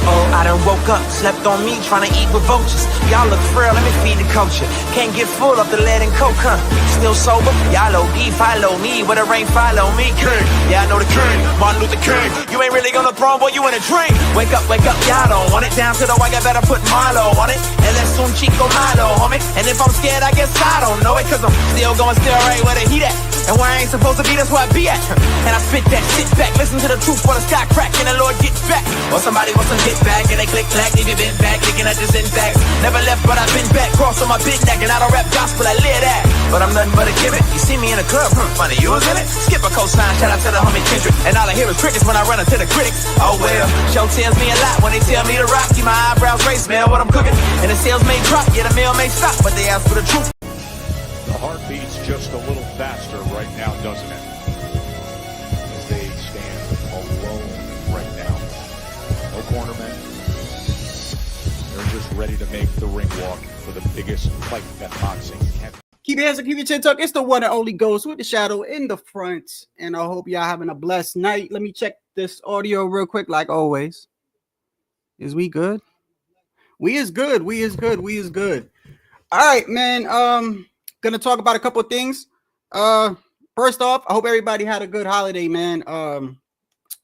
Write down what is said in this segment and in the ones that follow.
I done woke up, slept on me, trying to eat with vultures. Y'all look frail, let me feed the culture. Can't get full of the lead and coke, huh? Still sober? Y'all OD, follow me. Where the rain follow me. King, yeah, I know the king. Martin Luther King. You ain't really on the throne, boy, you in a dream. Wake up, y'all don't want it. Down to the white, I better put Milo on it. And let's soon Chico Milo, homie. And if I'm scared, I guess I don't know it. Cause I'm still going still right where the heat at. And where I ain't supposed to be, that's where I be at. And I spit that, sit back, listen to the truth while the sky crack and the Lord gets back. Or somebody wants some get back and they click clack, leave you been back, looking at this intact. Never left, but I've been back, cross on my big neck, and I don't rap gospel, I live that. But I'm nothing but a give it. You see me in the club, funny, you was in it. Skip a cosign, shout out to the homie Kendrick. And all I hear is crickets when I run into the critics. Oh well, show tells me a lot when they tell me to rock. Keep my eyebrows raised, smell what I'm cooking. And the sales may drop, yeah, the mail may stop, but they ask for the truth. The heart beats just a little faster right now, doesn't it? As they stand alone right now. No cornermen. They're just ready to make the ring walk for the biggest fight that boxing can. Keep your hands up, keep your chin tucked. It's the one and only Ghost with the shadow in the front. And I hope y'all having a blessed night. Let me check this audio real quick, like always. Is we good? We is good. We is good. We is good. All right, man. Gonna talk about a couple of things. First off, I hope everybody had a good holiday, man.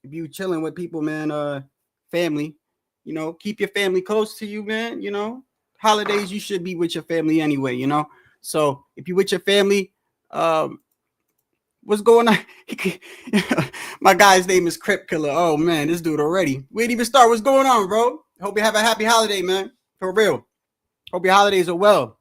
If you chilling with people, man, family, you know, keep your family close to you, man. You know, holidays, you should be with your family anyway, you know. So if you with your family, what's going on? My guy's name is Crip Killer. Oh man, this dude already. We didn't even start. What's going on, bro? Hope you have a happy holiday, man. For real. Hope your holidays are well.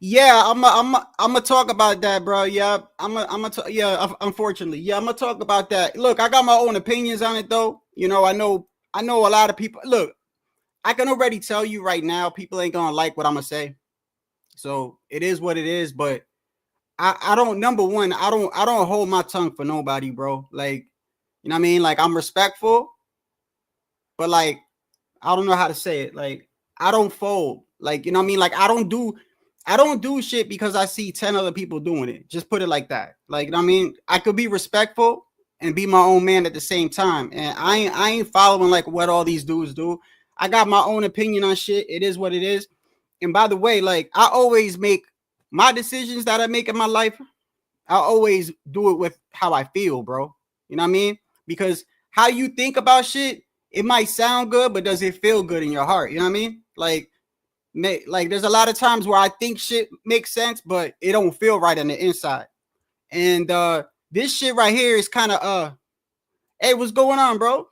Yeah, I'm gonna talk about that, bro. Yeah, unfortunately, yeah, I'm gonna talk about that. Look, I got my own opinions on it, though. You know, I know a lot of people. Look, I can already tell you right now, people ain't gonna like what I'm gonna say. So it is what it is. But I don't. Number one, I don't hold my tongue for nobody, bro. Like, you know what I mean? Like, I'm respectful, but like, I don't know how to say it. Like, I don't fold. Like, you know what I mean? Like, I don't do shit because I see 10 other people doing it. Just put it like that. Like, you know what I mean? I could be respectful and be my own man at the same time. And I ain't following like what all these dudes do. I got my own opinion on shit. It is what it is. And by the way, like, I always make my decisions that I make in my life. I always do it with how I feel, bro. You know what I mean? Because how you think about shit, it might sound good, but does it feel good in your heart? You know what I mean? Like there's a lot of times where I think shit makes sense, but it don't feel right on the inside. And this shit right here is kind of hey, what's going on, bro?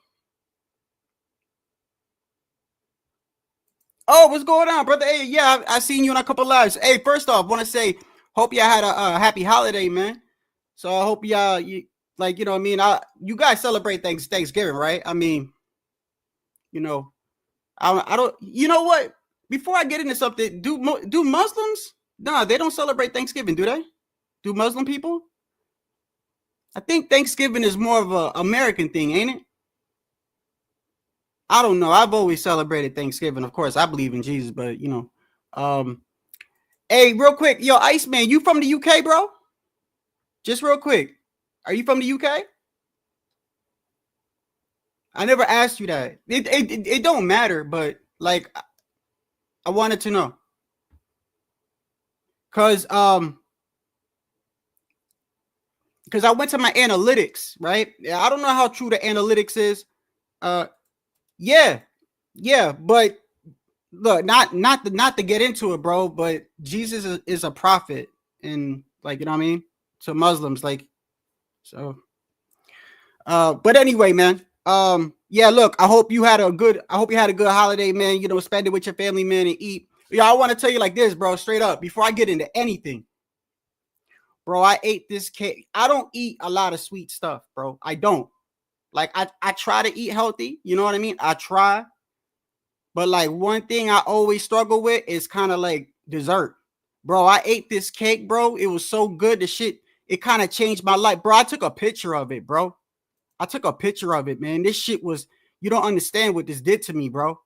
Oh, what's going on, brother? Hey, yeah, I seen you in a couple lives. Hey, first off, want to say, hope y'all had a happy holiday, man. So I hope y'all, you know what I mean? You guys celebrate Thanksgiving, right? I mean, you know, I don't, you know what? Before I get into something, do Muslims? No, they don't celebrate Thanksgiving, do they? Do Muslim people? I think Thanksgiving is more of a American thing, ain't it? I don't know. I've always celebrated Thanksgiving. Of course, I believe in Jesus, but you know. Hey, real quick, yo, Iceman, you from the UK, bro? Just real quick. Are you from the UK? I never asked you that. It don't matter, but like I wanted to know. Cause I went to my analytics, right? Yeah, I don't know how true the analytics is. Yeah, but look, not to get into it, bro, but Jesus is a prophet, and like, you know what I mean, to Muslims, like, so but anyway, man, yeah, look, I hope you had a good holiday, man. You know, spend it with your family, man, and eat. Yeah, I want to tell you like this, bro, straight up, before I get into anything, bro, I ate this cake. I don't eat a lot of sweet stuff, bro. I don't. Like, I try to eat healthy, you know what I mean? I try. But like, one thing I always struggle with is kind of like dessert. Bro, I ate this cake, bro. It was so good. The shit, it kind of changed my life. Bro, I took a picture of it, bro. I took a picture of it, man. This shit was, you don't understand what this did to me, bro.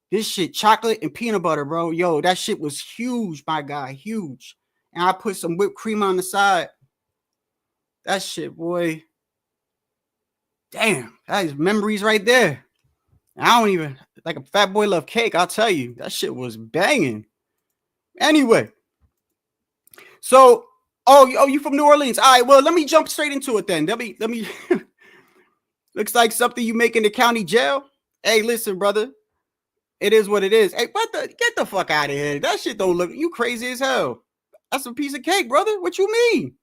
This shit, chocolate and peanut butter, bro. Yo, that shit was huge, my guy, huge. And I put some whipped cream on the side. That shit, boy. Damn, that is memories right there. I don't even like a Fat Boy Love Cake. I'll tell you, that shit was banging. Anyway, so you from New Orleans? All right, well, let me jump straight into it then. Let me. Looks like something you make in the county jail. Hey, listen, brother. It is what it is. Hey, get the fuck out of here. That shit don't look. You crazy as hell. That's a piece of cake, brother. What you mean?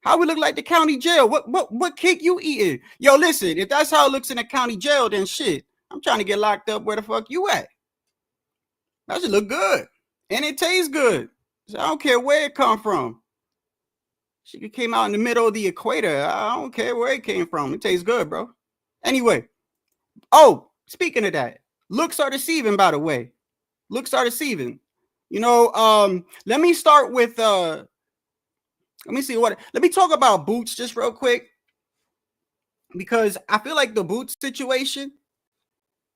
How we look like the county jail? What cake you eating? Yo, listen. If that's how it looks in the county jail, then shit. I'm trying to get locked up. Where the fuck you at? That should look good, and it tastes good. So I don't care where it come from. She came out in the middle of the equator. I don't care where it came from. It tastes good, bro. Anyway. Oh, speaking of that, looks are deceiving, by the way. Looks are deceiving. You know, let me start with let me talk about Boots just real quick. Because I feel like the Boots situation,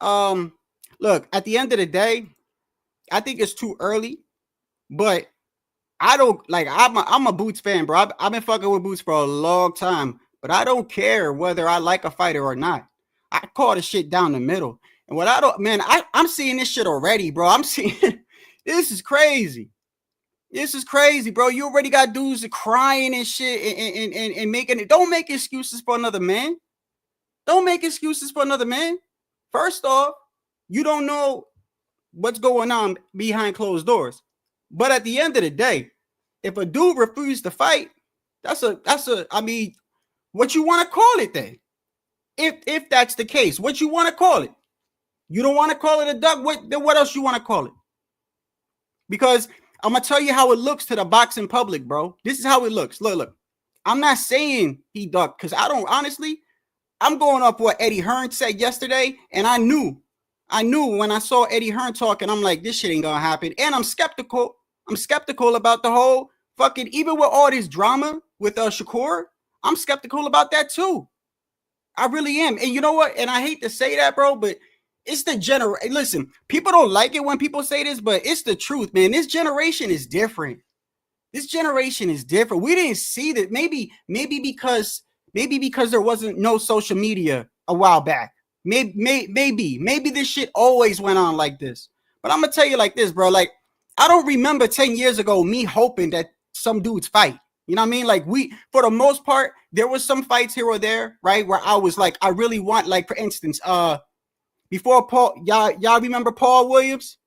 look, at the end of the day, I think it's too early, but I don't like I'm a Boots fan, bro. I've been fucking with Boots for a long time, but I don't care whether I like a fighter or not. I call the shit down the middle. And what I'm seeing this shit already, bro. I'm seeing this is crazy. This is crazy, bro. You already got dudes crying and shit and making it. Don't make excuses for another man. Don't make excuses for another man. First off, you don't know what's going on behind closed doors. But at the end of the day, if a dude refuses to fight, that's I mean, what you want to call it then? If that's the case, what you want to call it? You don't want to call it a duck. What else you want to call it? Because I'm gonna tell you how it looks to the boxing public, bro. This is how it looks. Look. I'm not saying he ducked because I don't honestly. I'm going up what Eddie Hearn said yesterday, and I knew when I saw Eddie Hearn talking, I'm like, this shit ain't gonna happen. And I'm skeptical. I'm skeptical about the whole fucking, even with all this drama with SHAKUR, I'm skeptical about that too. I really am. And you know what? And I hate to say that, bro, but it's the generation. Listen, people don't like it when people say this, but it's the truth, man. This generation is different. This generation is different. We didn't see that. Maybe because there wasn't no social media a while back. Maybe this shit always went on like this. But I'm gonna tell you like this, bro. Like, I don't remember 10 years ago me hoping that some dudes fight. You know what I mean? Like, for the most part, there was some fights here or there, right? Where I was like, I really want, like, for instance, before Paul, y'all remember Paul Williams?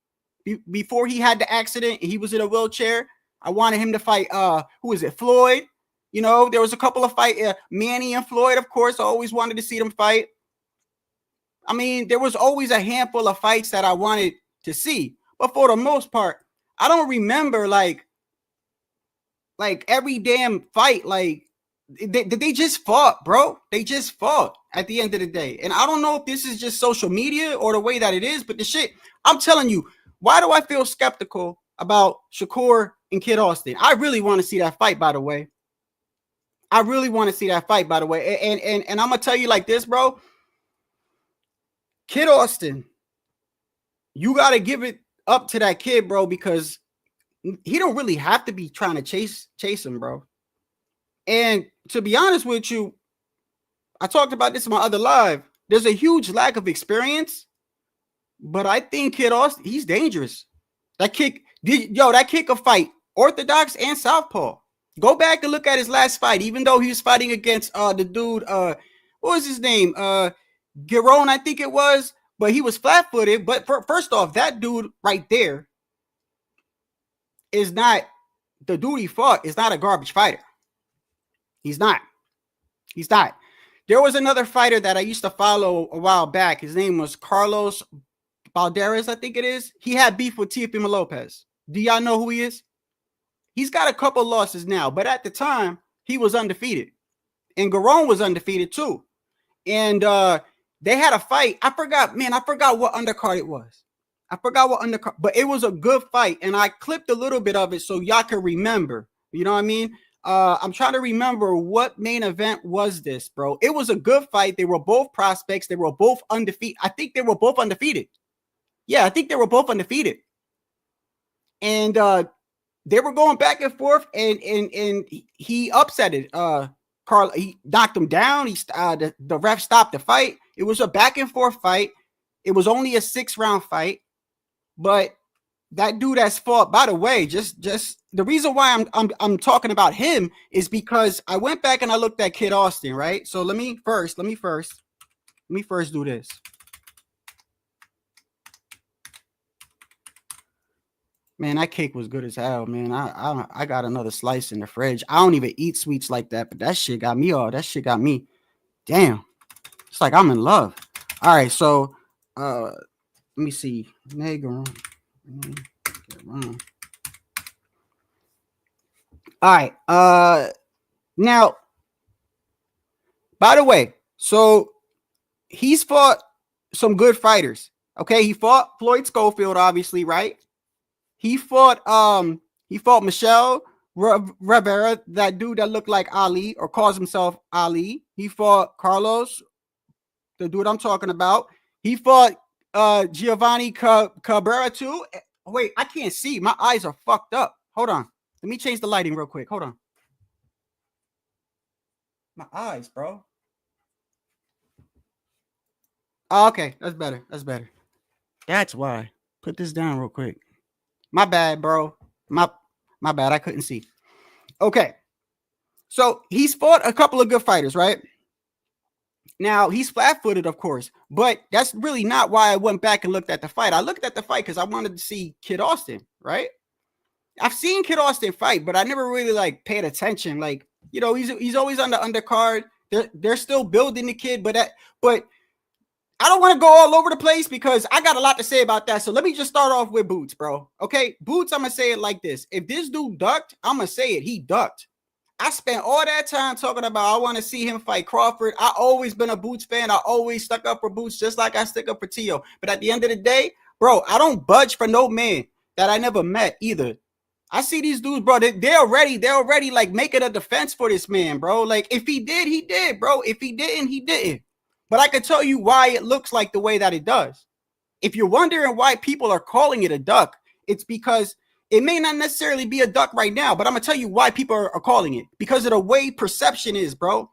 Before he had the accident and he was in a wheelchair, I wanted him to fight, who is it, Floyd? You know, there was a couple of fights, Manny and Floyd, of course. I always wanted to see them fight. I mean, there was always a handful of fights that I wanted to see. But for the most part, I don't remember, like every damn fight, like they just fought, bro. They just fought at the end of the day. And I don't know if this is just social media or the way that it is, but the shit, I'm telling you, why do I feel skeptical about SHAKUR and Kid Austin? I really want to see that fight, by the way. And I'm gonna tell you like this, bro. Kid Austin, you gotta give it up to that kid, bro, because he don't really have to be trying to chase him, bro. And to be honest with you, I talked about this in my other live. There's a huge lack of experience, but I think Kid Austin, he's dangerous. That kick could fight orthodox and southpaw. Go back and look at his last fight, even though he was fighting against the dude, what was his name? Giron, I think it was, but he was flat-footed. But first off, that dude right there is not the dude he fought, is not a garbage fighter. He's not. There was another fighter that I used to follow a while back. His name was Carlos Balderas, I think it is. He had beef with Teofimo Lopez. Do y'all know who he is? He's got a couple losses now, but at the time, he was undefeated. And Giron was undefeated too. And they had a fight. I forgot what undercard it was. But it was a good fight. And I clipped a little bit of it so y'all can remember. You know what I mean? I'm trying to remember what main event was this, bro. It was a good fight. They were both prospects. They were both undefeated. I think they were both undefeated. Yeah, I think they were both undefeated. And they were going back and forth, and he upset it. Carl, he knocked him down. The ref stopped the fight. It was a back and forth fight. It was only a 6-round fight, but that dude has fought. By the way, just the reason why I'm talking about him is because I went back and I looked at Kid Austin, right? So let me first do this. Man, that cake was good as hell, man. I got another slice in the fridge. I don't even eat sweets like that, but that shit got me all. That shit got me. Damn. It's like I'm in love. All right, so let me see. Negron. All right. Now, by the way, so he's fought some good fighters. Okay, he fought Floyd Schofield, obviously, right? He fought Michelle Rivera, that dude that looked like Ali or calls himself Ali. He fought Carlos, the dude I'm talking about. He fought Giovanni Cabrera too. Wait, I can't see. My eyes are fucked up. Hold on. Let me change the lighting real quick. Hold on. My eyes, bro. Oh, okay, that's better. That's better. That's why. Put this down real quick. My bad, bro. My bad. I couldn't see. Okay. So he's fought a couple of good fighters, right? Now, he's flat-footed, of course, but that's really not why I went back and looked at the fight. I looked at the fight because I wanted to see Kid Austin, right? I've seen Kid Austin fight, but I never really like paid attention. Like, you know, he's always on the undercard. They're still building the kid, but I don't want to go all over the place because I got a lot to say about that. So let me just start off with Boots, bro. Okay, Boots, I'm going to say it like this. If this dude ducked, I'm going to say it. He ducked. I spent all that time talking about I want to see him fight Crawford. I always been a Boots fan. I always stuck up for Boots just like I stick up for Tio. But at the end of the day, bro, I don't budge for no man that I never met either. I see these dudes, bro. They're already like making a defense for this man, bro. Like if he did, he did, bro. If he didn't, he didn't. But I can tell you why it looks like the way that it does. If you're wondering why people are calling it a duck, it's because it may not necessarily be a duck right now, but I'm going to tell you why people are calling it. Because of the way perception is, bro.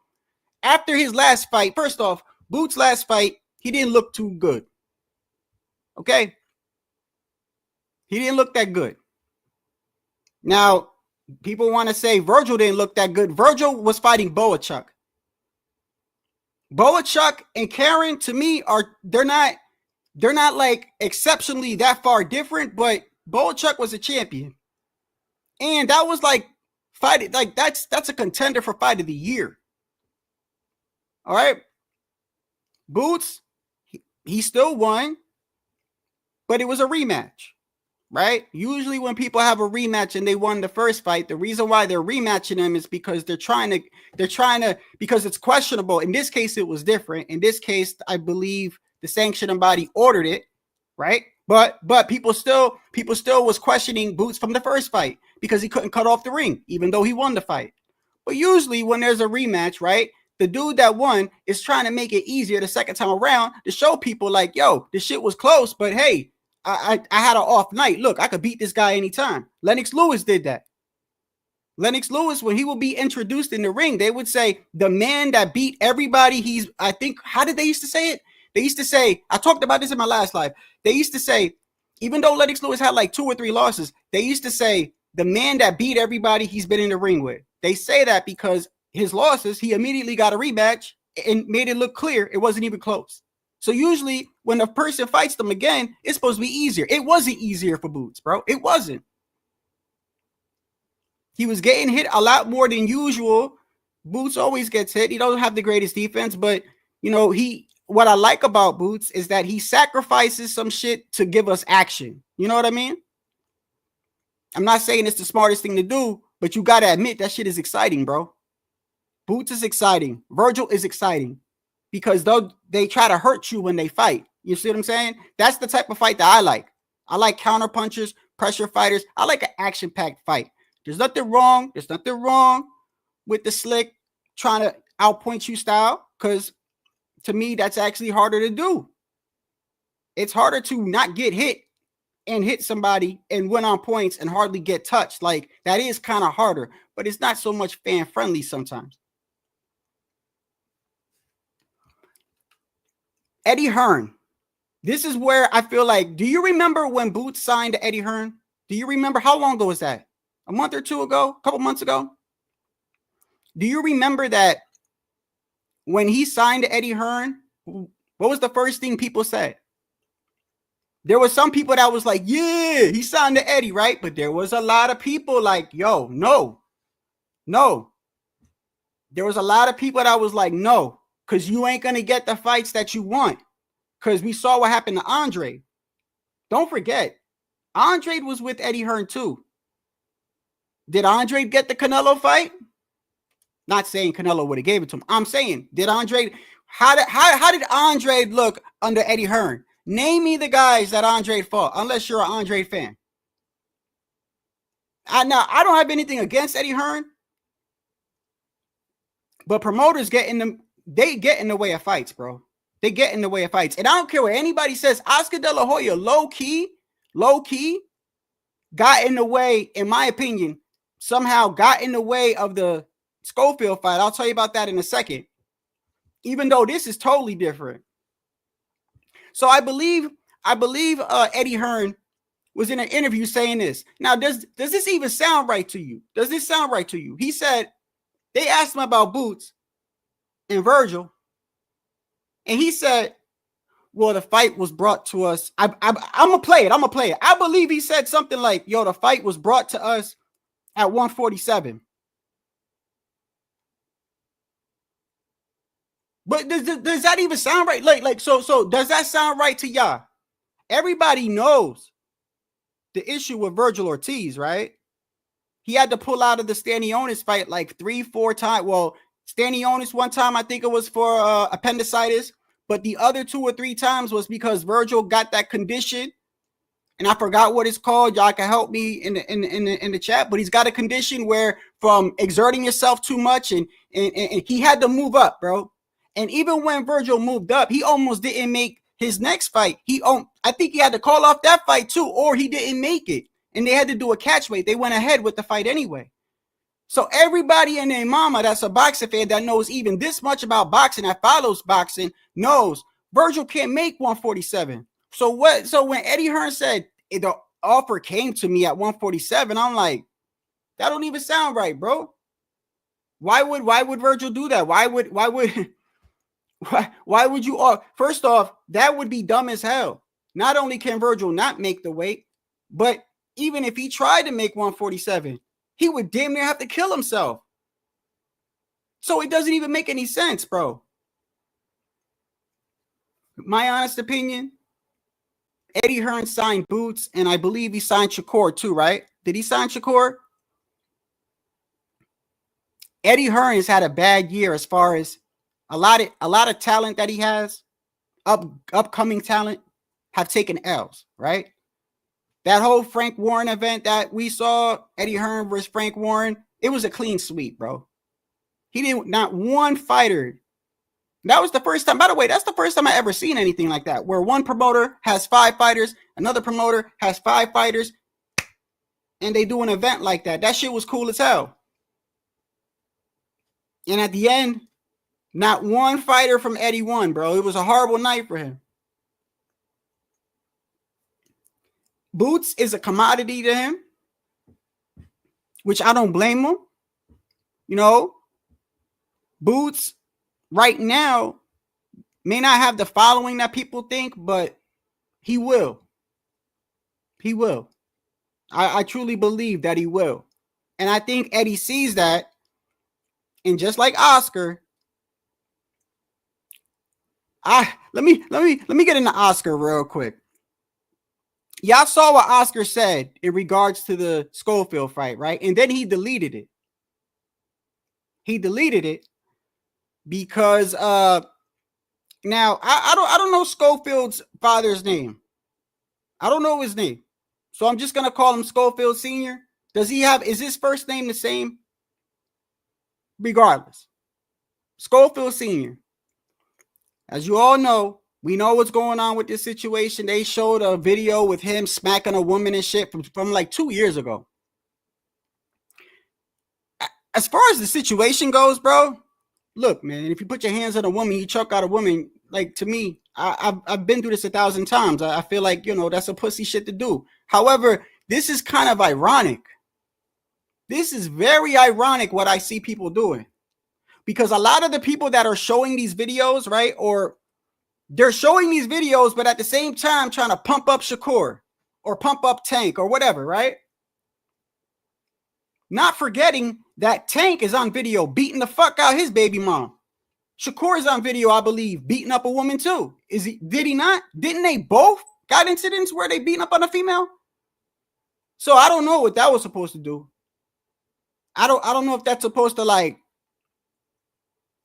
After his last fight, first off, Boots' last fight, he didn't look too good. Okay? He didn't look that good. Now, people want to say Virgil didn't look that good. Virgil was fighting Boachuk. Boachuk and Karen, to me, they're not like exceptionally that far different, but Boachuk was a champion. And that was like fight, like that's a contender for fight of the year. All right. Boots, he still won, but it was a rematch. Right? Usually when people have a rematch and they won the first fight, the reason why they're rematching them is because they're trying to, because it's questionable. In this case, it was different. In this case, I believe the sanctioning body ordered it, right? But people still was questioning Boots from the first fight because he couldn't cut off the ring, even though he won the fight. But usually when there's a rematch, right? The dude that won is trying to make it easier the second time around to show people like, yo, this shit was close, but hey, I had an off night. Look, I could beat this guy anytime. Lennox Lewis did that. Lennox Lewis, when he would be introduced in the ring, they would say, the man that beat everybody, I think, how did they used to say it? They used to say, I talked about this in my last live. They used to say, even though Lennox Lewis had like 2 or 3 losses, they used to say, the man that beat everybody he's been in the ring with. They say that because his losses, he immediately got a rematch and made it look clear it wasn't even close. So usually when a person fights them again, it's supposed to be easier. It wasn't easier for Boots, bro. It wasn't. He was getting hit a lot more than usual. Boots always gets hit. He doesn't have the greatest defense, but you know, what I like about Boots is that he sacrifices some shit to give us action. You know what I mean? I'm not saying it's the smartest thing to do, but you got to admit that shit is exciting, bro. Boots is exciting. Virgil is exciting. Because they try to hurt you when they fight. You see what I'm saying? That's the type of fight that I like. I like counter punchers, pressure fighters. I like an action-packed fight. There's nothing wrong. There's nothing wrong with the slick trying to outpoint you style. Because to me, that's actually harder to do. It's harder to not get hit and hit somebody and win on points and hardly get touched. Like that is kind of harder, but it's not so much fan-friendly sometimes. Eddie Hearn. This is where I feel like, do you remember when Boots signed to Eddie Hearn? Do you remember how long ago was that? A month or two ago? A couple months ago? Do you remember that when he signed to Eddie Hearn, what was the first thing people said? There was some people that was like, yeah, he signed to Eddie, right? But there was a lot of people like, yo, no. There was a lot of people that was like, no, because you ain't going to get the fights that you want. Because we saw what happened to Andre. Don't forget, Andre was with Eddie Hearn too. Did Andre get the Canelo fight? Not saying Canelo would have gave it to him. I'm saying, did Andre, how did Andre look under Eddie Hearn? Name me the guys that Andre fought, unless you're an Andre fan. I don't have anything against Eddie Hearn, but promoters get in the way of fights, bro. They get in the way of fights. And I don't care what anybody says. Oscar De La Hoya, low key, got in the way, in my opinion, somehow got in the way of the Schofield fight. I'll tell you about that in a second. Even though this is totally different. So I believe Eddie Hearn was in an interview saying this. Now, does this even sound right to you? Does this sound right to you? He said, they asked him about Boots and Virgil. And he said, well, the fight was brought to us. I'm going to play it. I believe he said something like, yo, the fight was brought to us at 147. But does that even sound right? So does that sound right to y'all? Everybody knows the issue with Virgil Ortiz, right? He had to pull out of the Stanionis fight like 3-4 times. Well, Stanionis one time, I think it was for appendicitis, but the other 2 or 3 times was because Virgil got that condition, and I forgot what it's called. Y'all can help me in the chat, but he's got a condition where from exerting yourself too much, and he had to move up, bro. And even when Virgil moved up, he almost didn't make his next fight. I think he had to call off that fight too, or he didn't make it. And they had to do a catch weight. They went ahead with the fight anyway. So everybody and their mama that's a boxing fan that knows even this much about boxing, that follows boxing, knows Virgil can't make 147. So when Eddie Hearn said the offer came to me at 147, I'm like, that don't even sound right, bro. Why would Virgil do that? Why would you? First off, that would be dumb as hell. Not only can Virgil not make the weight, but even if he tried to make 147, he would damn near have to kill himself. So it doesn't even make any sense, bro. My honest opinion, Eddie Hearn signed Boots, and I believe he signed SHAKUR too, right? Did he sign SHAKUR? Eddie Hearn has had a bad year as far as a lot of talent that he has, upcoming talent, have taken L's, right? That whole Frank Warren event that we saw, Eddie Hearn versus Frank Warren, it was a clean sweep, bro. He didn't, not one fighter. That was the first time, by the way, that's the first time I ever seen anything like that, where one promoter has 5 fighters, another promoter has 5 fighters, and they do an event like that. That shit was cool as hell. And at the end, not one fighter from Eddie won, bro. It was a horrible night for him. Boots is a commodity to him, which I don't blame him. You know, Boots right now may not have the following that people think, but he will. He will. I truly believe that he will. And I think Eddie sees that. And just like Oscar, let me get into Oscar real quick. Y'all saw what Oscar said in regards to the Schofield fight, right? And then he deleted it. He deleted it because now I don't know Schofield's father's name. I don't know his name. So I'm just gonna call him Schofield Sr. Is his first name the same? Regardless. Schofield Sr. As you all know, we know what's going on with this situation. They showed a video with him smacking a woman and shit from like 2 years ago. As far as the situation goes, bro, look, man, if you put your hands on a woman, you choke out a woman, like, to me, I've been through this 1,000 times. I feel like, you know, that's a pussy shit to do. However, this is kind of ironic. This is very ironic what I see people doing, because a lot of the people that are showing these videos, right, or they're showing these videos, but at the same time trying to pump up Shakur or pump up Tank or whatever, right? Not forgetting that Tank is on video beating the fuck out his baby mom. Shakur is on video, I believe, beating up a woman too. Did he not? Didn't they both got incidents where they beating up on a female? So I don't know what that was supposed to do. I don't know if that's supposed to, like,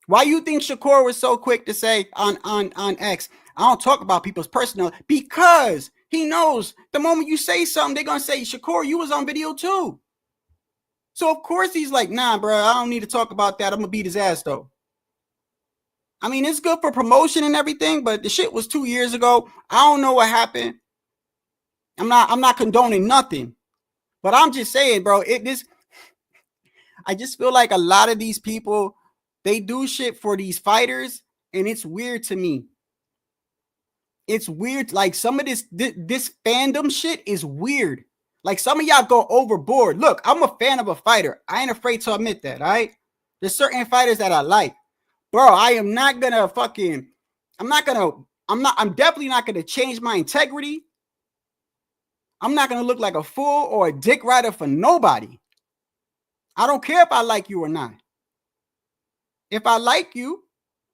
why you think Shakur was so quick to say on X, I don't talk about people's personal, because he knows the moment you say something, they're going to say, Shakur, you was on video too. So of course he's like, nah, bro, I don't need to talk about that. I'm going to beat his ass though. I mean, it's good for promotion and everything, but the shit was 2 years ago. I don't know what happened. I'm not condoning nothing, but I'm just saying, bro, I just feel like a lot of these people, they do shit for these fighters, and it's weird to me. It's weird. Like, some of this fandom shit is weird. Like, some of y'all go overboard. Look, I'm a fan of a fighter. I ain't afraid to admit that, all right? There's certain fighters that I like. Bro, I'm definitely not gonna change my integrity. I'm not gonna look like a fool or a dick rider for nobody. I don't care if I like you or not. If I like you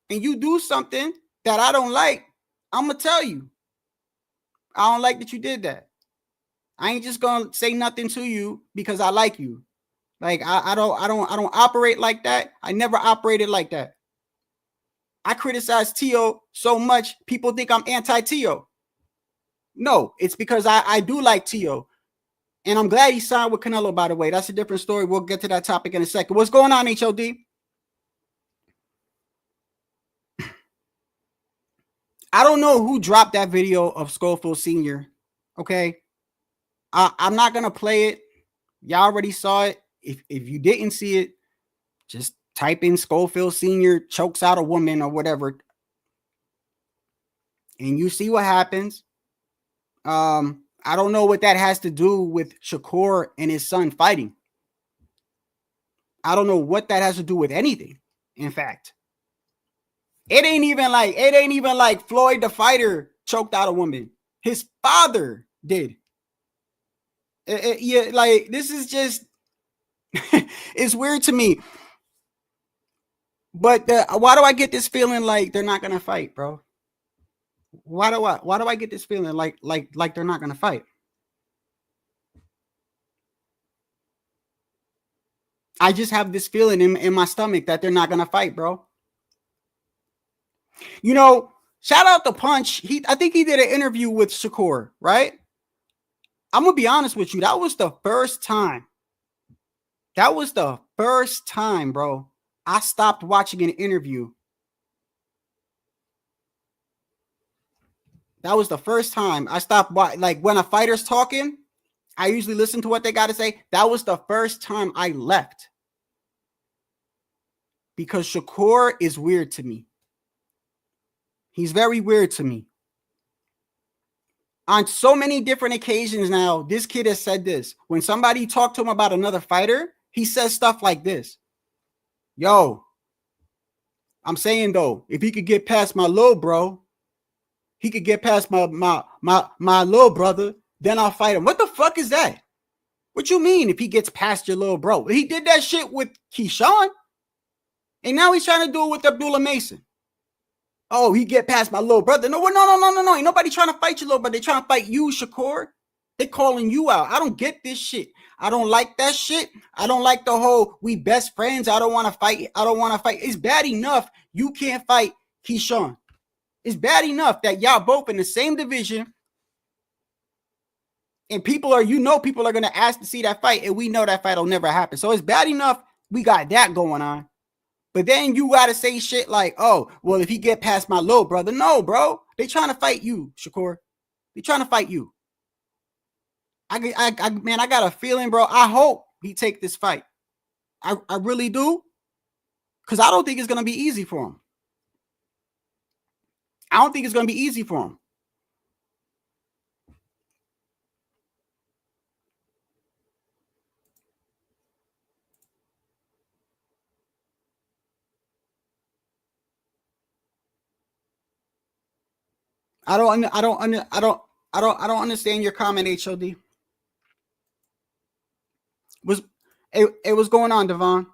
and you do something that I don't like, I'm gonna tell you. I don't like that you did that. I ain't just gonna say nothing to you because I like you. Like, I don't operate like that. I never operated like that. I criticize Tio so much, people think I'm anti-Tio. No, it's because I do like Tio. And I'm glad he signed with Canelo, by the way. That's a different story. We'll get to that topic in a second. What's going on, HOD? I don't know who dropped that video of Schofield Sr., okay? I'm not going to play it. Y'all already saw it. If you didn't see it, just type in Schofield Sr. chokes out a woman or whatever, and you see what happens. I don't know what that has to do with Shakur and his son fighting. I don't know what that has to do with anything. In fact, it ain't even like Floyd the fighter choked out a woman. His father did. Yeah, like, this is just it's weird to me. But why do I get this feeling like they're not gonna fight, bro? Why do I get this feeling like they're not gonna fight? I just have this feeling in my stomach that they're not gonna fight, bro. You know, shout out to Punch. I think he did an interview with Shakur, right? I'm gonna be honest with you. That was the first time. Bro, I stopped watching an interview. That was the first time I stopped. Like, when a fighter's talking, I usually listen to what they got to say. That was the first time I left. Because Shakur is weird to me. He's very weird to me. On so many different occasions now, this kid has said this. When somebody talked to him about another fighter, he says stuff like this. Yo, I'm saying, though, if he could get past my little bro, he could get past my little brother, then I'll fight him. What the fuck is that? What you mean if he gets past your little bro? He did that shit with Keyshawn, and now he's trying to do it with Abdullah Mason. Oh, he get past my little brother. No. Ain't nobody trying to fight your little brother. They trying to fight you, Shakur. They calling you out. I don't get this shit. I don't like that shit. I don't like the whole we best friends. I don't want to fight. It's bad enough you can't fight Keyshawn. It's bad enough that y'all both in the same division, and people are going to ask to see that fight, and we know that fight will never happen. So it's bad enough we got that going on. But then you got to say shit like, oh, well, if he get past my little brother. No, bro. They trying to fight you, Shakur. They trying to fight you. I got a feeling, bro. I hope he take this fight. I really do. Because I don't think it's going to be easy for him. I don't think it's going to be easy for him. I don't understand your comment, HOD. It was going on, Devon?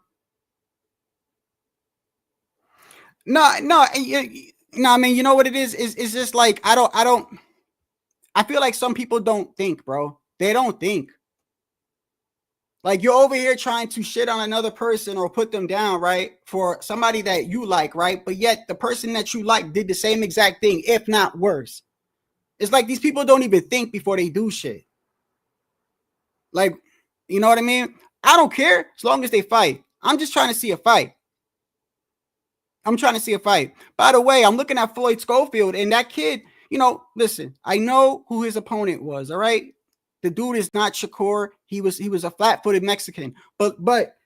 No. I mean, you know what it is? It's just like I feel like some people don't think, bro. They don't think. Like, you're over here trying to shit on another person or put them down, right? For somebody that you like, right? But yet the person that you like did the same exact thing, if not worse. It's like these people don't even think before they do shit. Like, you know what I mean? I don't care as long as they fight. I'm just trying to see a fight. I'm trying to see a fight. By the way, I'm looking at Floyd Schofield, and that kid, you know, listen, I know who his opponent was, all right? The dude is not Shakur. He was a flat-footed Mexican. But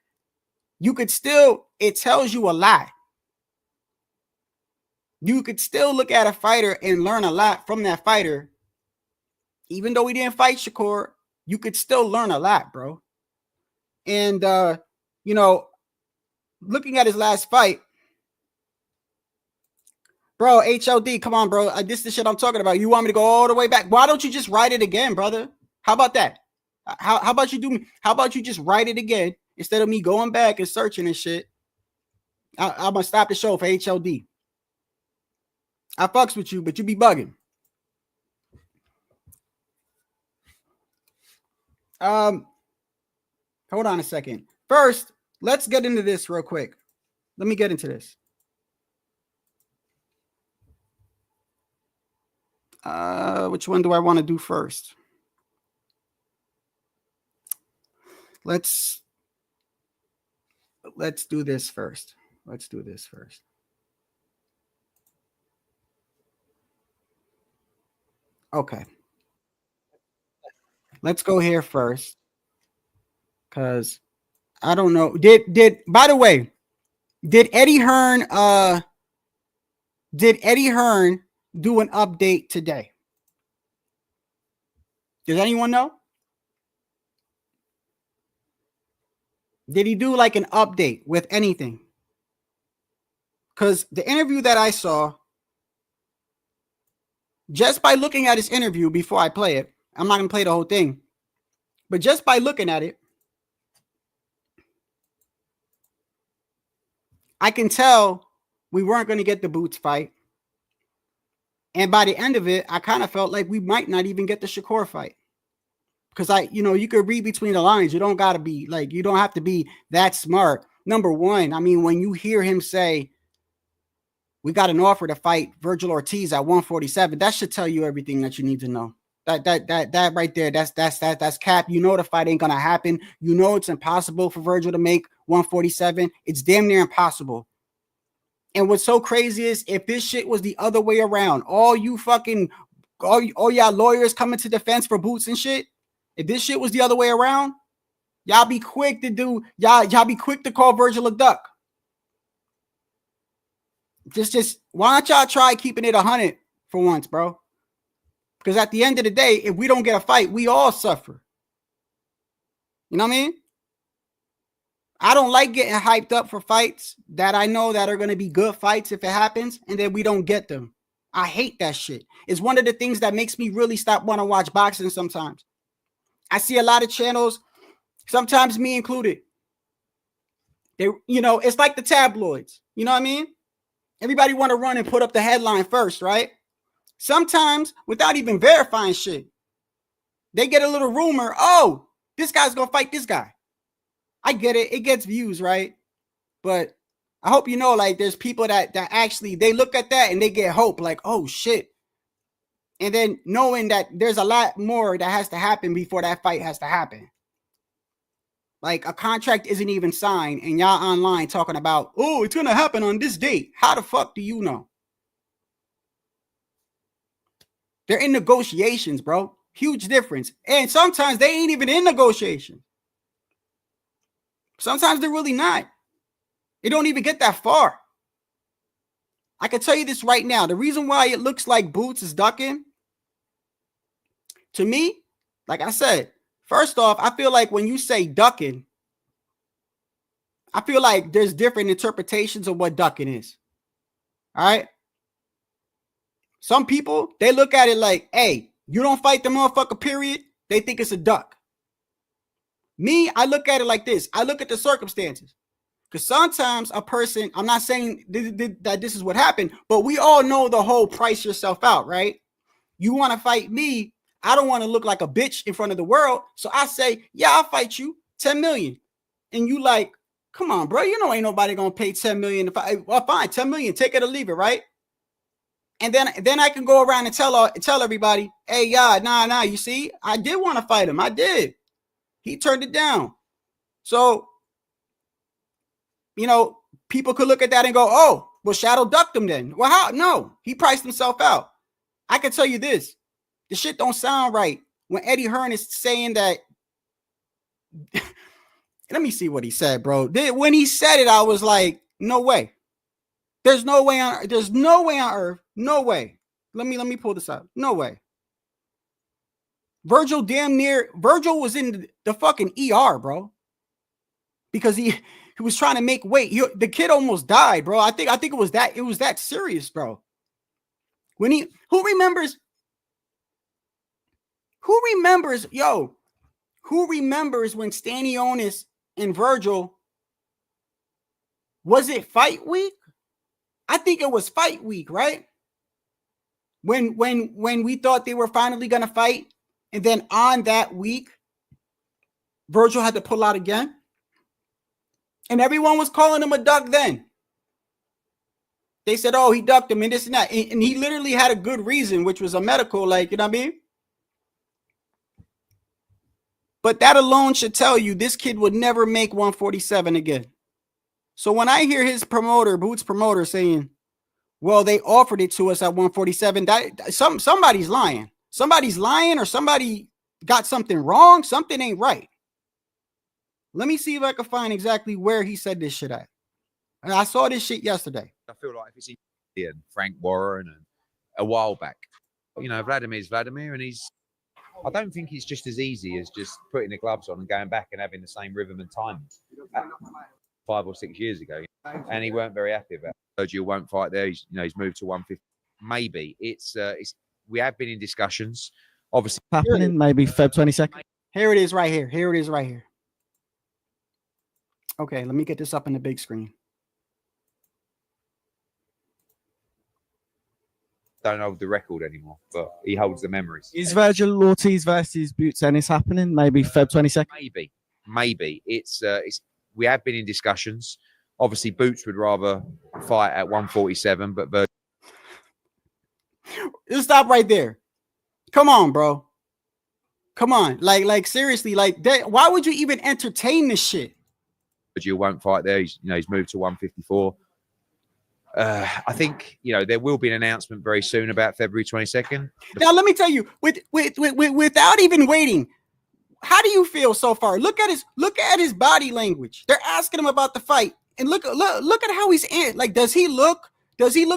you could still, it tells you a lot. You could still look at a fighter and learn a lot from that fighter. Even though he didn't fight Shakur, you could still learn a lot, bro. And, you know, looking at his last fight, bro, HLD, come on, bro. This is the shit I'm talking about. You want me to go all the way back? Why don't you just write it again, brother? How about that? How about you do? How about you just write it again instead of me going back and searching and shit? I'm gonna stop the show for HLD. I fucks with you, but you be bugging. Hold on a second. First, let's get into this real quick. Let me get into this. Which one do I want to do first? Let's do this first. Let's do this first. Okay. Let's go here first. Cause I don't know. By the way, did Eddie Hearn do an update today? Does anyone know? Did he do like an update with anything? Because the interview that I saw, just by looking at his interview before I play it, I'm not going to play the whole thing, but just by looking at it, I can tell we weren't going to get the Boots fight. And by the end of it, I kind of felt like we might not even get the Shakur fight. Because you could read between the lines. You don't got to be like, you don't have to be that smart. Number one, I mean, when you hear him say, we got an offer to fight Virgil Ortiz at 147, that should tell you everything that you need to know. That right there, that's cap. You know the fight ain't gonna happen. You know it's impossible for Virgil to make 147. It's damn near impossible. And what's so crazy is if this shit was the other way around, all y'all lawyers coming to defense for Boots and shit, if this shit was the other way around, y'all be quick to call Virgil a duck. Just why don't y'all try keeping it 100 for once, bro? Because at the end of the day, if we don't get a fight, we all suffer. You know what I mean? I don't like getting hyped up for fights that I know that are going to be good fights if it happens, and then we don't get them. I hate that shit. It's one of the things that makes me really stop want to watch boxing sometimes. I see a lot of channels, sometimes me included. It's like the tabloids. You know what I mean? Everybody want to run and put up the headline first, right? Sometimes without even verifying shit. They get a little rumor, oh, this guy's going to fight this guy. I get it. It gets views, right? But I hope you know, like, there's people that actually, they look at that and they get hope, like, oh, shit. And then knowing that there's a lot more that has to happen before that fight has to happen. Like, a contract isn't even signed and y'all online talking about, oh, it's going to happen on this date. How the fuck do you know? They're in negotiations, bro. Huge difference. And sometimes they ain't even in negotiation. Sometimes they're really not. They don't even get that far. I can tell you this right now. The reason why it looks like Boots is ducking, to me, like I said, first off, I feel like when you say ducking, I feel like there's different interpretations of what ducking is. All right. Some people, they look at it like, hey, you don't fight the motherfucker, period. They think it's a duck. Me, I look at it like this. I look at the circumstances. Because sometimes a person, I'm not saying that this is what happened, but we all know the whole price yourself out, right? You want to fight me. I don't want to look like a bitch in front of the world. So I say, yeah, I'll fight you 10 million. And you like, come on, bro. You know, ain't nobody going to pay 10 million. Well, fine, 10 million, take it or leave it, right? And then I can go around and tell everybody, hey, yeah, nah, you see, I did want to fight him. I did. He turned it down. So, you know, people could look at that and go, oh, well, Shadow ducked him then. Well, how? No, he priced himself out. I can tell you this. The shit don't sound right when Eddie Hearn is saying that. Let me see what he said, bro. When he said it, I was like, no way. There's no way on earth. No way. Let me pull this out. No way. Virgil was in the fucking ER, bro. Because he was trying to make weight. The kid almost died, bro. I think it was that serious, bro. Who remembers when Stanionis and Virgil, was it fight week? I think it was fight week, right? When we thought they were finally gonna fight, and then on that week, Virgil had to pull out again. And everyone was calling him a duck then. They said, oh, he ducked him and this and that. And he literally had a good reason, which was a medical, like, you know what I mean? But that alone should tell you this kid would never make 147 again. So when I hear his promoter, Boots promoter, saying, well, they offered it to us at 147, somebody's lying. Somebody's lying, or somebody got something wrong. Something ain't right. Let me see if I can find exactly where he said this shit at. And I saw this shit yesterday. I feel like if it's Ian, Frank Warren, and a while back, you know, Vladimir's Vladimir, and I don't think he's just as easy as just putting the gloves on and going back and having the same rhythm and time 5 or 6 years ago. And he weren't very happy about it. Virgil won't fight there. He's moved to 150. Maybe it's we have been in discussions. Obviously, happening maybe Feb 22nd. Here it is right here. Here it is right here. Okay, let me get this up in the big screen. Don't hold the record anymore, but he holds the memories. Is Virgil Ortiz versus Boots Ennis happening maybe Feb 22nd? Maybe it's we have been in discussions. Obviously, Boots would rather fight at 147, but Virgil. Just stop right there. Come on, bro. Come on, like seriously, like that. Why would you even entertain this shit? Virgil won't fight there. He's moved to 154. I think there will be an announcement very soon about February 22nd. Now let me tell you, without even waiting, how do you feel so far? Look at his body language. They're asking him about the fight, and look at how he's in. Like, does he look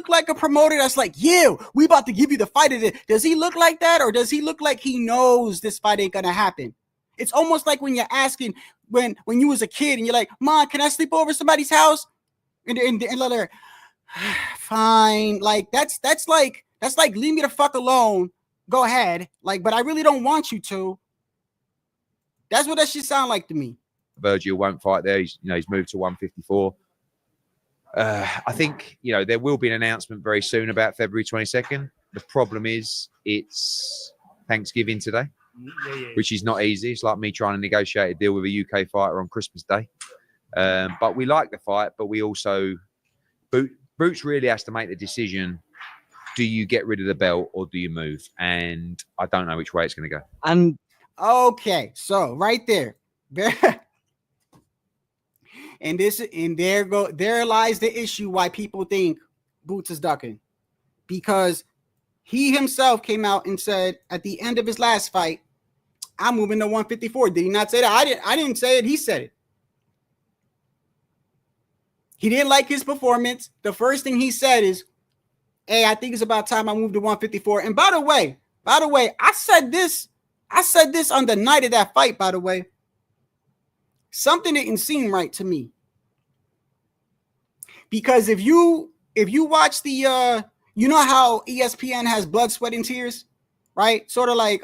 like a promoter that's like, yeah, we about to give you the fight of it? Does he look like that, or does he look like he knows this fight ain't gonna happen? It's almost like when you're asking when you was a kid and you're like, Mom, can I sleep over somebody's house? And let her, fine. Like that's like leave me the fuck alone. Go ahead. Like, but I really don't want you to. That's what that shit sound like to me. Virgil won't fight there. He's moved to 154. I think there will be an announcement very soon about February 22nd. The problem is it's Thanksgiving today, which is not easy. It's like me trying to negotiate a deal with a UK fighter on Christmas Day. But we like the fight, but we also Boots really has to make the decision. Do you get rid of the belt or do you move? And I don't know which way it's going to go. And okay, so right there. And there lies the issue why people think Boots is ducking. Because he himself came out and said at the end of his last fight, I'm moving to 154. Did he not say that? I didn't say it. He said it. He didn't like his performance. The first thing he said is, hey, I think it's about time I moved to 154. And by the way, I said this on the night of that fight, by the way. Something didn't seem right to me. Because if you watch the you know how ESPN has blood, sweat, and tears, right? Sort of like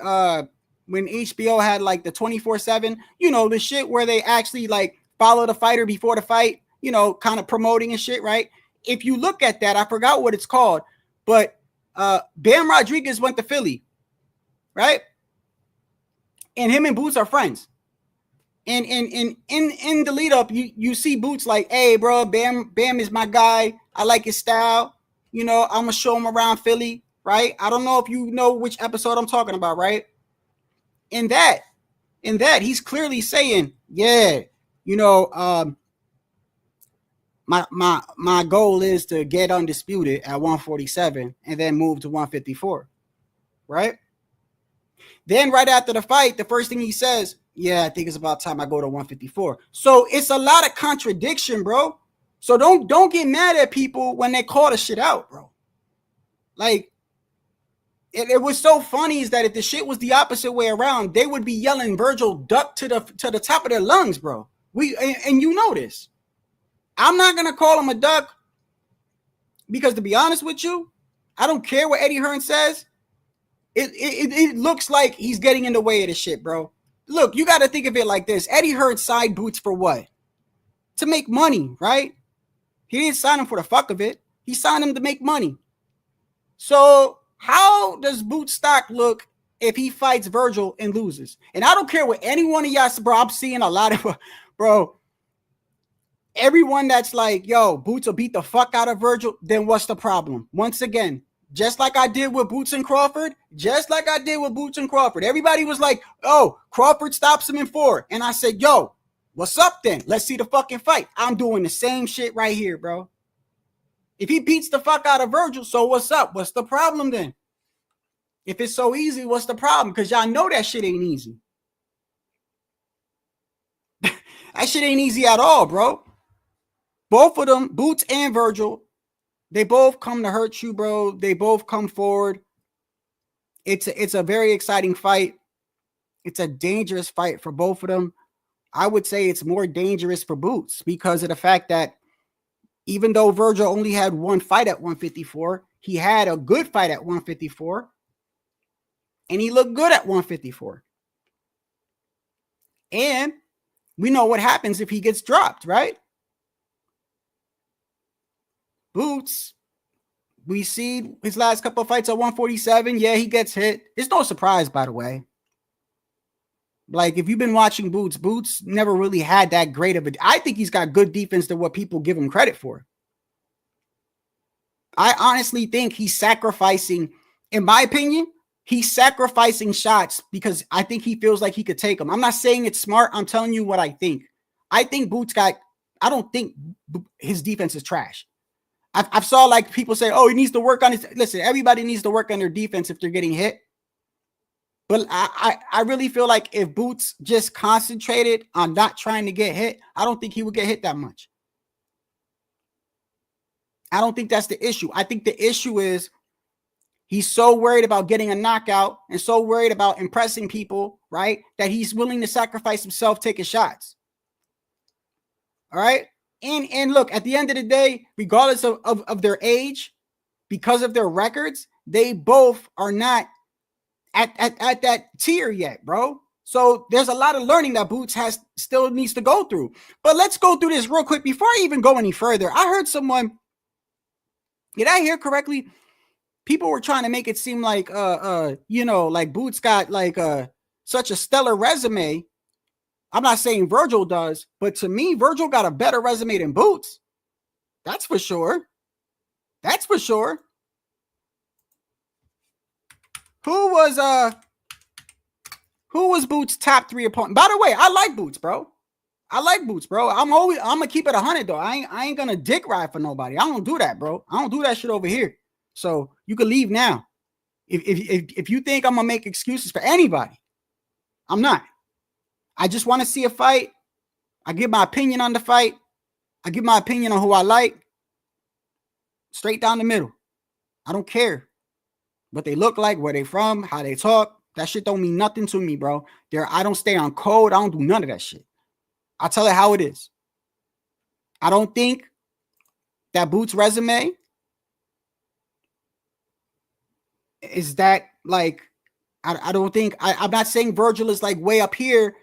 when HBO had like the 24/7, you know, the shit where they actually like follow the fighter before the fight, you know, kind of promoting and shit, right? If you look at that, I forgot what it's called, but Bam Rodriguez went to Philly, right? And him and Boots are friends. And in the lead up, you see Boots like, hey, bro, Bam is my guy. I like his style. You know, I'm gonna show him around Philly, right? I don't know if you know which episode I'm talking about, right? In that, he's clearly saying, yeah, you know, my goal is to get undisputed at 147 and then move to 154, right? Then right after the fight, the first thing he says, yeah, I think it's about time I go to 154. So it's a lot of contradiction, bro. So don't get mad at people when they call the shit out, bro. Like, it was so funny is that if the shit was the opposite way around, they would be yelling Virgil duck to the top of their lungs, bro. And you know this. I'm not gonna call him a duck because, to be honest with you, I don't care what Eddie Hearn says. It looks like he's getting in the way of the shit, bro. Look, you got to think of it like this. Eddie Hearn signed Boots for what? To make money, right? He didn't sign him for the fuck of it. He signed him to make money. So how does Boots' stock look if he fights Virgil and loses? And I don't care what any one of y'all, bro, I'm seeing a lot of, bro, everyone that's like, yo, Boots will beat the fuck out of Virgil, then what's the problem? Once again, just like I did with Boots and Crawford, everybody was like, oh, Crawford stops him in 4. And I said, yo, what's up then? Let's see the fucking fight. I'm doing the same shit right here, bro. If he beats the fuck out of Virgil, so what's up? What's the problem then? If it's so easy, what's the problem? Because y'all know that shit ain't easy. That shit ain't easy at all, bro. Both of them, Boots and Virgil, they both come to hurt you, bro. They both come forward. It's a very exciting fight. It's a dangerous fight for both of them. I would say it's more dangerous for Boots because of the fact that even though Virgil only had one fight at 154, he had a good fight at 154, and he looked good at 154. And we know what happens if he gets dropped, right? Boots, we see his last couple of fights at 147. Yeah, he gets hit. It's no surprise, by the way. Like, if you've been watching Boots never really had that great of a... I think he's got good defense to what people give him credit for. I honestly think he's sacrificing, in my opinion, he's sacrificing shots because I think he feels like he could take them. I'm not saying it's smart. I'm telling you what I think. I think I don't think his defense is trash. I've saw like people say, oh, he needs to work on his... Listen, everybody needs to work on their defense if they're getting hit. But I really feel like if Boots just concentrated on not trying to get hit, I don't think he would get hit that much. I don't think that's the issue. I think the issue is he's so worried about getting a knockout and so worried about impressing people, right, that he's willing to sacrifice himself taking shots. All right? And look, at the end of the day, regardless of their age, because of their records, they both are not at that tier yet, bro. So there's a lot of learning that Boots still needs to go through. But let's go through this real quick before I even go any further. I heard someone, did I hear correctly? People were trying to make it seem like like Boots got like such a stellar resume. I'm not saying Virgil does, but to me, Virgil got a better resume than Boots. That's for sure. That's for sure. Who was Boots' top 3 opponent? By the way, I like Boots, bro. I'm gonna keep it 100 though. I ain't gonna dick ride for nobody. I don't do that, bro. I don't do that shit over here. So you can leave now. If you think I'm gonna make excuses for anybody, I'm not. I just want to see a fight. I give my opinion on the fight. I give my opinion on who I like. Straight down the middle. I don't care what they look like, where they from, how they talk. That shit don't mean nothing to me, bro. I don't stay on code. I don't do none of that shit. I tell it how it is. I don't think that Boots' resume is that like, I don't think, I'm not saying Virgil is like way up here,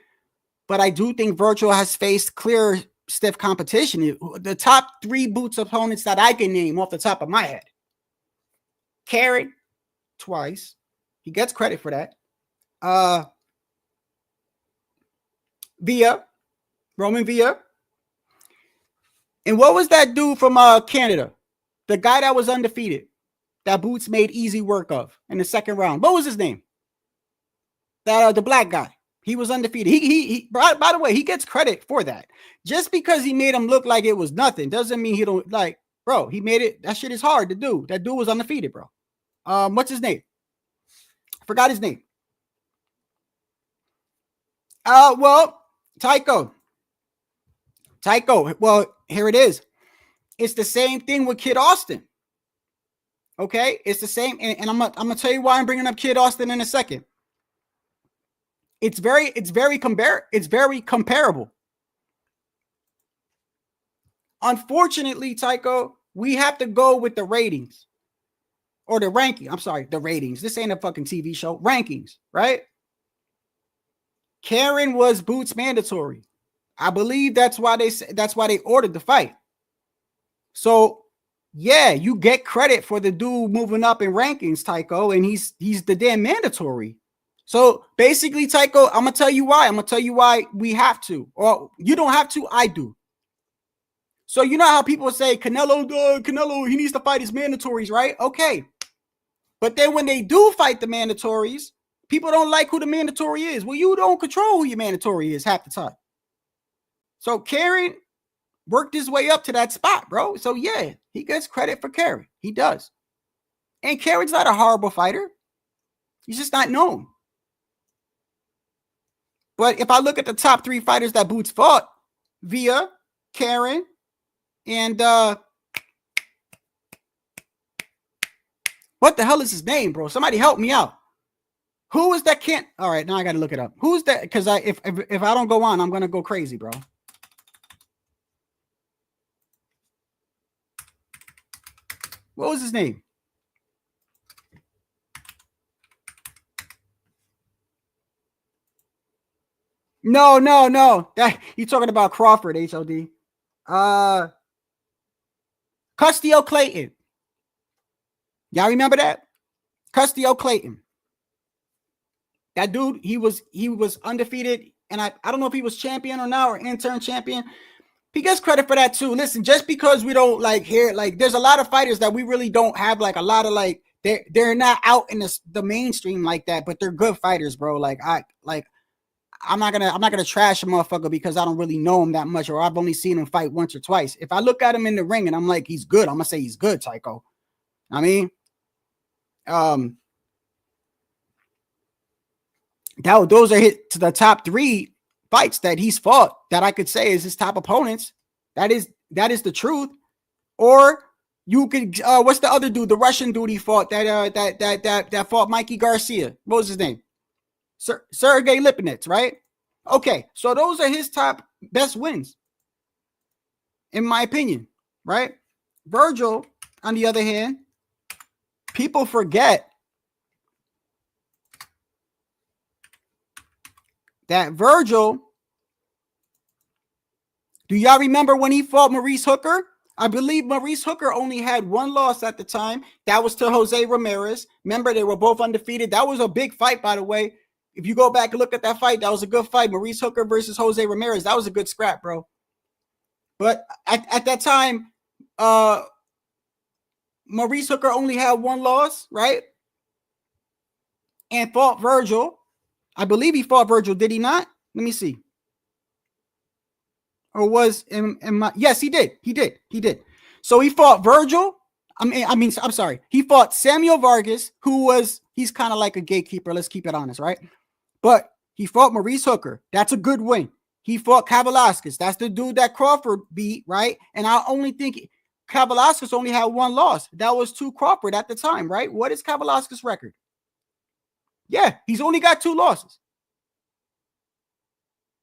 but I do think Virgil has faced clear, stiff competition. The top 3 Boots opponents that I can name off the top of my head. Karen, twice. He gets credit for that. Roman Villa. And what was that dude from Canada? The guy that was undefeated, that Boots made easy work of in the second round. What was his name? The black guy. He was undefeated. He by the way, he gets credit for that. Just because he made him look like it was nothing doesn't mean he don't like, bro, he made it. That shit is hard to do. That dude was undefeated, bro. What's his name? I forgot his name. Well, Tycho. Well, here it is. It's the same thing with Kid Austin. Okay, it's the same, and I'm gonna tell you why I'm bringing up Kid Austin in a second. It's very comparable. Unfortunately, Tycho, we have to go with the ratings or the ranking. I'm sorry, the ratings. This ain't a fucking TV show. Rankings, right? Karen was Boots mandatory. I believe that's why they ordered the fight. So yeah, you get credit for the dude moving up in rankings, Tycho, and he's the damn mandatory. So basically, Tycho, I'm gonna tell you why. I'm gonna tell you why we have to, or you don't have to. I do. So you know how people say Canelo, he needs to fight his mandatories, right? Okay, but then when they do fight the mandatories, people don't like who the mandatory is. Well, you don't control who your mandatory is half the time. So Karen worked his way up to that spot, bro. So yeah, he gets credit for Karen. He does. And Karen's not a horrible fighter. He's just not known. But if I look at the top 3 fighters that Boots fought, Villa, Karen, and what the hell is his name, bro? Somebody help me out. Who is that? Can't. All right, now I got to look it up. Who's that? Because if I don't go on, I'm gonna go crazy, bro. What was his name? No. That you talking about Crawford, HOD. Custio Clayton. Y'all remember that? Custio Clayton. That dude, he was undefeated, and I don't know if he was champion or not, or intern champion. He gets credit for that too. Listen, just because we don't like hear, like, there's a lot of fighters that we really don't have like a lot of like they're not out in the mainstream like that, but they're good fighters, bro. I'm not gonna trash a motherfucker because I don't really know him that much, or I've only seen him fight once or twice. If I look at him in the ring and I'm like, he's good, I'm gonna say he's good, Tycho. I mean, those are hit to the top 3 fights that he's fought that I could say is his top opponents. That is the truth. Or you could what's the other dude, the Russian dude he fought that fought Mikey Garcia? What was his name? Sergey Lipinets, right? Okay, so those are his top best wins, in my opinion, right? Virgil, on the other hand, people forget that Virgil, do y'all remember when he fought Maurice Hooker? I believe Maurice Hooker only had 1 loss at the time. That was to Jose Ramirez. Remember, they were both undefeated. That was a big fight, by the way. If you go back and look at that fight, that was a good fight. Maurice Hooker versus Jose Ramirez. That was a good scrap, bro. But at that time, Maurice Hooker only had 1 loss, right? And fought Virgil. I believe he fought Virgil. Did he not? Let me see. Or was yes, he did. He did. So he fought Virgil. I'm sorry. He fought Samuel Vargas, he's kind of like a gatekeeper. Let's keep it honest, right? But he fought Maurice Hooker. That's a good win. He fought Kavalauskas. That's the dude that Crawford beat, right? And I only think Kavaliauskas only had one loss. That was to Crawford at the time, right? What is Kavaliauskas' record? Yeah, he's only got 2 losses.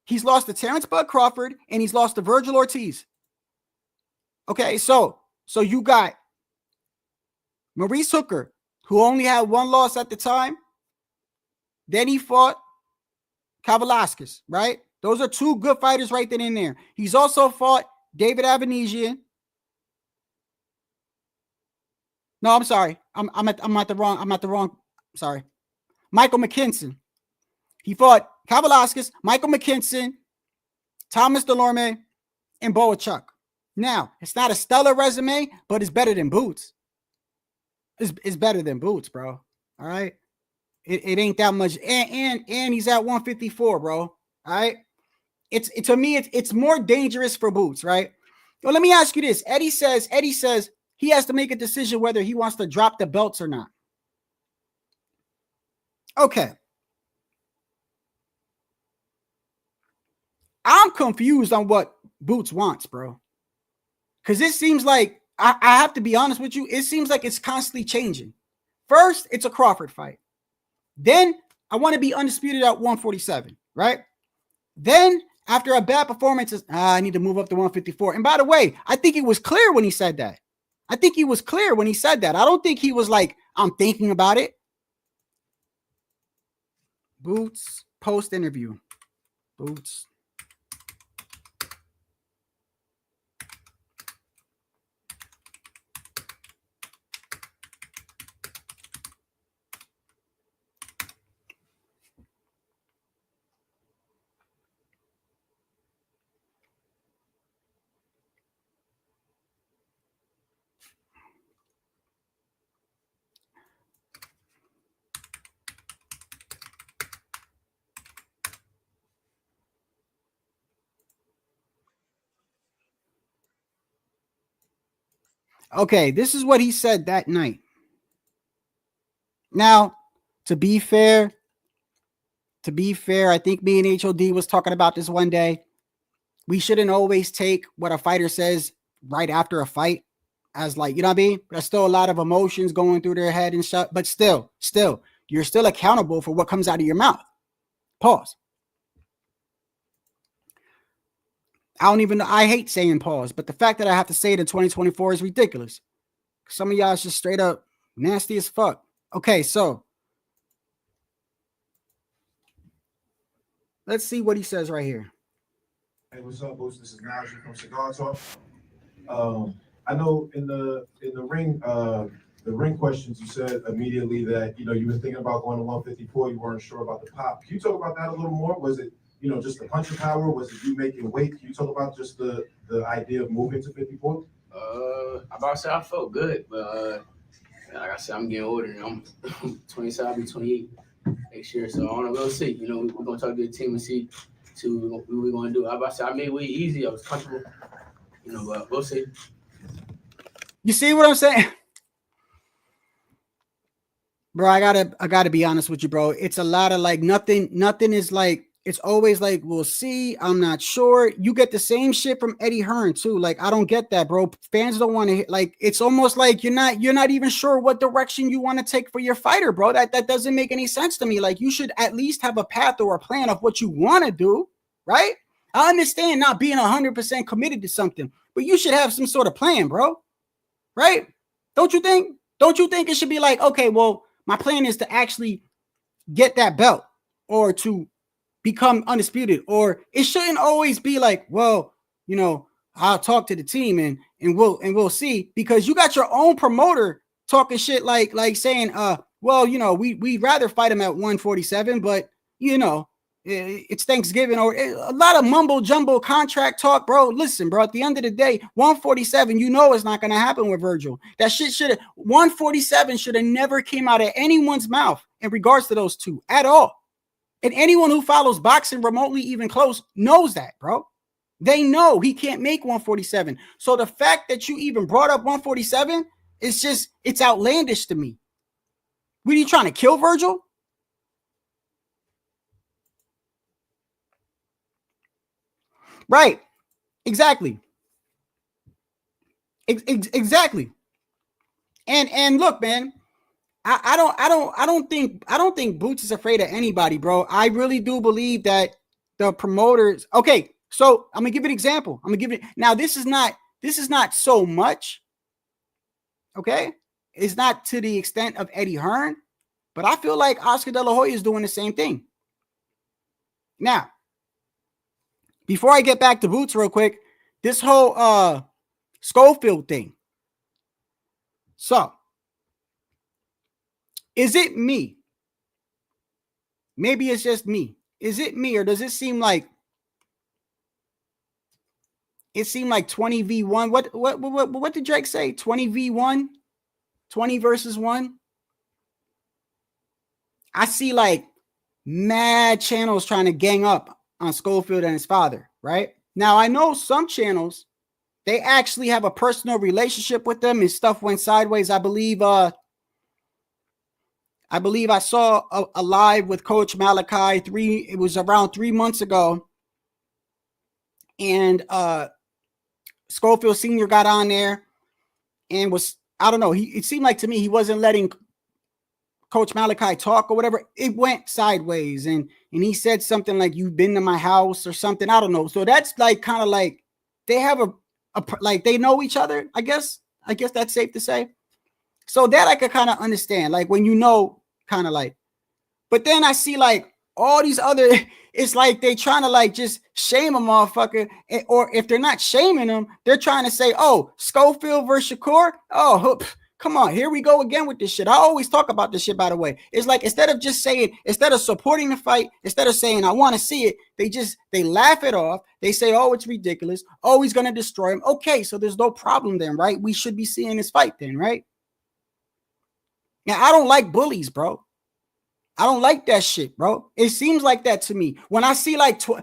He's lost to Terrence Bud Crawford and he's lost to Virgil Ortiz. Okay, so you got Maurice Hooker, who only had 1 loss at the time. Then he fought Kavaliauskas, right? Those are 2 good fighters right then and there. He's also fought David Avanesian. No, I'm sorry. I'm at the wrong. Sorry. Michael McKinson. He fought Kavaliauskas, Michael McKinson, Thomas Delorme, and Boachuk. Now, it's not a stellar resume, but it's better than Boots. It's better than Boots, bro. All right. It ain't that much. And he's at 154, bro. All right. To me, it's more dangerous for Boots, right? Well, let me ask you this. Eddie says he has to make a decision whether he wants to drop the belts or not. Okay. I'm confused on what Boots wants, bro. Because it seems like, I have to be honest with you, it seems like it's constantly changing. First, it's a Crawford fight. Then, I want to be undisputed at 147, right? Then, after a bad performance, I need to move up to 154. And by the way, I think he was clear when he said that. I don't think he was like, I'm thinking about it. Boots, post-interview. Boots. Okay, this is what he said that night. Now, to be fair, I think me and HOD was talking about this one day. We shouldn't always take what a fighter says right after a fight as like, you know what I mean? There's still a lot of emotions going through their head and stuff, but still, you're still accountable for what comes out of your mouth. Pause. I hate saying pause, but the fact that I have to say it in 2024 is ridiculous. Some of y'all is just straight up nasty as fuck. Okay, so let's see what he says right here. Hey, what's up, Boots? This is Najee from Cigar Talk. I know in the ring questions, you said immediately that you were thinking about going to 154. You weren't sure about the pop. Can you talk about that a little more? Was it just the punching power? Was it you making weight? Can you talk about just the idea of moving to 54? About to say I felt good, but like I said, I'm getting older and I'm 27, I'll be 28 next year. So I don't know, we'll see. We're gonna talk to the team and see what we're gonna do. I made weight easy. I was comfortable. But we'll see. You see what I'm saying? Bro, I gotta be honest with you, bro. It's a lot of like nothing is like, it's always like, we'll see. I'm not sure. You get the same shit from Eddie Hearn too. Like, I don't get that, bro. Fans don't want to like, it's almost like you're not even sure what direction you want to take for your fighter, bro. That doesn't make any sense to me. Like, you should at least have a path or a plan of what you want to do, right? I understand not being 100% committed to something, but you should have some sort of plan, bro. Right? Don't you think it should be like, okay, well, my plan is to actually get that belt or to become undisputed, or it shouldn't always be like, well, I'll talk to the team and we'll see, because you got your own promoter talking shit like saying, well, we'd rather fight him at 147, but it's Thanksgiving, or a lot of mumbo jumbo contract talk, bro. Listen, bro, at the end of the day, 147, it's not going to happen with Virgil. That shit 147 should have never came out of anyone's mouth in regards to those two at all. And anyone who follows boxing remotely even close knows that, bro. They know he can't make 147. So the fact that you even brought up 147, it's outlandish to me. What are you trying to kill Virgil? Right. Exactly. Exactly. And look, man, I don't think Boots is afraid of anybody, bro. I really do believe that the promoters. Okay, so I'm gonna give you an example. I'm gonna give it now. This is not so much. Okay, it's not to the extent of Eddie Hearn, but I feel like Oscar De La Hoya is doing the same thing. Now, before I get back to Boots real quick, this whole Schofield thing. So, is it me? Maybe it's just me. Is it me, or does it seem like 20v1? What did Drake say? 20v1? 20 versus 1? I see like mad channels trying to gang up on Schofield and his father, right? Now, I know some channels, they actually have a personal relationship with them and stuff went sideways. I believe I saw a live with Coach Malachi it was around 3 months ago. And Schofield Sr. got on there and was, I don't know, it seemed like to me he wasn't letting Coach Malachi talk or whatever. It went sideways and he said something like, "You've been to my house" or something. I don't know. So that's like kind of like they have like they know each other, I guess that's safe to say. So that I could kind of understand, like when you know, kind of like, but then I see like all these other, it's like they trying to like just shame a motherfucker, or if they're not shaming them, they're trying to say, "Oh, Schofield versus Shakur. Oh, come on, here we go again with this shit." I always talk about this shit, by the way. It's like instead of supporting the fight, instead of saying I want to see it, they laugh it off. They say, "Oh, it's ridiculous. Oh, he's gonna destroy him." Okay, so there's no problem then, right? We should be seeing this fight then, right? Now, I don't like bullies, bro. I don't like that shit, bro. It seems like that to me. When I see like to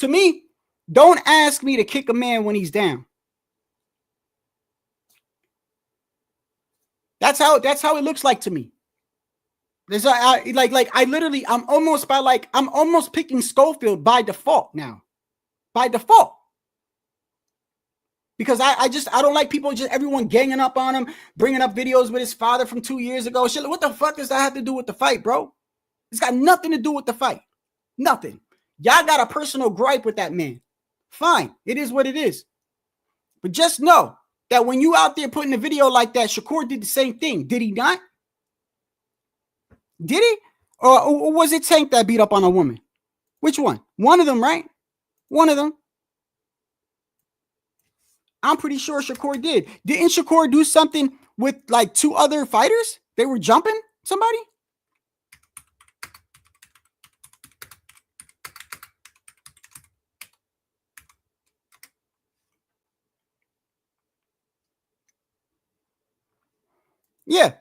me, don't ask me to kick a man when he's down. That's how it looks like to me. There's I'm almost picking Schofield by default now. By default. Because I don't like people, just everyone ganging up on him, bringing up videos with his father from 2 years ago. Shit, what the fuck does that have to do with the fight, bro? It's got nothing to do with the fight. Nothing. Y'all got a personal gripe with that man. Fine. It is what it is. But just know that when you out there putting a video like that, Shakur did the same thing. Did he not? Did he? Or was it Tank that beat up on a woman? Which one? One of them, right? One of them. I'm pretty sure Shakur did. Didn't Shakur do something with like two other fighters? They were jumping somebody? Yeah.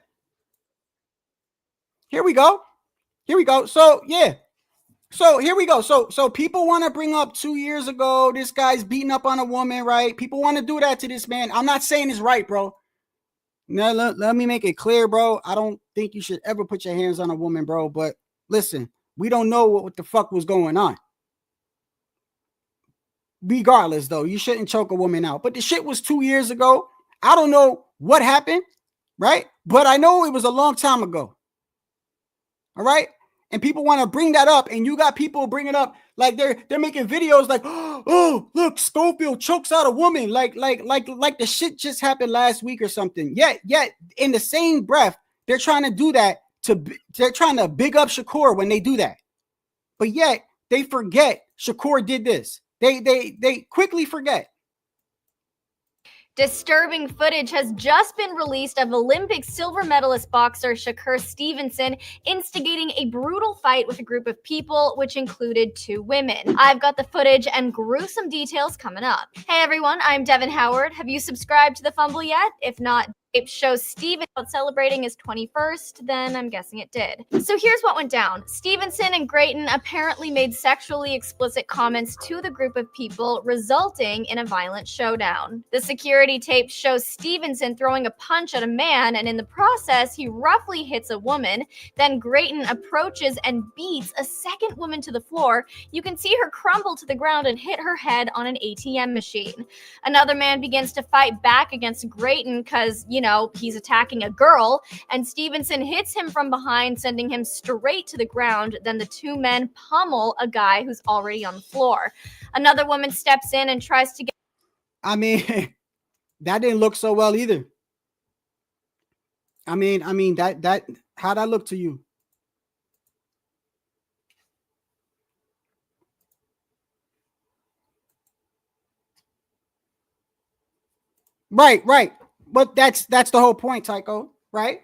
Here we go. So, yeah. So here we go. So people want to bring up 2 years ago, this guy's beating up on a woman, right? People want to do that to this man. I'm not saying it's right, bro. No, let me make it clear, bro. I don't think you should ever put your hands on a woman, bro. But listen, we don't know what the fuck was going on. Regardless, though, you shouldn't choke a woman out. But the shit was 2 years ago. I don't know what happened, right? But I know it was a long time ago. All right? And people want to bring that up, and you got people bringing up like they're making videos like, "Oh, look, Schofield chokes out a woman," like the shit just happened last week or something. Yet in the same breath, they're trying to do that they're trying to big up Shakur when they do that, but yet they forget Shakur did this. They quickly forget. Disturbing footage has just been released of Olympic silver medalist boxer Shakur Stevenson instigating a brutal fight with a group of people, which included 2 women. I've got the footage and gruesome details coming up. Hey everyone, I'm Devin Howard. Have you subscribed to The Fumble yet? If not, It shows Steven out celebrating his 21st, then I'm guessing it did. So here's what went down. Stevenson and Grayton apparently made sexually explicit comments to the group of people, resulting in a violent showdown. The security tape shows Stevenson throwing a punch at a man, and in the process, he roughly hits a woman. Then Grayton approaches and beats a second woman to the floor. You can see her crumble to the ground and hit her head on an ATM machine. Another man begins to fight back against Grayton because, you know, he's attacking a girl, and Stevenson hits him from behind, sending him straight to the ground. Then the two men pummel a guy who's already on the floor. Another woman steps in and tries to get... I mean, that didn't look so well either. I mean, that how'd that look to you? Right. But that's the whole point, Tycho, right?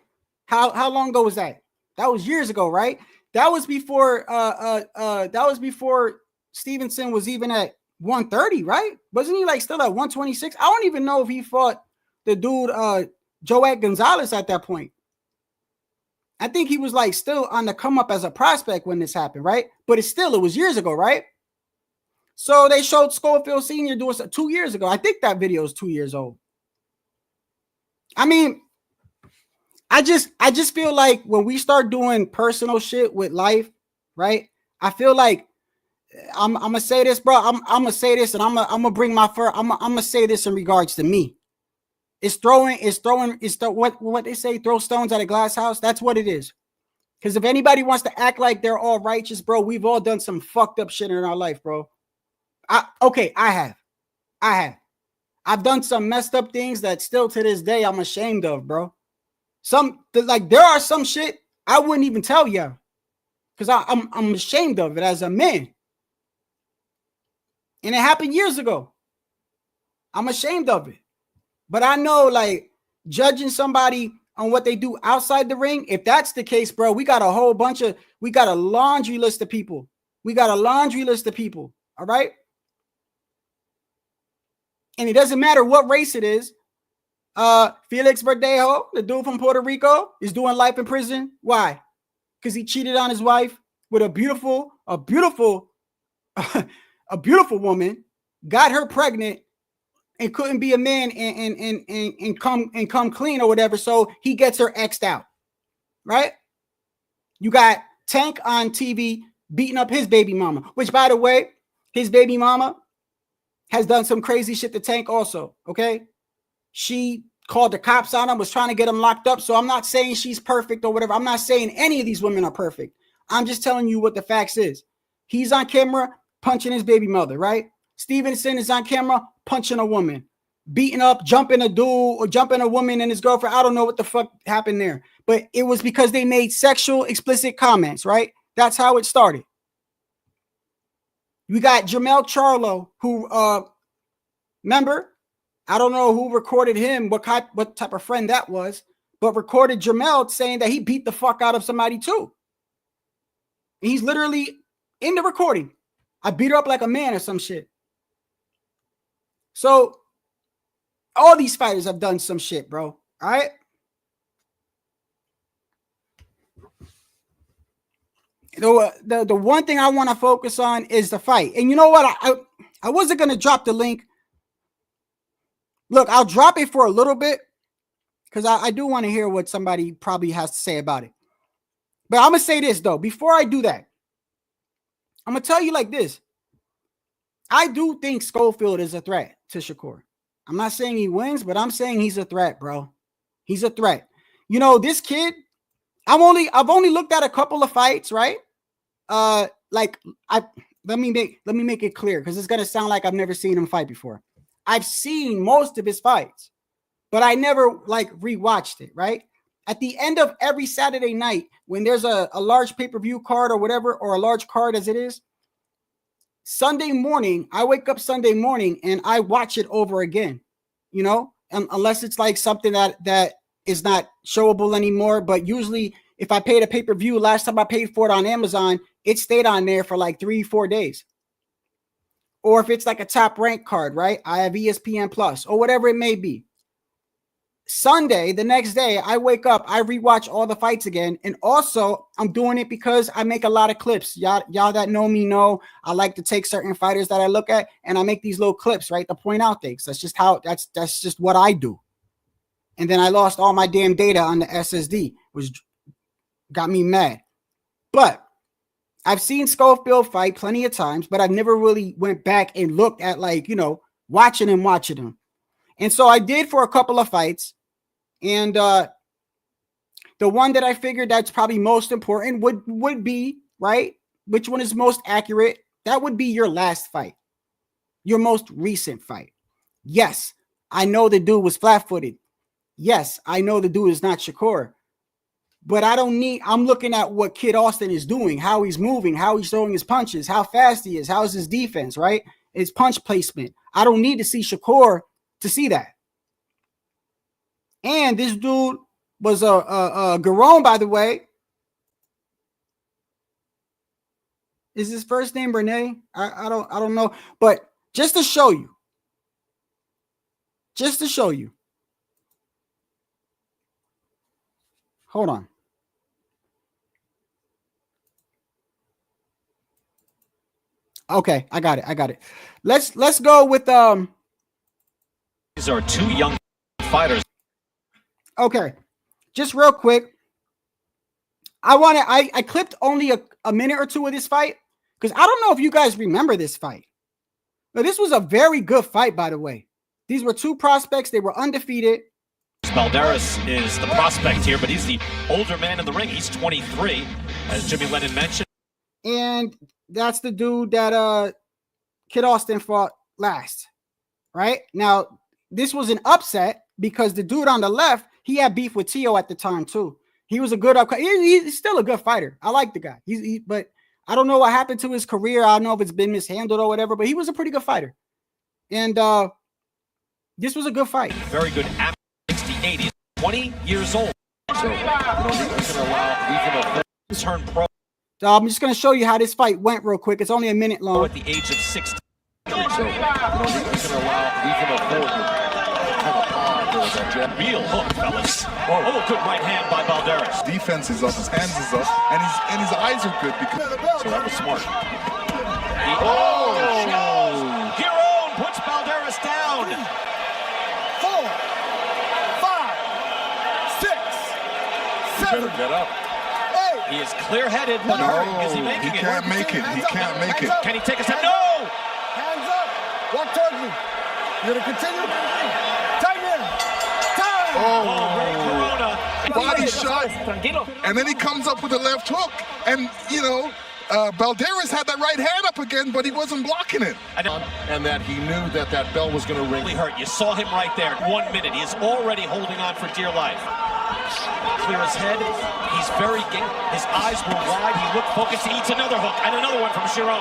How long ago was that? That was years ago, right? That was before Stevenson was even at 130, right? Wasn't he like still at 126? I don't even know if he fought the dude Joet Gonzalez at that point. I think he was like still on the come up as a prospect when this happened, right? But it was years ago, right? So they showed Schofield Sr. doing 2 years ago. I think that video is 2 years old. I mean, I just feel like when we start doing personal shit with life, right? I feel like I'm gonna say this, bro. I'm gonna say this, and I'm gonna bring my fur. I'm gonna say this in regards to me. It's what they say, throw stones at a glass house. That's what it is. Because if anybody wants to act like they're all righteous, bro, we've all done some fucked up shit in our life, bro. I have. I've done some messed up things that still to this day I'm ashamed of, bro. There are some shit I wouldn't even tell you because I'm ashamed of it as a man. And it happened years ago. I'm ashamed of it. But I know, like, judging somebody on what they do outside the ring, if that's the case, bro, we got a laundry list of people. All right? And it doesn't matter what race it is. Felix Verdejo, the dude from Puerto Rico, is doing life in prison. Why? Because he cheated on his wife with a beautiful woman, got her pregnant, and couldn't be a man and come clean or whatever. So he gets her X'd out. Right? You got Tank on TV beating up his baby mama, which, by the way, his baby mama has done some crazy shit to Tank also, okay? She called the cops on him, was trying to get him locked up. So I'm not saying she's perfect or whatever. I'm not saying any of these women are perfect. I'm just telling you what the facts is. He's on camera punching his baby mother, right? Stevenson is on camera punching a woman, beating up, jumping a dude or jumping a woman and his girlfriend. I don't know what the fuck happened there. But it was because they made sexual explicit comments, right? That's how it started. We got Jermel Charlo, who, remember, I don't know who recorded him, what type of friend that was, but recorded Jermel saying that he beat the fuck out of somebody too. He's literally in the recording. I beat her up like a man or some shit. So all these fighters have done some shit, bro. All right. The one thing I want to focus on is the fight. And you know what? I wasn't going to drop the link. Look, I'll drop it for a little bit because I do want to hear what somebody probably has to say about it. But I'm going to say this, though. Before I do that, I'm going to tell you like this. I do think Schofield is a threat to Shakur. I'm not saying he wins, but I'm saying he's a threat, bro. He's a threat. You know, this kid, I've only looked at a couple of fights, right? Let me make it clear because it's gonna sound like I've never seen him fight before. I've seen most of his fights, but I never rewatched it, right? At the end of every Saturday night, when there's a large pay-per-view card or whatever, or a large card as it is, Sunday morning, I wake up Sunday morning and I watch it over again, you know, unless it's like something that is not showable anymore. But usually if I paid a pay-per-view, last time I paid for it on Amazon, it stayed on there for like 3-4 days. Or if it's like a top rank card, right? I have ESPN Plus or whatever it may be. Sunday, the next day, I wake up, I rewatch all the fights again. And also, I'm doing it because I make a lot of clips. Y'all that know me know I like to take certain fighters that I look at and I make these little clips, right, to point out things. That's just what I do. And then I lost all my damn data on the SSD, which got me mad. But I've seen Schofield fight plenty of times, but I've never really went back and looked at, like, you know, watching him. And so I did for a couple of fights. And the one that I figured that's probably most important would be, right, which one is most accurate? That would be your last fight, your most recent fight. Yes, I know the dude was flat-footed. Yes, I know the dude is not Shakur. But I'm looking at what Kid Austin is doing, how he's moving, how he's throwing his punches, how fast he is, how's his defense, right? His punch placement. I don't need to see Shakur to see that. And this dude was a Garone, by the way. Is his first name Renee? I don't know. But just to show you. Hold on. Okay, I got it. Let's go with These are two young fighters. Okay, just real quick. I clipped only a minute or two of this fight because I don't know if you guys remember this fight. But this was a very good fight, by the way. These were two prospects. They were undefeated. Balderas is the prospect here, but he's the older man in the ring. He's 23, as Jimmy Lennon mentioned. And that's the dude that Kid Austin fought last, right? Now, this was an upset because the dude on the left, he had beef with Tio at the time too. He was a good he's still a good fighter. I like the guy. But I don't know what happened to his career. I don't know if it's been mishandled or whatever, but he was a pretty good fighter. And this was a good fight. Very good at 60-80, 20 years old. So, turn pro. So I'm just going to show you how this fight went real quick. It's only a minute long. At the age of 60. Real hook, fellas. Oh, good right hand by Balderas. Defense is up, his hands is up, and his eyes are good because. So that was smart. Hearn puts Balderas down. 4, 5, 6, 7. Better get up. He is clear-headed. No, is he making he can't make it. He can't make it. Can he take a step? No! Hands up. Walk towards me. You're going to continue? Time in. Time. Corona. Body shot. And then he comes up with a left hook. And, you know, Balderas had that right hand up again, but he wasn't blocking it. And that he knew that that bell was going to ring. Really hurt. You saw him right there. 1 minute. He is already holding on for dear life. Clear his head. He's very game. His eyes were wide. He looked focused. He eats another hook and another one from Sharon.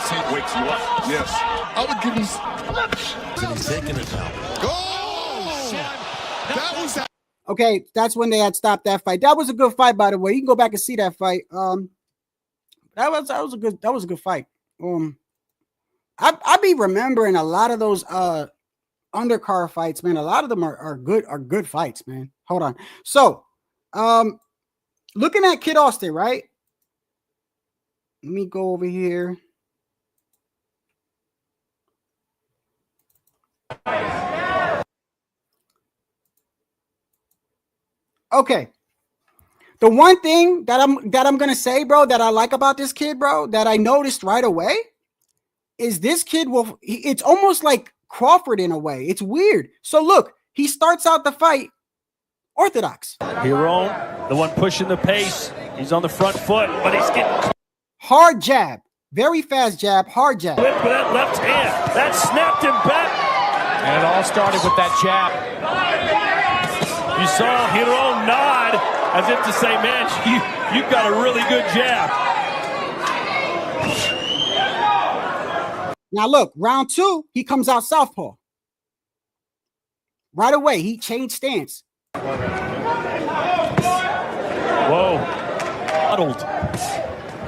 See, it wakes you up. Yes. I would give him. He's taking it now. Go! That was that. Okay, that's when they had stopped that fight. That was a good fight, by the way. You can go back and see that fight. That was a good fight. I be remembering a lot of those undercard fights, man. A lot of them are good fights, man. Hold on. So, looking at Kid Austin, right? Let me go over here. Okay. The one thing that I'm gonna say, bro, that I like about this kid, bro, that I noticed right away, is this kid it's almost like Crawford in a way. It's weird. So look, he starts out the fight orthodox. Hearn, the one pushing the pace. He's on the front foot, but he's getting hard jab, very fast jab, hard jab. Whip with that left hand. That snapped him back. And it all started with that jab. You saw Hearn nod as if to say, man, you've got a really good jab. Now look, round 2, he comes out southpaw. Right away, he changed stance. Whoa. Huddled.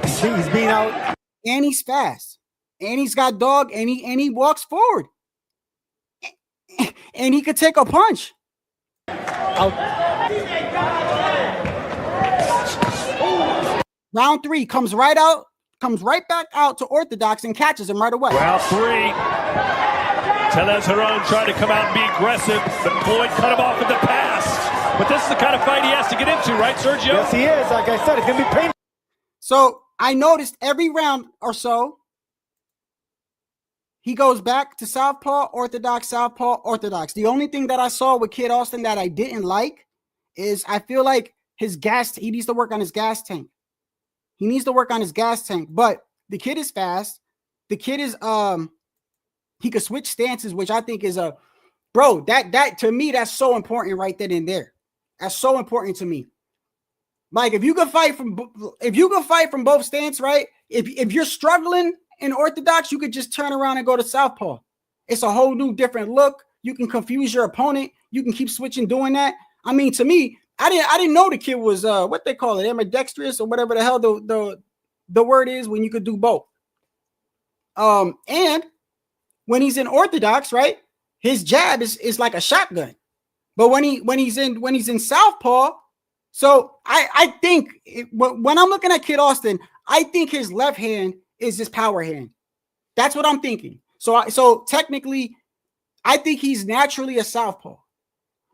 He's being out. And he's fast. And he's got dog, and he walks forward. And he could take a punch. Round 3 comes right back out to Orthodox and catches him right away. Round 3. Tellez Hearn tried to come out and be aggressive, but Floyd cut him off with the pass. But this is the kind of fight he has to get into, right, Sergio? Yes, he is. Like I said, it's going to be painful. So I noticed every round or so, he goes back to southpaw, orthodox, southpaw, orthodox. The only thing that I saw with Kid Austin that I didn't like is I feel like he needs to work on his gas tank. He needs to work on his gas tank. But the kid is fast. The kid is he could switch stances, which I think is bro, that to me, that's so important right then and there. That's so important to me. Like if you can fight from both stances, right? If you're struggling in orthodox, you could just turn around and go to southpaw. It's a whole new different look. You can confuse your opponent. You can keep switching doing that. I mean, to me, I didn't know the kid was what they call it, ambidextrous or whatever the hell the word is when you could do both. And when he's in orthodox, right, his jab is like a shotgun. But when he's in southpaw, so I think when I'm looking at Kid Austin, I think his left hand is his power hand. That's what I'm thinking. So technically, I think he's naturally a southpaw.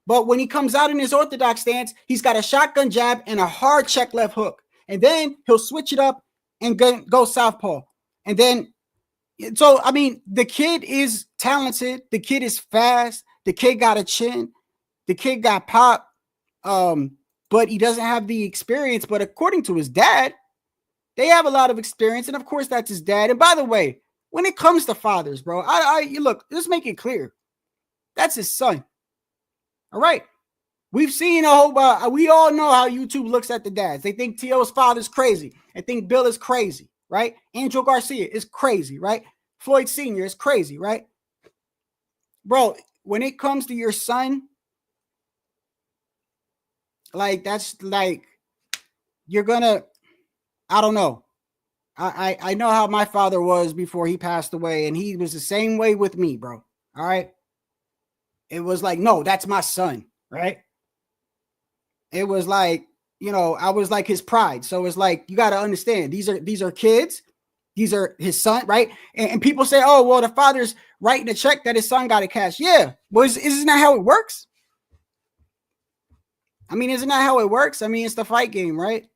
But when he comes out in his orthodox stance, he's got a shotgun jab and a hard check left hook. And then he'll switch it up and go southpaw. And then, so, I mean, the kid is talented. The kid is fast. The kid got a chin. The kid got pop. But he doesn't have the experience. But according to his dad, they have a lot of experience. And of course, that's his dad. And by the way, when it comes to fathers, bro, look, let's make it clear. That's his son. All right. We've seen we all know how YouTube looks at the dads. They think T.O.'s father's crazy. They think Bill is crazy, right? Angel Garcia is crazy, right? Floyd Sr. is crazy, right? Bro, when it comes to your son, like, that's like, you're gonna, I don't know. I know how my father was before he passed away, and he was the same way with me, bro. All right. It was like, no, that's my son, right? It was like, I was like his pride. So it's like, you got to understand, these are kids. These are his son, right? And people say, oh, well, the father's writing a check that his son got to cash. Yeah. Well, isn't that how it works? I mean, isn't that how it works? I mean, it's the fight game, right?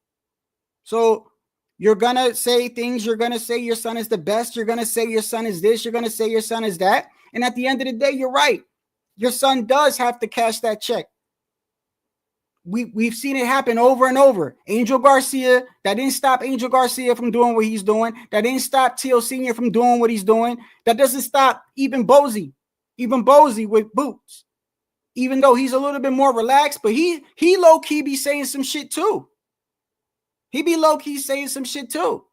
So you're going to say things. You're going to say your son is the best. You're going to say your son is this. You're going to say your son is that. And at the end of the day, you're right. Your son does have to cash that check. We've seen it happen over and over. Angel Garcia, that didn't stop Angel Garcia from doing what he's doing. That didn't stop T.O. Sr. from doing what he's doing. That doesn't stop even Bozy with Boots. Even though he's a little bit more relaxed, but he low-key be saying some shit too. He be low-key saying some shit too.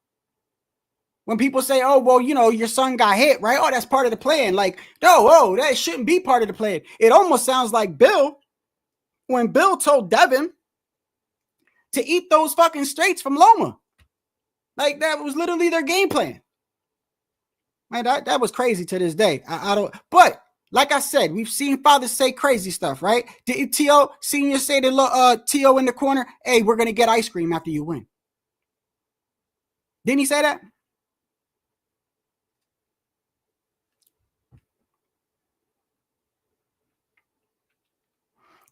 When people say, oh, well, your son got hit, right? Oh, that's part of the plan. Like, no, that shouldn't be part of the plan. It almost sounds like Bill, when Bill told Devin to eat those fucking straights from Loma. Like, that was literally their game plan. Man, that was crazy to this day. I don't, but like I said, we've seen fathers say crazy stuff, right? Did T.O. Sr. say to T.O. in the corner, hey, we're going to get ice cream after you win? Didn't he say that?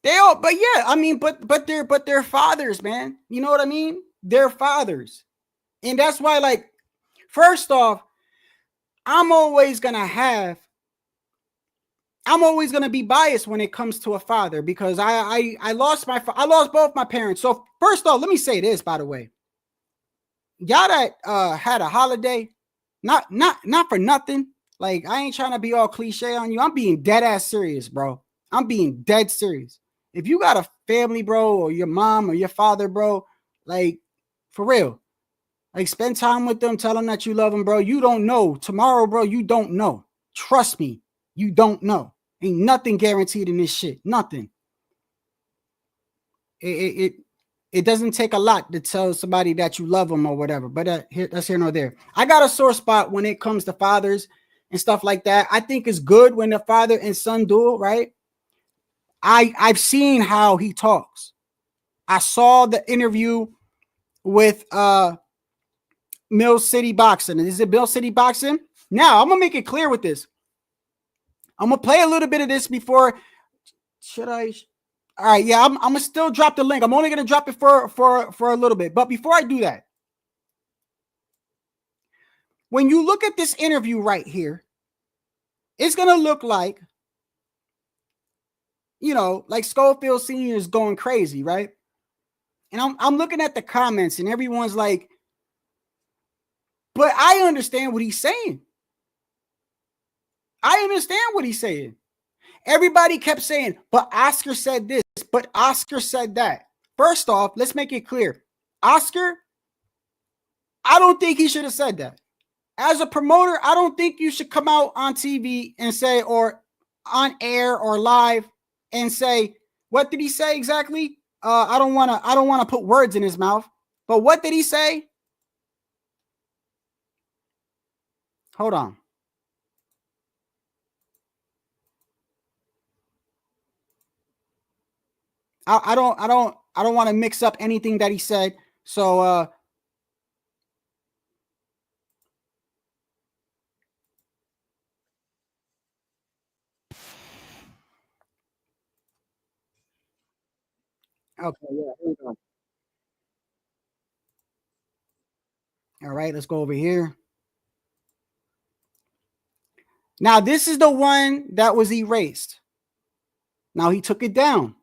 They all, but yeah, I mean, but they're fathers, man. You know what I mean? They're fathers. And that's why, like, first off, I'm always gonna be biased when it comes to a father, because I lost both my parents. So first off, let me say this, by the way. Y'all that had a holiday, not for nothing. Like, I ain't trying to be all cliche on you. I'm being dead ass serious, bro. I'm being dead serious. If you got a family, bro, or your mom or your father, bro, like, for real, like, spend time with them, tell them that you love them, bro. You don't know. Tomorrow, bro, you don't know. Trust me, you don't know. Ain't nothing guaranteed in this shit. Nothing. It doesn't take a lot to tell somebody that you love them or whatever, but that's here nor there. I got a sore spot when it comes to fathers and stuff like that. I think it's good when the father and son duel, right? I've seen how he talks. I saw the interview with Mill City Boxing. Is it Mill City Boxing? Now I'm gonna make it clear with this. I'm gonna play a little bit of this before. Should I? All right, yeah, I'm gonna still drop the link. I'm only gonna drop it for a little bit. But before I do that, when you look at this interview right here, it's gonna look like, you know, like Schofield Sr. is going crazy, right? And I'm looking at the comments, and everyone's like, but I understand what he's saying. I understand what he's saying. Everybody kept saying, but Oscar said this, but Oscar said that. First off, let's make it clear. Oscar, I don't think he should have said that. As a promoter, I don't think you should come out on TV and say, or on air or live and say, what did he say exactly? I don't want to put words in his mouth, but what did he say? Hold on. I don't want to mix up anything that he said. So okay, yeah, here we go. All right, let's go over here. Now, this is the one that was erased. Now he took it down.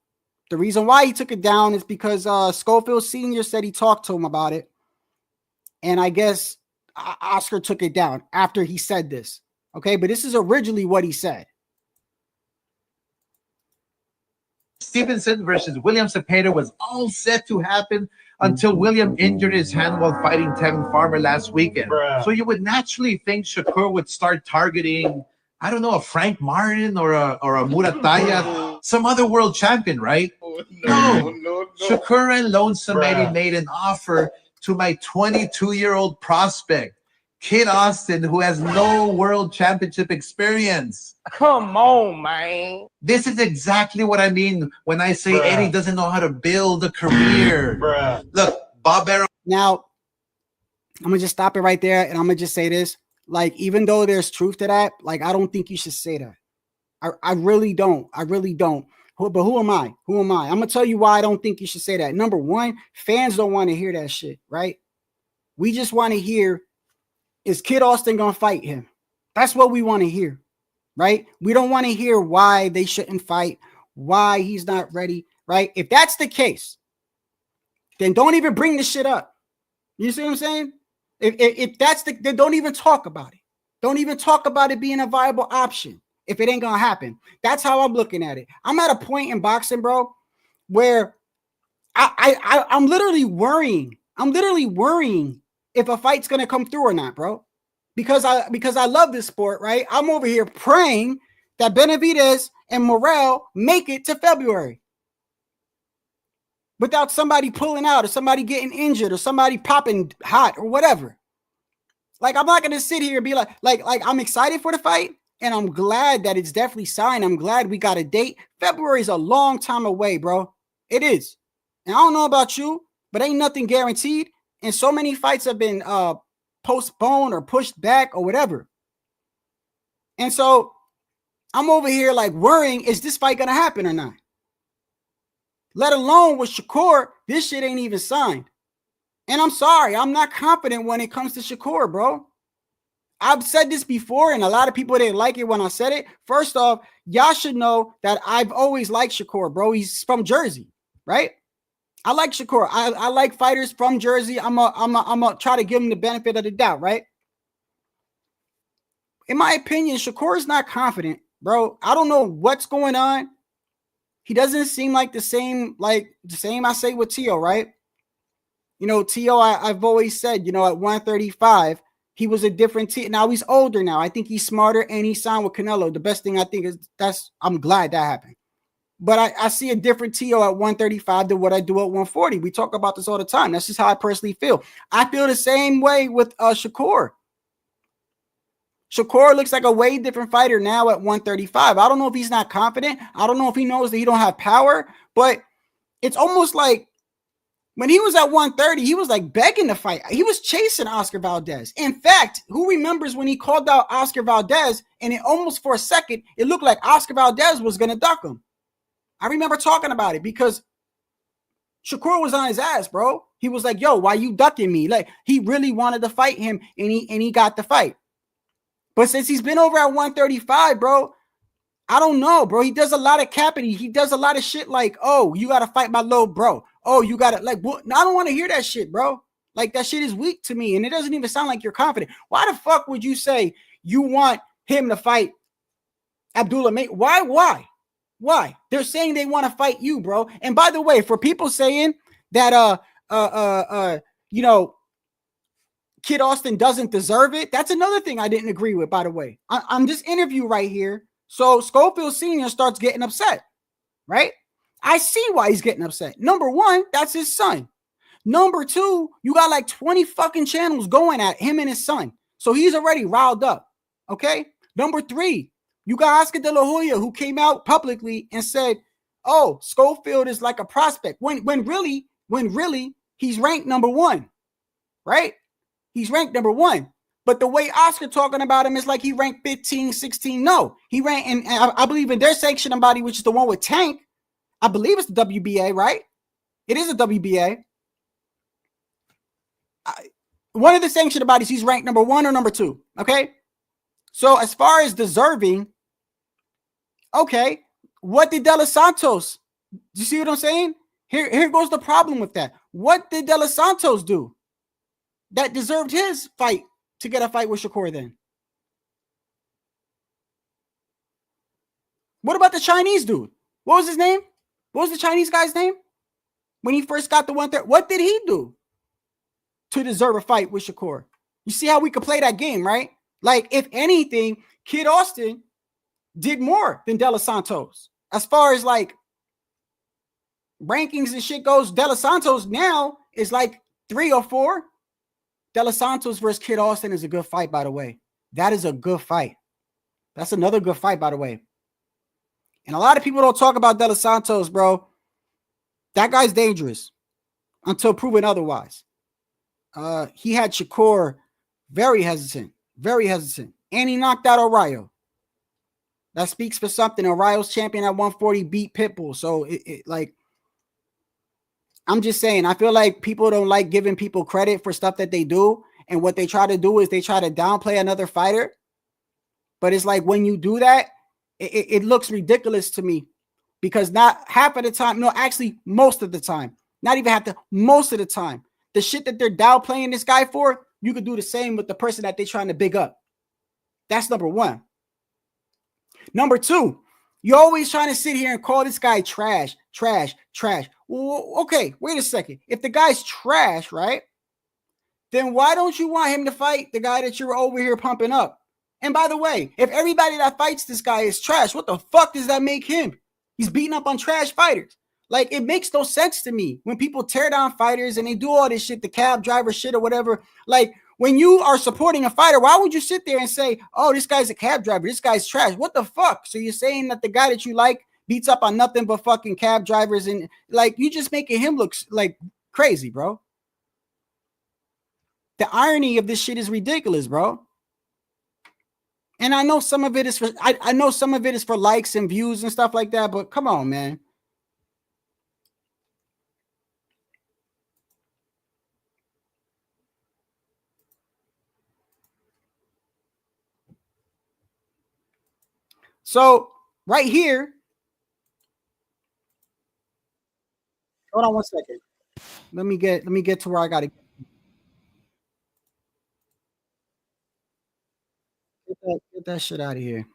The reason why he took it down is because Schofield Sr. said he talked to him about it. And I guess Oscar took it down after he said this. Okay, but this is originally what he said. Stevenson versus William Cepeda was all set to happen until William injured his hand while fighting Tevin Farmer last weekend. Bruh. So you would naturally think Shakur would start targeting, I don't know, a Frank Martin or a Murataya, some other world champion, right? No. Shakur and Lonesome Eddie made an offer to my 22-year-old prospect, Kid Austin, who has no world championship experience. Come on, man. This is exactly what I mean when I say Eddie doesn't know how to build a career. Look, Bob Arrow. Now, I'm going to just stop it right there, and I'm going to just say this. Like, even though there's truth to that, like, I don't think you should say that. I really don't. I really don't. But who am I? Who am I? I'm going to tell you why I don't think you should say that. Number one, fans don't want to hear that shit, right? We just want to hear, is Kid Austin going to fight him? That's what we want to hear, right? We don't want to hear why they shouldn't fight, why he's not ready, right? If that's the case, then don't even bring this shit up. You see what I'm saying? If that's then don't even talk about it. Don't even talk about it being a viable option if it ain't going to happen. That's how I'm looking at it. I'm at a point in boxing, bro, where I'm literally worrying. I'm literally worrying if a fight's going to come through or not, bro. Because I love this sport, right? I'm over here praying that Benavidez and Morrell make it to February without somebody pulling out or somebody getting injured or somebody popping hot or whatever. Like, I'm not going to sit here and be like I'm excited for the fight, and I'm glad that it's definitely signed. I'm glad we got a date. February is a long time away, bro. It is. And I don't know about you, but ain't nothing guaranteed. And so many fights have been postponed or pushed back or whatever. And so I'm over here like worrying, is this fight going to happen or not? Let alone with Shakur, this shit ain't even signed. And I'm sorry, I'm not confident when it comes to Shakur, bro. I've said this before, and a lot of people didn't like it when I said it. First off, y'all should know that I've always liked Shakur, bro. He's from Jersey, right? I like Shakur. I like fighters from Jersey. I'm a try to give him the benefit of the doubt, right? In my opinion, Shakur is not confident, bro. I don't know what's going on. He doesn't seem like the same I say with Tio, right? You know, Tio, I've always said, you know, at 135, he was a different Tio. Now he's older now. I think he's smarter, and he signed with Canelo. The best thing I think is I'm glad that happened. But I see a different Tio at 135 than what I do at 140. We talk about this all the time. That's just how I personally feel. I feel the same way with Shakur. Shakur looks like a way different fighter now at 135. I don't know if he's not confident. I don't know if he knows that he don't have power, but it's almost like when he was at 130, he was like begging to fight. He was chasing Oscar Valdez. In fact, who remembers when he called out Oscar Valdez and it almost for a second, it looked like Oscar Valdez was going to duck him. I remember talking about it because Shakur was on his ass, bro. He was like, yo, why you ducking me? Like, he really wanted to fight him and he got the fight. But since he's been over at 135, bro, I don't know, bro. He does a lot of capping. He does a lot of shit like, oh, you got to fight my little bro. Oh, you got to, like, I don't want to hear that shit, bro. Like, that shit is weak to me, and it doesn't even sound like you're confident. Why the fuck would you say you want him to fight Abdullah Mate? Why? They're saying they want to fight you, bro. And by the way, for people saying that, you know, Kid Austin doesn't deserve it, that's another thing I didn't agree with, by the way. I'm this interview right here. So Schofield Sr. starts getting upset, right? I see why he's getting upset. Number one, that's his son. Number two, you got like 20 fucking channels going at him and his son. So he's already riled up, okay? Number three, you got Oscar De La Hoya, who came out publicly and said, oh, Schofield is like a prospect. When really, he's ranked number one, right? He's ranked number one. But the way Oscar talking about him is like he ranked 15, 16. No, he ranked, and I believe in their sanctioning body, which is the one with Tank. I believe it's the WBA, right? It is a WBA. One of the sanctioning bodies, he's ranked number one or number two. Okay. So as far as deserving, okay, what did De Los Santos? You see what I'm saying? Here goes the problem with that. What did De Los Santos do that deserved his fight to get a fight with Shakur then? What about the Chinese dude? What was his name? What was the Chinese guy's name? When he first got the 130, what did he do to deserve a fight with Shakur? You see how we could play that game, right? Like, if anything, Kid Austin did more than De Los Santos. As far as like rankings and shit goes, De Los Santos now is like 3 or 4. De Los Santos versus Kid Austin is a good fight, by the way. That is a good fight. That's another good fight, by the way. And a lot of people don't talk about De Los Santos, bro. That guy's dangerous until proven otherwise. He had Shakur very hesitant. And he knocked out Arroyo. That speaks for something. Arroyo's champion at 140 beat Pitbull. So, like, I'm just saying, I feel like people don't like giving people credit for stuff that they do. And what they try to do is they try to downplay another fighter. But it's like when you do that, it looks ridiculous to me, because not half of the time, no, actually most of the time, not even half most of the time, the shit that they're downplaying this guy for, you could do the same with the person that they're trying to big up. That's number one. Number two, you're always trying to sit here and call this guy trash. Well, okay, wait a second. If the guy's trash, right, then why don't you want him to fight the guy that you're over here pumping up? And by the way, if everybody that fights this guy is trash, what the fuck does that make him? He's beating up on trash fighters. Like, it makes no sense to me when people tear down fighters and they do all this shit, the cab driver shit or whatever. Like, when you are supporting a fighter, why would you sit there and say, oh, this guy's a cab driver, this guy's trash? What the fuck? So you're saying that the guy that you like beats up on nothing but fucking cab drivers, and like, you just making him look like crazy, bro. The irony of this shit is ridiculous, bro. And I know some of it is for I know some of it is for likes and views and stuff like that, but come on, man. So right here, hold on one second. Let me get to where I gotta get that shit out of here.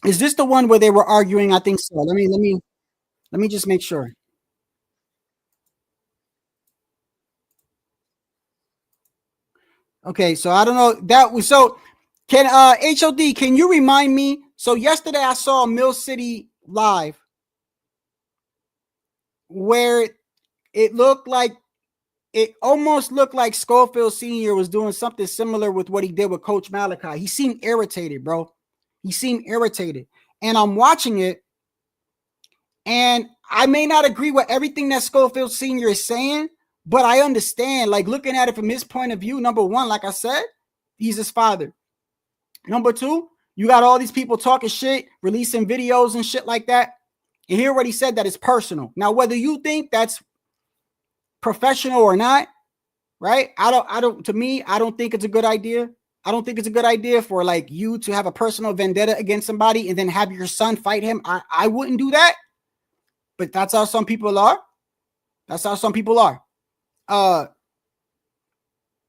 Is this the one where they were arguing? I think so. Let me just make sure. Okay, so I don't know. That was so. Can HOD, can you remind me? So yesterday I saw Mill City live where it almost looked like Schofield Sr. was doing something similar with what he did with Coach Malachi. He seemed irritated, bro. He seemed irritated. And I'm watching it, and I may not agree with everything that Schofield Sr. is saying, but I understand, like, looking at it from his point of view. Number one, like I said, he's his father. Number two, you got all these people talking shit, releasing videos and shit like that. And hear what he said, that it's personal. Now, whether you think that's professional or not, right? I don't think it's a good idea. I don't think it's a good idea for like you to have a personal vendetta against somebody and then have your son fight him. I wouldn't do that. But that's how some people are. That's how some people are. But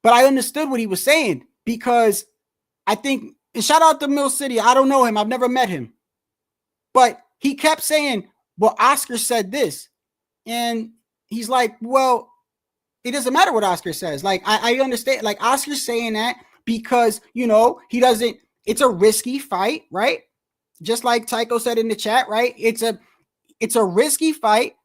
I understood what he was saying, because I think, and shout out to Mill City. I don't know him. I've never met him. But he kept saying, well, Oscar said this. And he's like, well, it doesn't matter what Oscar says. Like, I understand. Like, Oscar's saying that because, you know, he doesn't, it's a risky fight, right? Just like Tycho said in the chat, right? It's a risky fight.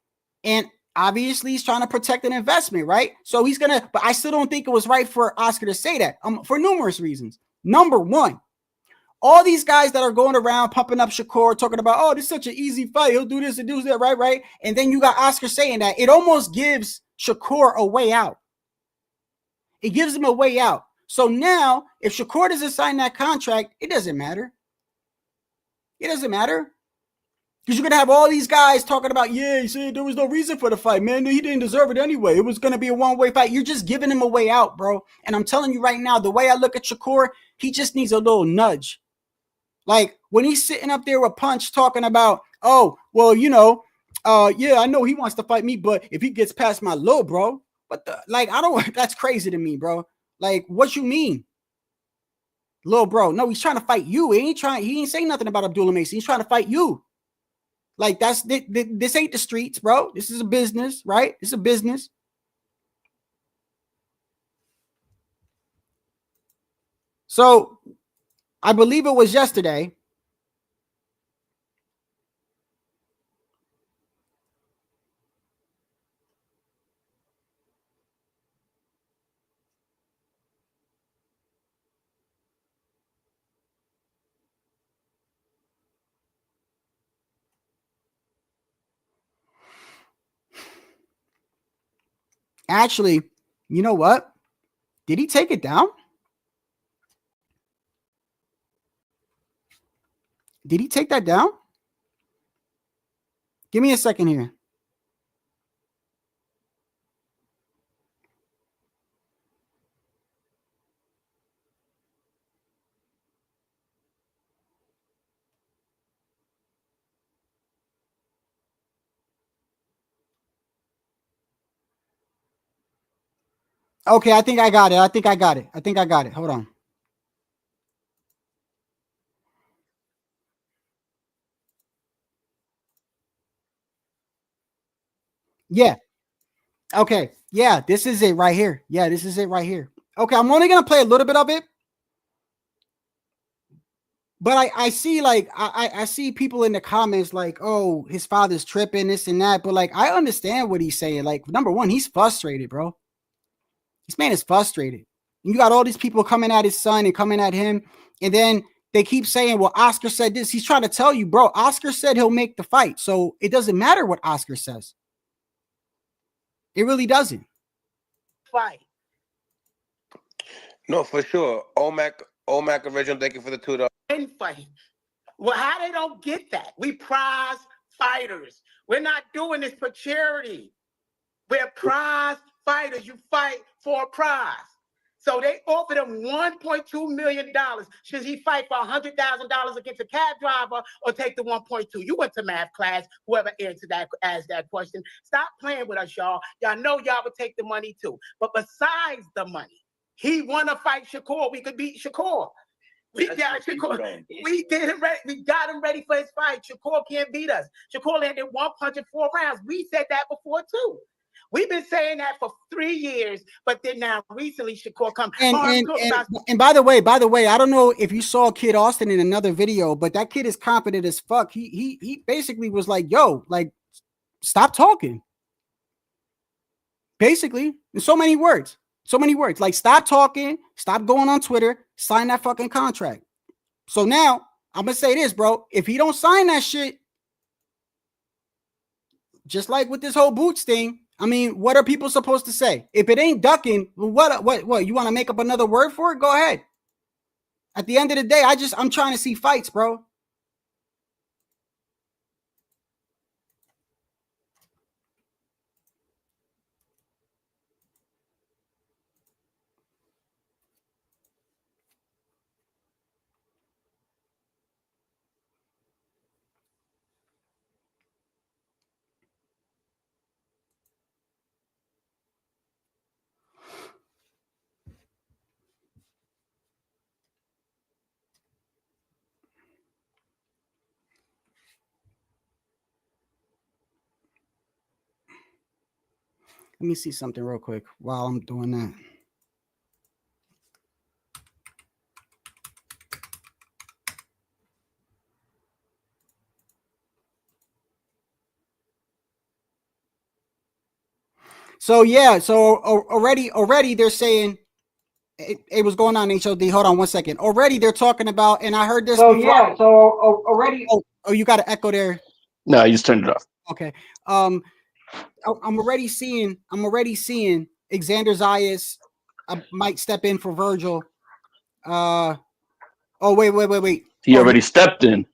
And obviously he's trying to protect an investment, right? So he's going to, but I still don't think it was right for Oscar to say that for numerous reasons. Number one, all these guys that are going around pumping up Shakur, talking about, oh, this is such an easy fight. He'll do this and do that, right? And then you got Oscar saying that. It almost gives Shakur a way out. It gives him a way out. So now, if Shakur doesn't sign that contract, it doesn't matter. It doesn't matter. Because you're going to have all these guys talking about, yeah, he said there was no reason for the fight, man. He didn't deserve it anyway. It was going to be a one-way fight. You're just giving him a way out, bro. And I'm telling you right now, the way I look at Shakur, he just needs a little nudge. Like, when he's sitting up there with Punch talking about, oh, well, you know, yeah, I know he wants to fight me, but if he gets past my little bro, what the, like, I don't, that's crazy to me, bro. Like, what you mean? Little bro. No, he's trying to fight you. He ain't saying nothing about Abdullah Mason. He's trying to fight you. Like, this ain't the streets, bro. This is a business, right? It's a business. So, I believe it was yesterday. Actually, you know what? Did he take it down? Did he take that down? Give me a second here. Okay, I think I got it. I think I got it. Hold on. Yeah. Okay. Yeah, this is it right here. Yeah, this is it right here. Okay, I'm only going to play a little bit of it. But I see, like, I see people in the comments like, oh, his father's tripping, this and that. But, like, I understand what he's saying. Like, number one, he's frustrated, bro. This man is frustrated. And you got all these people coming at his son and coming at him. And then they keep saying, well, Oscar said this. He's trying to tell you, bro, Oscar said he'll make the fight. So it doesn't matter what Oscar says. It really doesn't. Fight. No, for sure. Omac original, thank you for the $2. Fight. Well, how they don't get that? We prize fighters. We're not doing this for charity. We're prize fighters. You fight for a prize. So they offered him $1.2 million. Should he fight for $100,000 against a cab driver or take the 1.2? You went to math class, whoever answered that, asked that question. Stop playing with us, y'all. Y'all know y'all would take the money too. But besides the money, he want to fight Shakur. We could beat Shakur. We got Shakur. We did him ready. We got him ready for his fight. Shakur can't beat us. Shakur landed 1 punch in 4 rounds. We said that before too. We've been saying that for 3 years, but then now recently Shakur come. And by the way, I don't know if you saw Kid Austin in another video, but that kid is confident as fuck. He basically was like, yo, like, stop talking. Basically, in so many words. So many words. Like, stop talking, stop going on Twitter, sign that fucking contract. So now, I'm going to say this, bro. If he don't sign that shit, just like with this whole Boots thing, I mean, what are people supposed to say? If it ain't ducking, what? You want to make up another word for it? Go ahead. At the end of the day, I'm trying to see fights, bro. Let me see something real quick while I'm doing that. So yeah, so already they're saying it was going on HOD. Hold on 1 second. Already they're talking about, and I heard this. So before. Yeah, so already. Oh, you got an echo there. No, you just turned it off. Okay. I'm already seeing Xander Zayas might step in for Virgil. Oh wait. He already stepped in.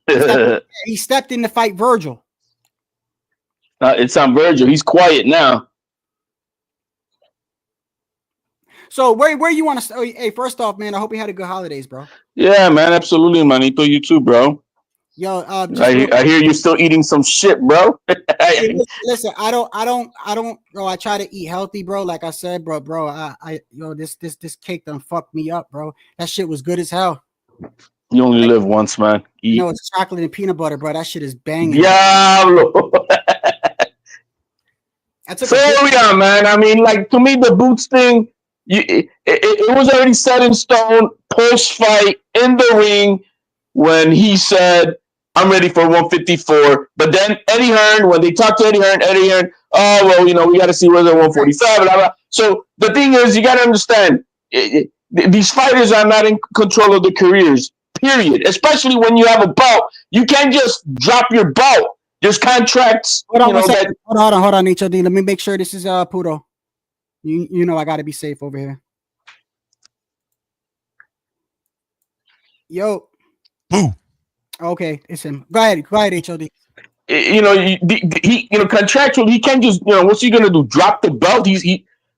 He stepped in to fight Virgil. It's on Virgil. He's quiet now. So where you want to? Hey, first off, man, I hope you had a good holidays, bro. Yeah, man, absolutely, manito. You too, bro. Yo, I hear you still eating some shit, bro. Hey, listen, I don't, bro. I try to eat healthy, bro. Like I said, bro. This cake done fucked me up, bro. That shit was good as hell. You only live once, man. Eat. No, it's chocolate and peanut butter, bro. That shit is banging. Diablo. Yeah, man. I mean, like, to me, the Boots thing, it was already set in stone post-fight in the ring when he said, I'm ready for 154. But then Eddie Hearn, when they talked to Eddie Hearn, oh, well, we got to see whether 145. Blah, blah. So the thing is, you got to understand, these fighters are not in control of their careers, period. Especially when you have a belt. You can't just drop your belt. There's contracts. Hold on, hold on, HOD. Let me make sure this is Pudo. You know I got to be safe over here. Yo. Boo. Okay, it's him. Go ahead, HOD. Contractually, he can't just, what's he gonna do? Drop the belt?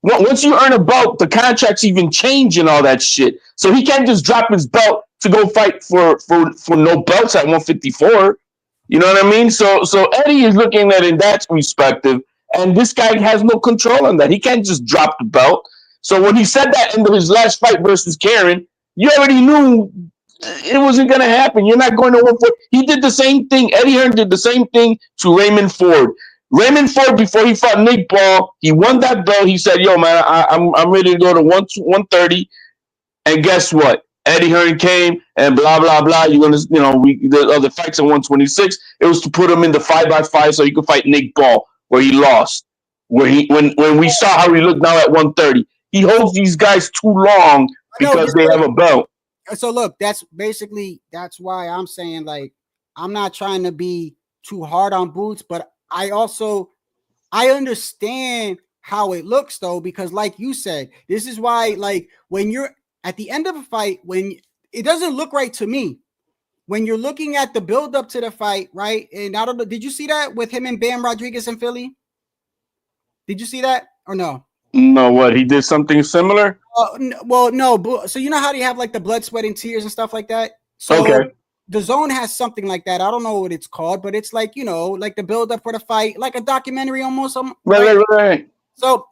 Once you earn a belt, the contracts even change and all that shit. So he can't just drop his belt to go fight for no belts at 154. You know what I mean? So Eddie is looking at it in that perspective, and this guy has no control on that. He can't just drop the belt. So when he said that in his last fight versus Karen, you already knew it wasn't going to happen. You're not going to 140. He did the same thing. Eddie Hearn did the same thing to Raymond Ford. Raymond Ford, before he fought Nick Ball, he won that belt. He said, yo, man, I'm ready to go to 130. And guess what? Eddie Hearn came and blah, blah, blah. You're going to, the other fights at 126. It was to put him in the 5x5 so he could fight Nick Ball, where he lost. When we saw how he looked now at 130. He holds these guys too long because they have a belt. So look, that's why I'm saying, like, I'm not trying to be too hard on Boots, but I understand how it looks though, because like you said, this is why, like, when you're at the end of a fight, when it doesn't look right to me, when you're looking at the build up to the fight, right? And I don't know, did you see that with him and Bam Rodriguez in Philly? Did you see that or no? No, what? He did something similar? Well, no. So you know how they have like the blood, sweat, and tears and stuff like that? So okay. The Zone has something like that. I don't know what it's called, but it's like, like the build up for the fight, like a documentary almost. Right. So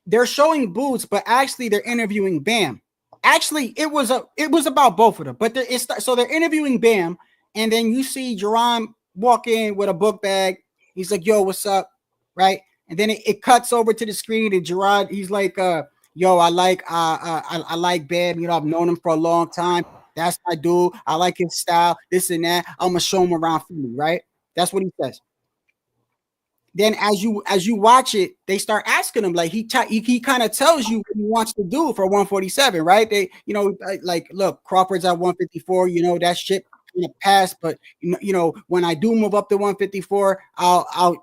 they're showing Boots, but actually they're interviewing Bam. Actually, it was about both of them, but so they're interviewing Bam, and then you see Jerron walk in with a book bag. He's like, yo, what's up? Right. And then it cuts over to the screen, and Gerard, he's like, yo, I like Bam. I've known him for a long time. That's my dude. I like his style, this and that. I'm going to show him around Philly, right? That's what he says. then as you watch it, they start asking him, like he kind of tells you what he wants to do for 147, right? They, like, look, Crawford's at 154, that shit in the past, but when I do move up to 154, I'll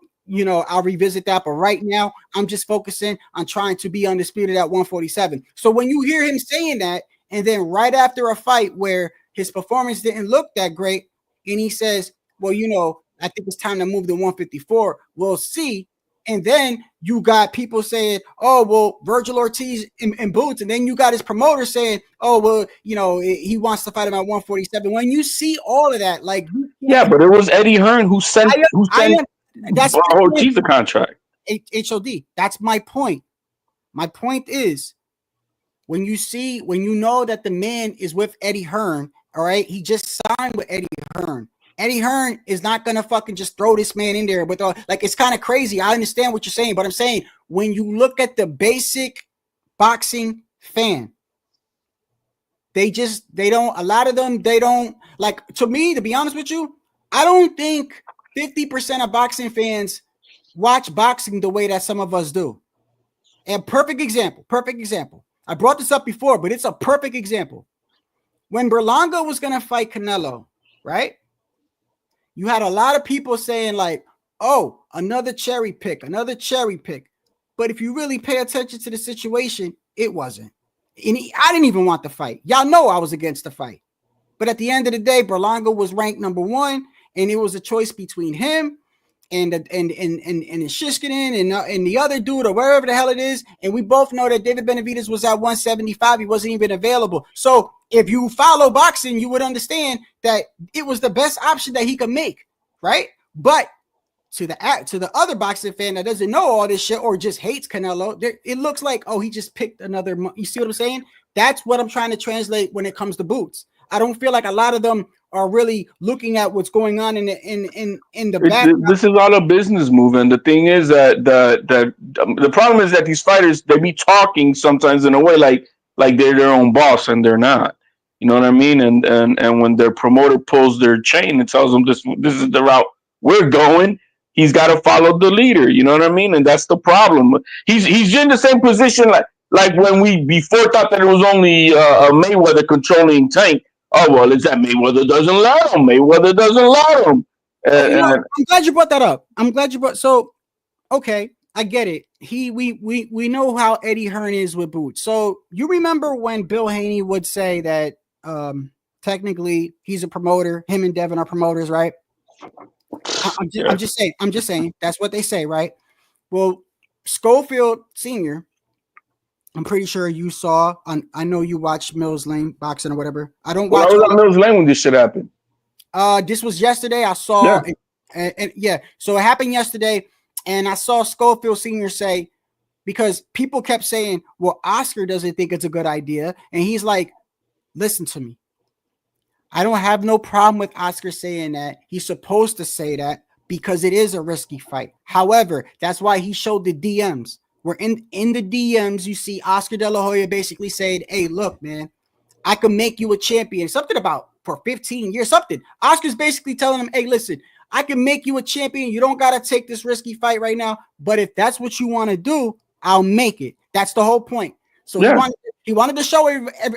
revisit that. But right now, I'm just focusing on trying to be undisputed at 147. So when you hear him saying that, and then right after a fight where his performance didn't look that great, and he says, well, I think it's time to move to 154. We'll see. And then you got people saying, oh, well, Virgil Ortiz in boots. And then you got his promoter saying, oh, well, he wants to fight him at 147. When you see all of that, like, yeah, but it was Eddie Hearn who sent that's Ortiz the contract. HOD. That's my point. My point is, when you know that the man is with Eddie Hearn, all right, he just signed with Eddie Hearn. Eddie Hearn is not gonna fucking just throw this man in there with all, like, it's kind of crazy. I understand what you're saying, but I'm saying when you look at the basic boxing fan, they don't, a lot of them, they don't, like, to me, to be honest with you, I don't think 50% of boxing fans watch boxing the way that some of us do. And perfect example. I brought this up before, but it's a perfect example. When Berlanga was gonna fight Canelo, right? You had a lot of people saying, like, oh, another cherry pick. But if you really pay attention to the situation, it wasn't. And I didn't even want the fight. Y'all know I was against the fight. But at the end of the day, Berlanga was ranked number 1, and it was a choice between him and Shishkin and the other dude or wherever the hell it is. And we both know that David Benavidez was at 175. He wasn't even available. So if you follow boxing, you would understand that it was the best option that he could make, right? But to the other boxing fan that doesn't know all this shit or just hates Canelo, it looks like, oh, he just picked another. You see what I'm saying? That's what I'm trying to translate when it comes to boots. I don't feel like a lot of them are really looking at what's going on in the back. This is all a business move, and the thing is that the problem is that these fighters, they be talking sometimes in a way like they're their own boss, and they're not. You know what I mean? And when their promoter pulls their chain and tells them this is the route we're going, he's got to follow the leader. You know what I mean? And that's the problem. He's in the same position like when we before thought that it was only Mayweather controlling Tank. Oh, well, it's that Mayweather doesn't let him. I'm glad you brought that up. So, okay, I get it. We know how Eddie Hearn is with boots. So you remember when Bill Haney would say that technically he's a promoter. Him and Devin are promoters, right? I'm just saying. That's what they say, right? Well, Schofield Sr., I'm pretty sure you saw I know you watched Mills Lane boxing or whatever. I don't watch. I was on Mills Lane when this shit happened. This was yesterday. I saw and so it happened yesterday, and I saw Schofield Sr. say, because people kept saying, well, Oscar doesn't think it's a good idea, and he's like, listen to me. I don't have no problem with Oscar saying that. He's supposed to say that because it is a risky fight. However, that's why he showed the DMs. Where in the DMs, you see Oscar De La Hoya basically saying, hey, look, man, I can make you a champion. Something about for 15 years, something. Oscar's basically telling him, hey, listen, I can make you a champion. You don't got to take this risky fight right now. But if that's what you want to do, I'll make it. That's the whole point. So he wanted to show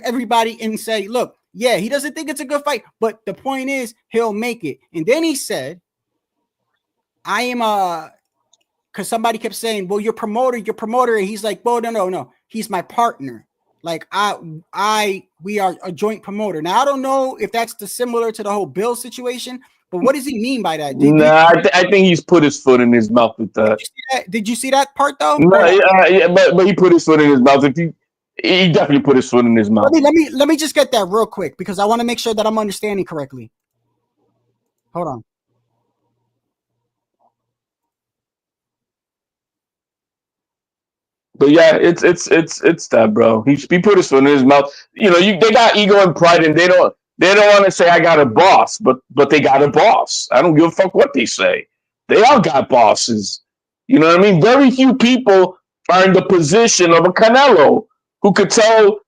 everybody and say, look, yeah, he doesn't think it's a good fight. But the point is, he'll make it. And then he said, I am because somebody kept saying, well, your promoter, and he's like, well, no, he's my partner. Like we are a joint promoter. Now I don't know if that's similar to the whole Bill situation, but what does he mean by that? I think he's put his foot in his mouth with that. Did you see that part though? No, but he put his foot in his mouth. He definitely put his foot in his mouth. Let me just get that real quick because I want to make sure that I'm understanding correctly. Hold on. But yeah, it's that, bro. He put his foot in his mouth. You know, they got ego and pride, and they don't want to say I got a boss, but they got a boss. I don't give a fuck what they say. They all got bosses. You know what I mean? Very few people are in the position of a Canelo who could tell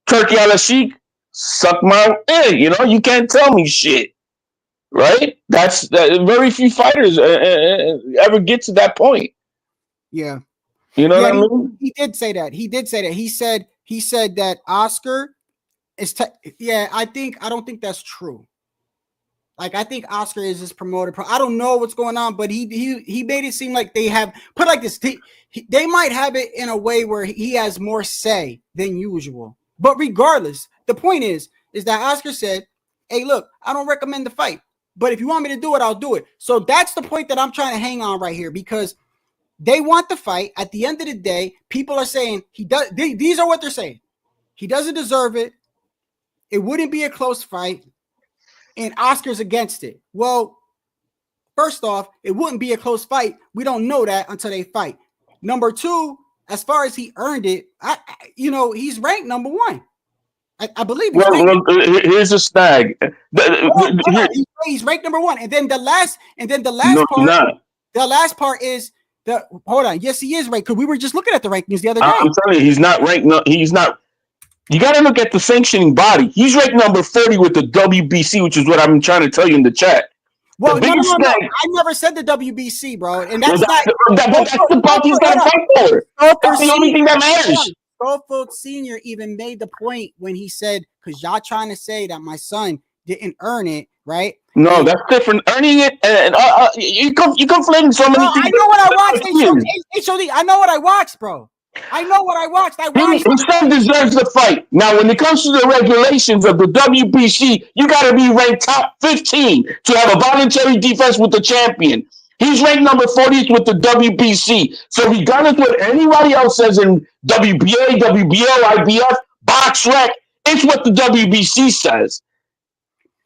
Turkey Al-Sheikh, suck my you know, you can't tell me shit. right? That's very few fighters ever get to that point. Yeah. You know what I mean? He did say that. He said that Oscar is. I don't think that's true. Like, I think Oscar is his promoter. I don't know what's going on, but he made it seem like they have put like this. They might have it in a way where he has more say than usual. But regardless, the point is that Oscar said, "Hey, look, I don't recommend the fight, but if you want me to do it, I'll do it." So that's the point that I'm trying to hang on right here, because they want the fight. At the end of the day, people are saying he does. These are what they're saying. He doesn't deserve it. It wouldn't be a close fight. And Oscar's against it. Well, first off, it wouldn't be a close fight. We don't know that until they fight. Number two, as far as he earned it, he's ranked number one. I believe. Here's a snag. He's ranked number one, and then the last part is the. Hold on, yes, he is ranked, because we were just looking at the rankings the other day. I'm telling you, he's not ranked. No, he's not. You got to look at the sanctioning body. He's ranked number 40 with the WBC, which is what I'm trying to tell you in the chat. Well, no. I never said the WBC, bro, and that's that's the part he's got to fight for. That's the only thing that matters. Schofield Sr. even made the point when he said, because y'all trying to say that my son didn't earn it, right? No, that's different. Earning it, and you conflating so many things. I know what I watched. HOD, I know what I watched, bro. I know what I watched. His son deserves the fight. Now, when it comes to the regulations of the WBC, you got to be ranked top 15 to have a voluntary defense with the champion. He's ranked number 40th with the WBC. So regardless what anybody else says in WBA, WBO, IBF, BoxRec, it's what the WBC says.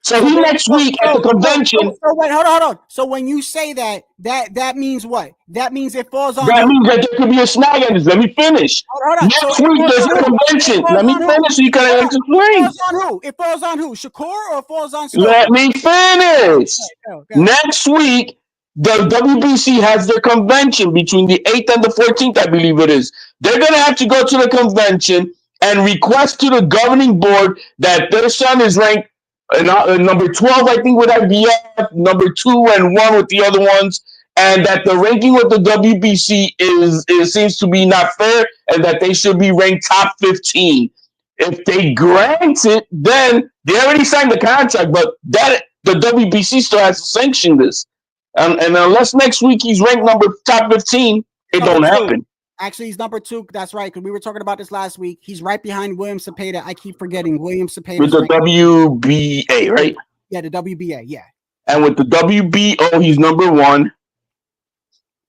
So he next week at the convention. So wait, hold on. So when you say that means what? That means it falls on. That means that there could be a snag in this. Let me finish. Hold on. Next week there's a convention. Let me finish so you can explain. It falls on who? It falls on who? SHAKUR, or it falls on? Let me finish. Okay. Next week, the WBC has their convention between the 8th and the 14th, I believe it is. They're going to have to go to the convention and request to the governing board that their son is ranked number 12, I think, with IBF, number 2 and 1 with the other ones, and that the ranking with the WBC seems to be not fair, and that they should be ranked top 15. If they grant it, then they already signed the contract, but that the WBC still has to sanction this. And unless next week he's ranked top 15, it don't happen. Actually, he's number 2. That's right, because we were talking about this last week. He's right behind William Cepeda. I keep forgetting William Cepeda. With the WBA, right? Yeah, the WBA, yeah. And with the WBO, he's number 1.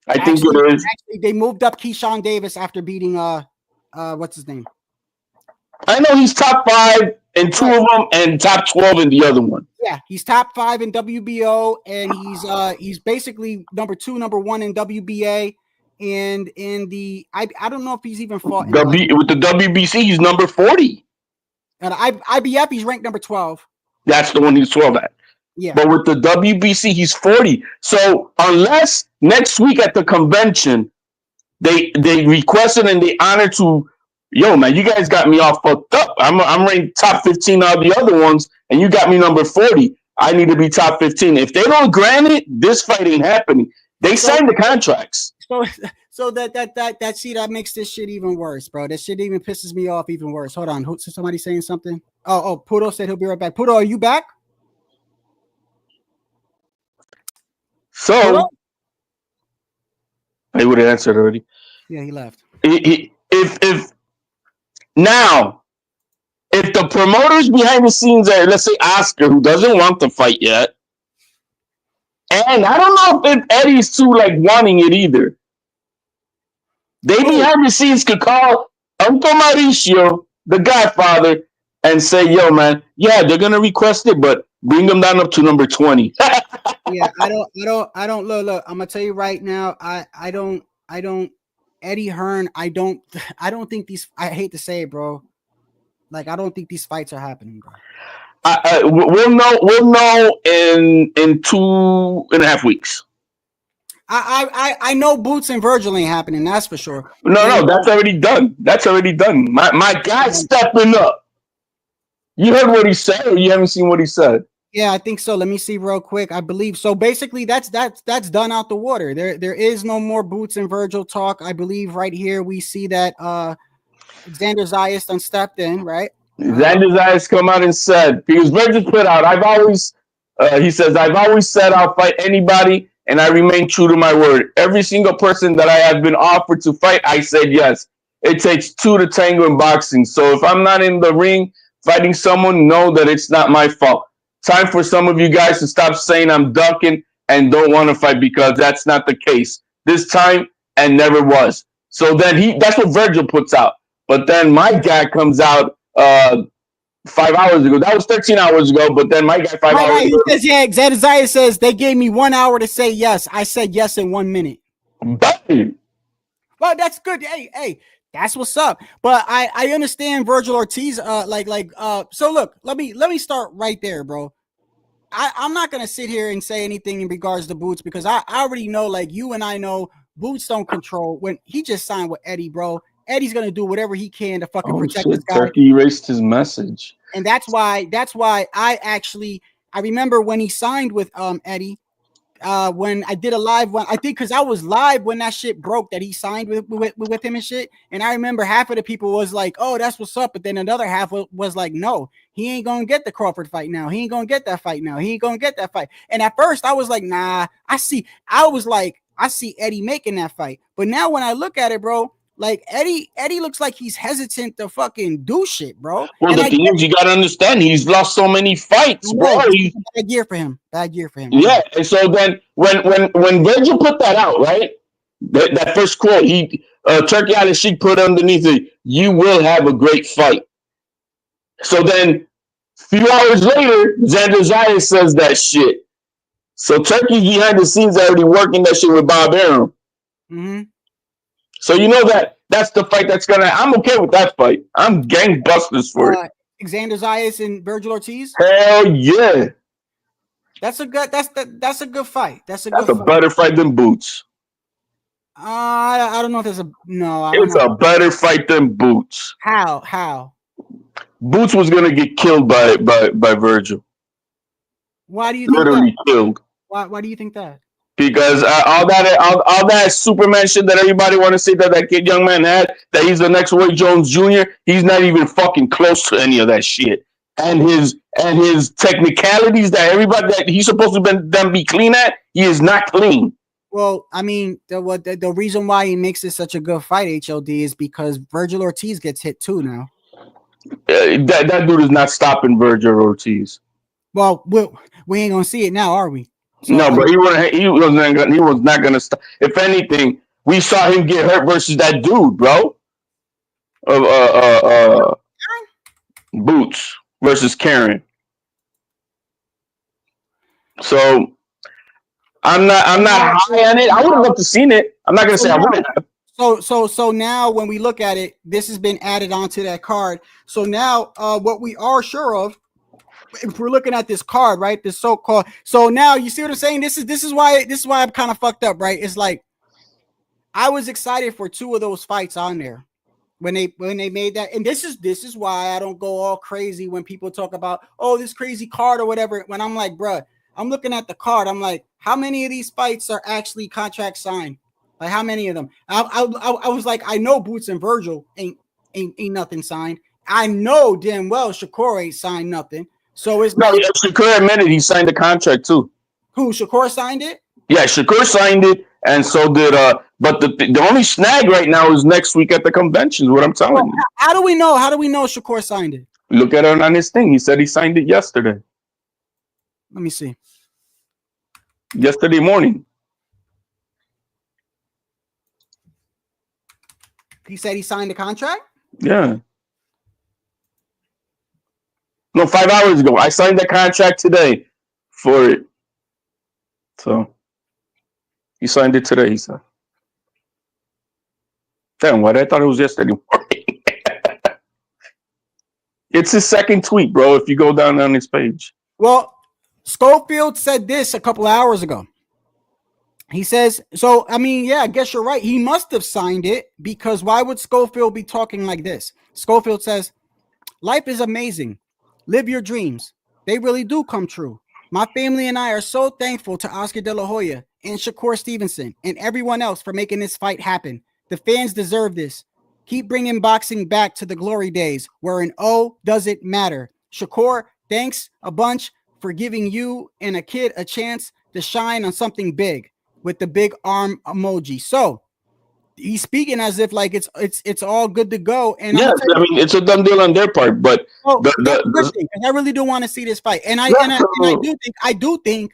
I think it is. Actually, they moved up Keyshawn Davis after beating what's his name? I know he's top 5 in 2 of them and top 12 in the other one. Yeah, he's top 5 in WBO, and he's basically number 2, number 1 in WBA. And in the, I don't know if he's even fought with the WBC, he's number 40. And IBF, he's ranked number 12. That's the one he's 12 at. Yeah. But with the WBC, he's 40. So unless next week at the convention, they requested and they honor to, yo, man, you guys got me all fucked up. I'm ranked top 15 out of the other ones, and you got me number 40. I need to be top 15. If they don't grant it, this fight ain't happening. They signed the contracts. So that makes this shit even worse, bro. That shit even pisses me off even worse. Hold on, somebody saying something? Oh, Pudo said he'll be right back. Pudo, are you back? So I would have answered already. Yeah, he left. If the promoters behind the scenes are, let's say Oscar, who doesn't want the fight yet, and I don't know if Eddie's too wanting it either. They behind the scenes could call Uncle Mauricio, the Godfather, and say, "Yo, man, yeah, they're gonna request it, but bring them down up to number 20." Yeah, I don't look. I'm gonna tell you right now. I don't. Eddie Hearn. I don't think these. I hate to say it, bro. I don't think these fights are happening, bro. We'll know in 2.5 weeks. I know Boots and Virgil ain't happening. That's for sure. No, that's already done. My guy's stepping up. You heard what he said, or you haven't seen what he said? Yeah, I think so. Let me see real quick. I believe so. Basically, that's done out the water. There is no more Boots and Virgil talk. I believe right here we see that Xander Zayas done stepped in, right? Xander Zayas come out and said, because Virgil put out, he says, I've always said I'll fight anybody, and I remain true to my word. Every single person that I have been offered to fight, I said yes. It takes two to tango in boxing. So if I'm not in the ring fighting someone, know that it's not my fault. Time for some of you guys to stop saying I'm ducking and don't want to fight, because that's not the case this time and never was. So then that's what Virgil puts out. But then my guy comes out 5 hours ago. That was 13 hours ago, but then my guy 5 hours ago. He says, yeah, Xander Zayas says they gave me 1 hour to say yes. I said yes in 1 minute. Bang. Well, that's good. Hey, that's what's up. But I understand Virgil Ortiz. So look, let me start right there, bro. I'm not gonna sit here and say anything in regards to Boots, because I already know, like you and I know, Boots don't control. When he just signed with Eddie, bro, Eddie's gonna do whatever he can to fucking protect this guy. Turkey erased his message. And that's why I remember when he signed with Eddie. When I did a live one, I think because I was live when that shit broke that he signed with him and shit. And I remember half of the people was like, "Oh, that's what's up," but then another half was like, "No, he ain't gonna get the Crawford fight now. He ain't gonna get that fight now. He ain't gonna get that fight." And at first, I was like, "Nah." I see Eddie making that fight, but now when I look at it, bro, like Eddie looks like he's hesitant to fucking do shit, bro. Well, the thing is, you gotta understand, he's lost so many fights, bro. Bad year for him. Bad year for him. Yeah, and so then when Virgil put that out, right? That first quote, Turkey Island Sheik put underneath it, "You will have a great fight." So then, a few hours later, Xander Zayas says that shit. So Turkey behind the scenes already working that shit with Bob Arum. Mm-hmm. So you know that's the fight that's gonna. I'm okay with that fight. I'm gangbusters for it. Xander Zayas and Virgil Ortiz. Hell yeah. That's a good fight. That's a better fight than Boots. I don't know if there's It's a better fight than Boots. How? Boots was gonna get killed by Virgil. Why do you think literally that? Killed? Why do you think that? Because all that Superman shit that everybody want to say that kid young man had, that he's the next Roy Jones Jr., he's not even fucking close to any of that shit. And his technicalities that everybody that he's supposed to be clean at, he is not clean. Well, I mean, the reason why he makes it such a good fight, HLD, is because Virgil Ortiz gets hit too now. That dude is not stopping Virgil Ortiz. Well, we ain't gonna see it now, are we? So, no, but he was not gonna stop. If anything, we saw him get hurt versus that dude, bro. Boots versus Karen. So I'm not high on it. I would have loved to seen it. I'm not gonna say I wouldn't have. So now when we look at it, this has been added onto that card. So now what we are sure of, if we're looking at this card, right? This so-called. So now you see what I'm saying? This is why I'm kind of fucked up, right? It's like I was excited for two of those fights on there when they made that, and this is why I don't go all crazy when people talk about, oh, this crazy card or whatever. When I'm like, bruh, I'm looking at the card, I'm like, how many of these fights are actually contract signed? Like how many of them? I was like, I know Boots and Virgil ain't nothing signed. I know damn well SHAKUR ain't signed nothing. So it's no. SHAKUR admitted he signed the contract too. Who? SHAKUR signed it? Yeah, SHAKUR signed it, and so did But the only snag right now is next week at the convention. Is what I'm telling you. How do we know? How do we know SHAKUR signed it? Look at it on his thing. He said he signed it yesterday. Let me see. Yesterday morning. He said he signed the contract? Yeah. No, 5 hours ago. I signed the contract today for it. So he signed it today, he said. Damn, what? I thought it was yesterday morning. It's his second tweet, bro, if you go down on his page. Well, Schofield said this a couple of hours ago. He says, so, I mean, yeah, I guess you're right. He must have signed it, because why would Schofield be talking like this? Schofield says, life is amazing. Live your dreams. They really do come true. My family and I are so thankful to Oscar De La Hoya and Shakur Stevenson and everyone else for making this fight happen. The fans deserve this. Keep bringing boxing back to the glory days where an O doesn't matter. Shakur, thanks a bunch for giving you and a kid a chance to shine on something big with the big arm emoji. So he's speaking as if like it's all good to go. And yeah, I mean it's a done deal on their part, but I really do want to see this fight, and I do think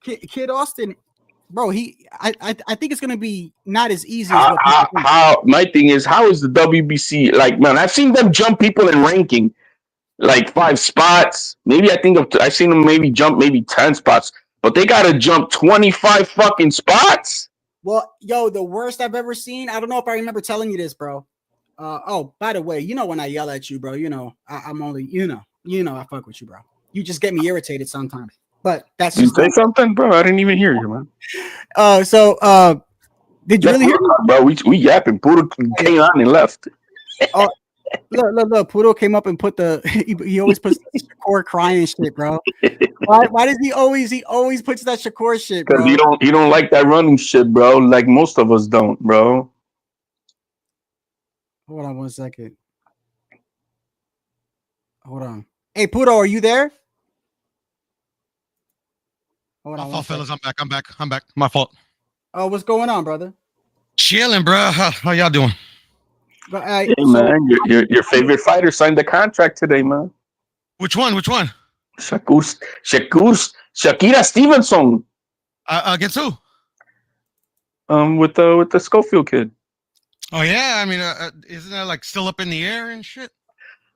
Kid Austin, bro. I think it's gonna be not as easy as what people think. How my thing is, how is the WBC like? Man, I've seen them jump people in ranking like 5 spots. Maybe I've seen them maybe jump maybe 10 spots, but they gotta jump 25 fucking spots. Well, yo, the worst I've ever seen. I don't know if I remember telling you this, bro. Oh, by the way, you know when I yell at you, bro, you know I'm only, you know, I fuck with you, bro. You just get me irritated sometimes. But that's you say something, bro. I didn't even hear you, man. Did you really hear me, bro? We yapping. Poodle came on and left. Oh, look. Poodle came up and put he always puts Shakur crying shit, bro. Why does he always puts that Shakur shit, bro? Because you don't like that running shit, bro. Like most of us don't, bro. Hold on 1 second. Hold on. Hey, Poodle, are you there? Hold on. Oh, fellas, I'm back. My fault. Oh, what's going on, brother? Chilling, bro. How y'all doing? But, hey, man, your favorite fighter signed the contract today, man. Which one? Shakira Stevenson. Against who? With the Schofield kid. Oh yeah, I mean, isn't that like still up in the air and shit?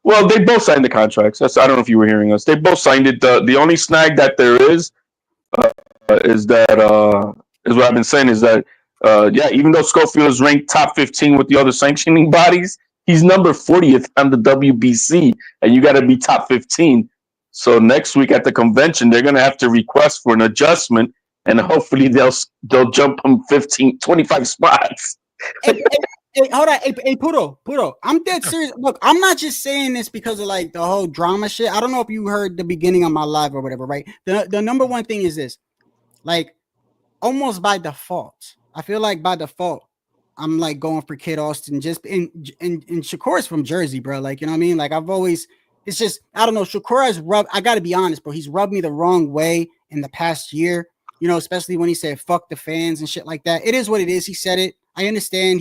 Well, they both signed the contracts. I don't know if you were hearing us. They both signed it. The only snag that there is what I've been saying is that even though Schofield is ranked top 15 with the other sanctioning bodies, he's number 40th on the WBC, and you got to be top 15. So next week at the convention, they're gonna have to request for an adjustment, and hopefully they'll jump him 25 spots. Hey, hold on. Hey, Pudo. I'm dead serious. Look, I'm not just saying this because of like the whole drama shit. I don't know if you heard the beginning of my live or whatever, right? The number one thing is this. Like, almost by default, I feel like by default, I'm like going for Kid Austin. Just and Shakur's from Jersey, bro. Like, you know what I mean? Like, it's just, I don't know. Shakur has I gotta be honest, bro. He's rubbed me the wrong way in the past year. You know, especially when he said "fuck the fans" and shit like that. It is what it is. He said it. I understand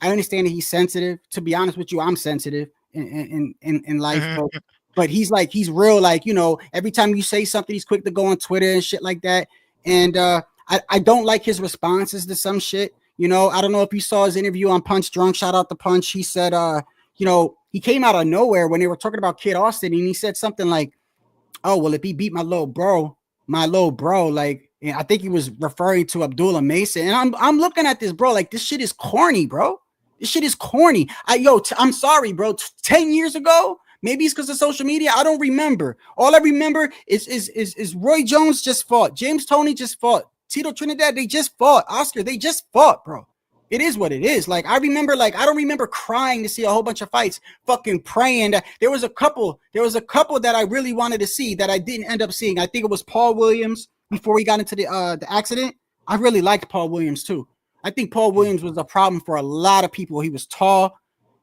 I understand that he's sensitive. To be honest with you, I'm sensitive in life, bro. But he's real, like, you know, every time you say something, he's quick to go on Twitter and shit like that. And I don't like his responses to some shit. You know, I don't know if you saw his interview on Punch Drunk. Shout out to Punch. He said, you know, he came out of nowhere when they were talking about Kid Austin, and he said something like, "Oh, well, if he beat my little bro, like," and I think he was referring to Abdullah Mason. And I'm looking at this, bro, like, this shit is corny, bro. This shit is corny. I'm sorry, bro. 10 years ago, maybe it's because of social media. I don't remember. All I remember is Roy Jones just fought. James Toney just fought. Tito Trinidad, they just fought. Oscar, they just fought, bro. It is what it is. Like, I remember, like, I don't remember crying to see a whole bunch of fights, fucking praying. There was a couple that I really wanted to see that I didn't end up seeing. I think it was Paul Williams before he got into the accident. I really liked Paul Williams too. I think Paul Williams was a problem for a lot of people. He was tall,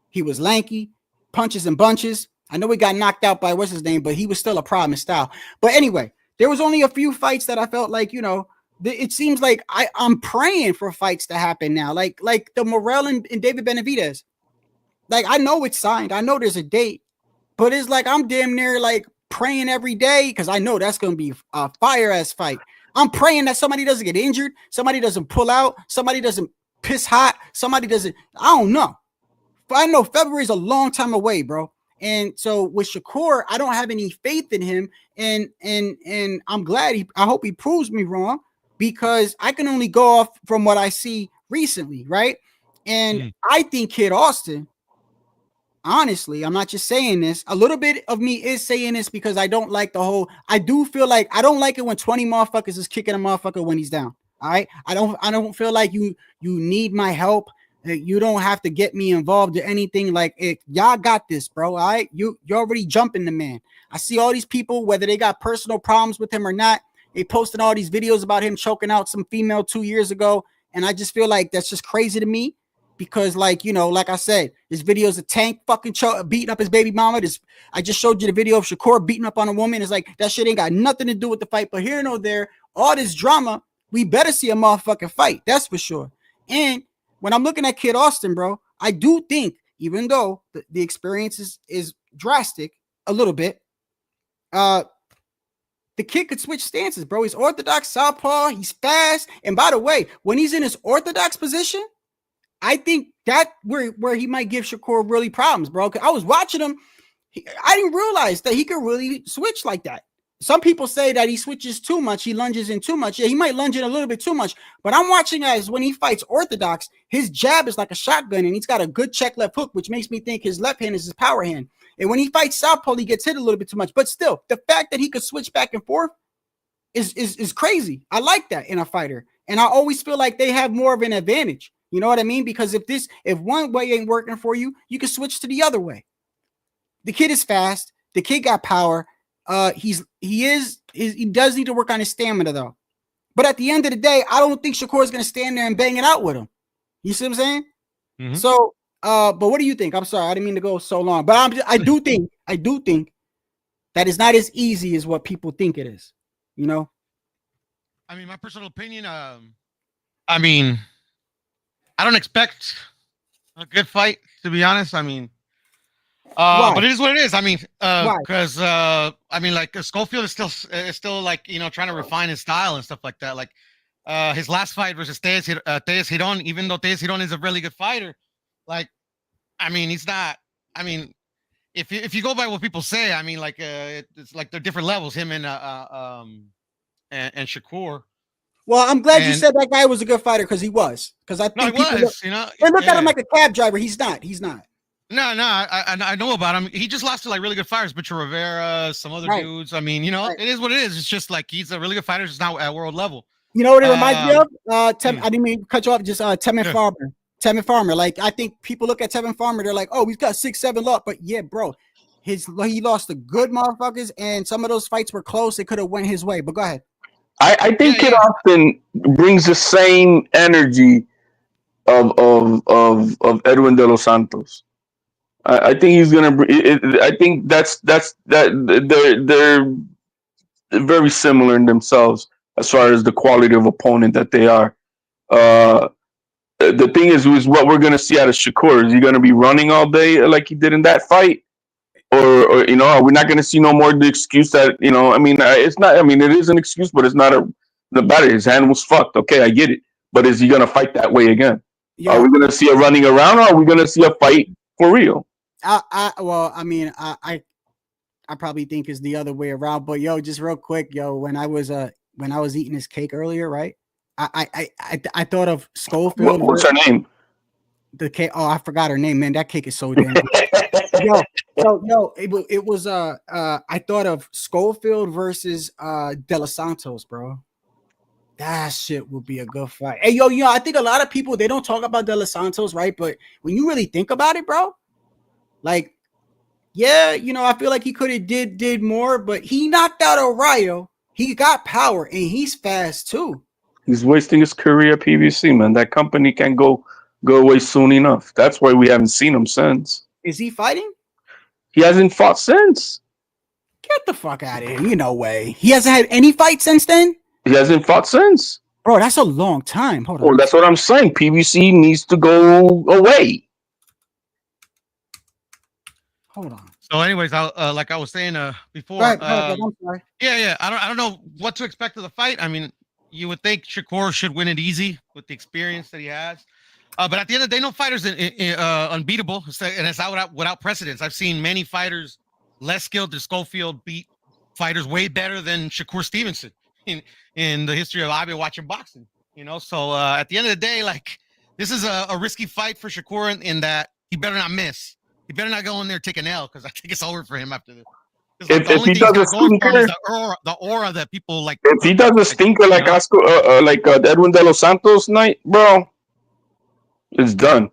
he was lanky, punches and bunches. I know he got knocked out by what's his name, but he was still a problem in style. But anyway, there was only a few fights that I felt like, you know, it seems like I'm praying for fights to happen now, like the Morrell and David Benavidez. Like, I know it's signed, I know there's a date, but it's like I'm damn near like praying every day because I know that's going to be a fire ass fight. I'm praying that somebody doesn't get injured, somebody doesn't pull out, somebody doesn't piss hot, somebody doesn't. I don't know. But I know February is a long time away, bro. And so with Shakur, I don't have any faith in him, and I'm glad I hope he proves me wrong, because I can only go off from what I see recently, right? And I think Kid Austin, honestly, I'm not just saying this. A little bit of me is saying this because I don't like the whole. I do feel like I don't like it when 20 motherfuckers is kicking a motherfucker when he's down. All right, I don't feel like you need my help. You don't have to get me involved or anything. Like, y'all got this, bro. All right, you're already jumping the man. I see all these people, whether they got personal problems with him or not, they posted all these videos about him choking out some female 2 years ago, and I just feel like that's just crazy to me. Because, like, you know, like I said, this video is a Tank fucking beating up his baby mama. I just showed you the video of SHAKUR beating up on a woman. It's like, that shit ain't got nothing to do with the fight. But here nor there, all this drama, we better see a motherfucking fight. That's for sure. And when I'm looking at Kid Austin, bro, I do think, even though the experience is drastic a little bit, the kid could switch stances, bro. He's orthodox southpaw. He's fast. And by the way, when he's in his orthodox position, I think that where he might give SHAKUR really problems, bro. I was watching him. I didn't realize that he could really switch like that. Some people say that he switches too much. He lunges in too much. Yeah, he might lunge in a little bit too much. But I'm watching as when he fights orthodox, his jab is like a shotgun, and he's got a good check left hook, which makes me think his left hand is his power hand. And when he fights southpaw, he gets hit a little bit too much. But still, the fact that he could switch back and forth is crazy. I like that in a fighter. And I always feel like they have more of an advantage. You know what I mean? Because if one way ain't working for you, you can switch to the other way. The kid is fast. The kid got power. He does need to work on his stamina though. But at the end of the day, I don't think SHAKUR is going to stand there and bang it out with him. You see what I'm saying? Mm-hmm. So, but what do you think? I'm sorry, I didn't mean to go so long. But I do think that it's not as easy as what people think it is. You know? I mean, my personal opinion. I mean, I don't expect a good fight, to be honest. I mean, but it is what it is. I mean, because I mean, like Schofield is still like, you know, trying to refine his style and stuff like that. Like his last fight versus Tejas Hearn, even though Tejas Hearn is a really good fighter, like, I mean, he's not. I mean, if you go by what people say, I mean, like it's like they're different levels. Him and SHAKUR. Well, I'm glad you said that guy was a good fighter because he was. Because I think he was. You know, they look at him like a cab driver. He's not. He's not. No, I know about him. He just lost to like really good fighters, Mitchell Rivera, some other dudes. I mean, you know, it is what it is. It's just like he's a really good fighter, just not at world level. You know what it reminds me of? I didn't mean to cut you off. Just Tevin Farmer. Tevin Farmer. Like, I think people look at Tevin Farmer, they're like, oh, he's got 6-7 luck. But yeah, bro, he lost to good motherfuckers, and some of those fights were close. It could have went his way. But go ahead. I think Kid Austin brings the same energy of Edwin De Los Santos. I think he's gonna. I think that's they're very similar in themselves as far as the quality of opponent that they are. The thing is what we're gonna see out of SHAKUR. Is he gonna be running all day like he did in that fight? Or you know, are we not going to see no more the excuse that, you know, I mean, it's not, I mean, it is an excuse, but it's not about it. His hand was fucked. Okay, I get it. But is he going to fight that way again? Yeah. Are we going to see a running around, or are we going to see a fight for real? Well, I mean, I probably think it's the other way around. But yo, just real quick, yo, when I was eating this cake earlier, right? I thought of Schofield. What's her name? The cake. Oh, I forgot her name, man. That cake is so damn good. It was I thought of Schofield versus De Los Santos, bro. That shit would be a good fight. Hey, yo, I think a lot of people, they don't talk about De Los Santos, right? But when you really think about it, bro, like, yeah, you know, I feel like he could have did more, but he knocked out Arroyo. He got power and he's fast too. He's wasting his career at PBC, man. That company can go away soon enough. That's why we haven't seen him since. Is he fighting? He hasn't fought since. Get the fuck out of here. You no way. He hasn't had any fight since then? He hasn't fought since. Bro, that's a long time. Hold on. Well, that's what I'm saying. PBC needs to go away. Hold on. So anyways, like I was saying before. Go ahead, I'm sorry. Yeah. I don't know what to expect of the fight. I mean, you would think SHAKUR should win it easy with the experience that he has. But at the end of the day, no fighter's unbeatable, and it's out without precedence. I've seen many fighters less skilled than Schofield beat fighters way better than SHAKUR Stevenson in the history of I've been watching boxing. You know, so at the end of the day, like, this is a risky fight for SHAKUR in that he better not miss. He better not go in there and take an L, because I think it's over for him after this. Like, if he does a stinker, the aura that people like. If he does a stinker like Edwin De Los Santos night, bro. It's done.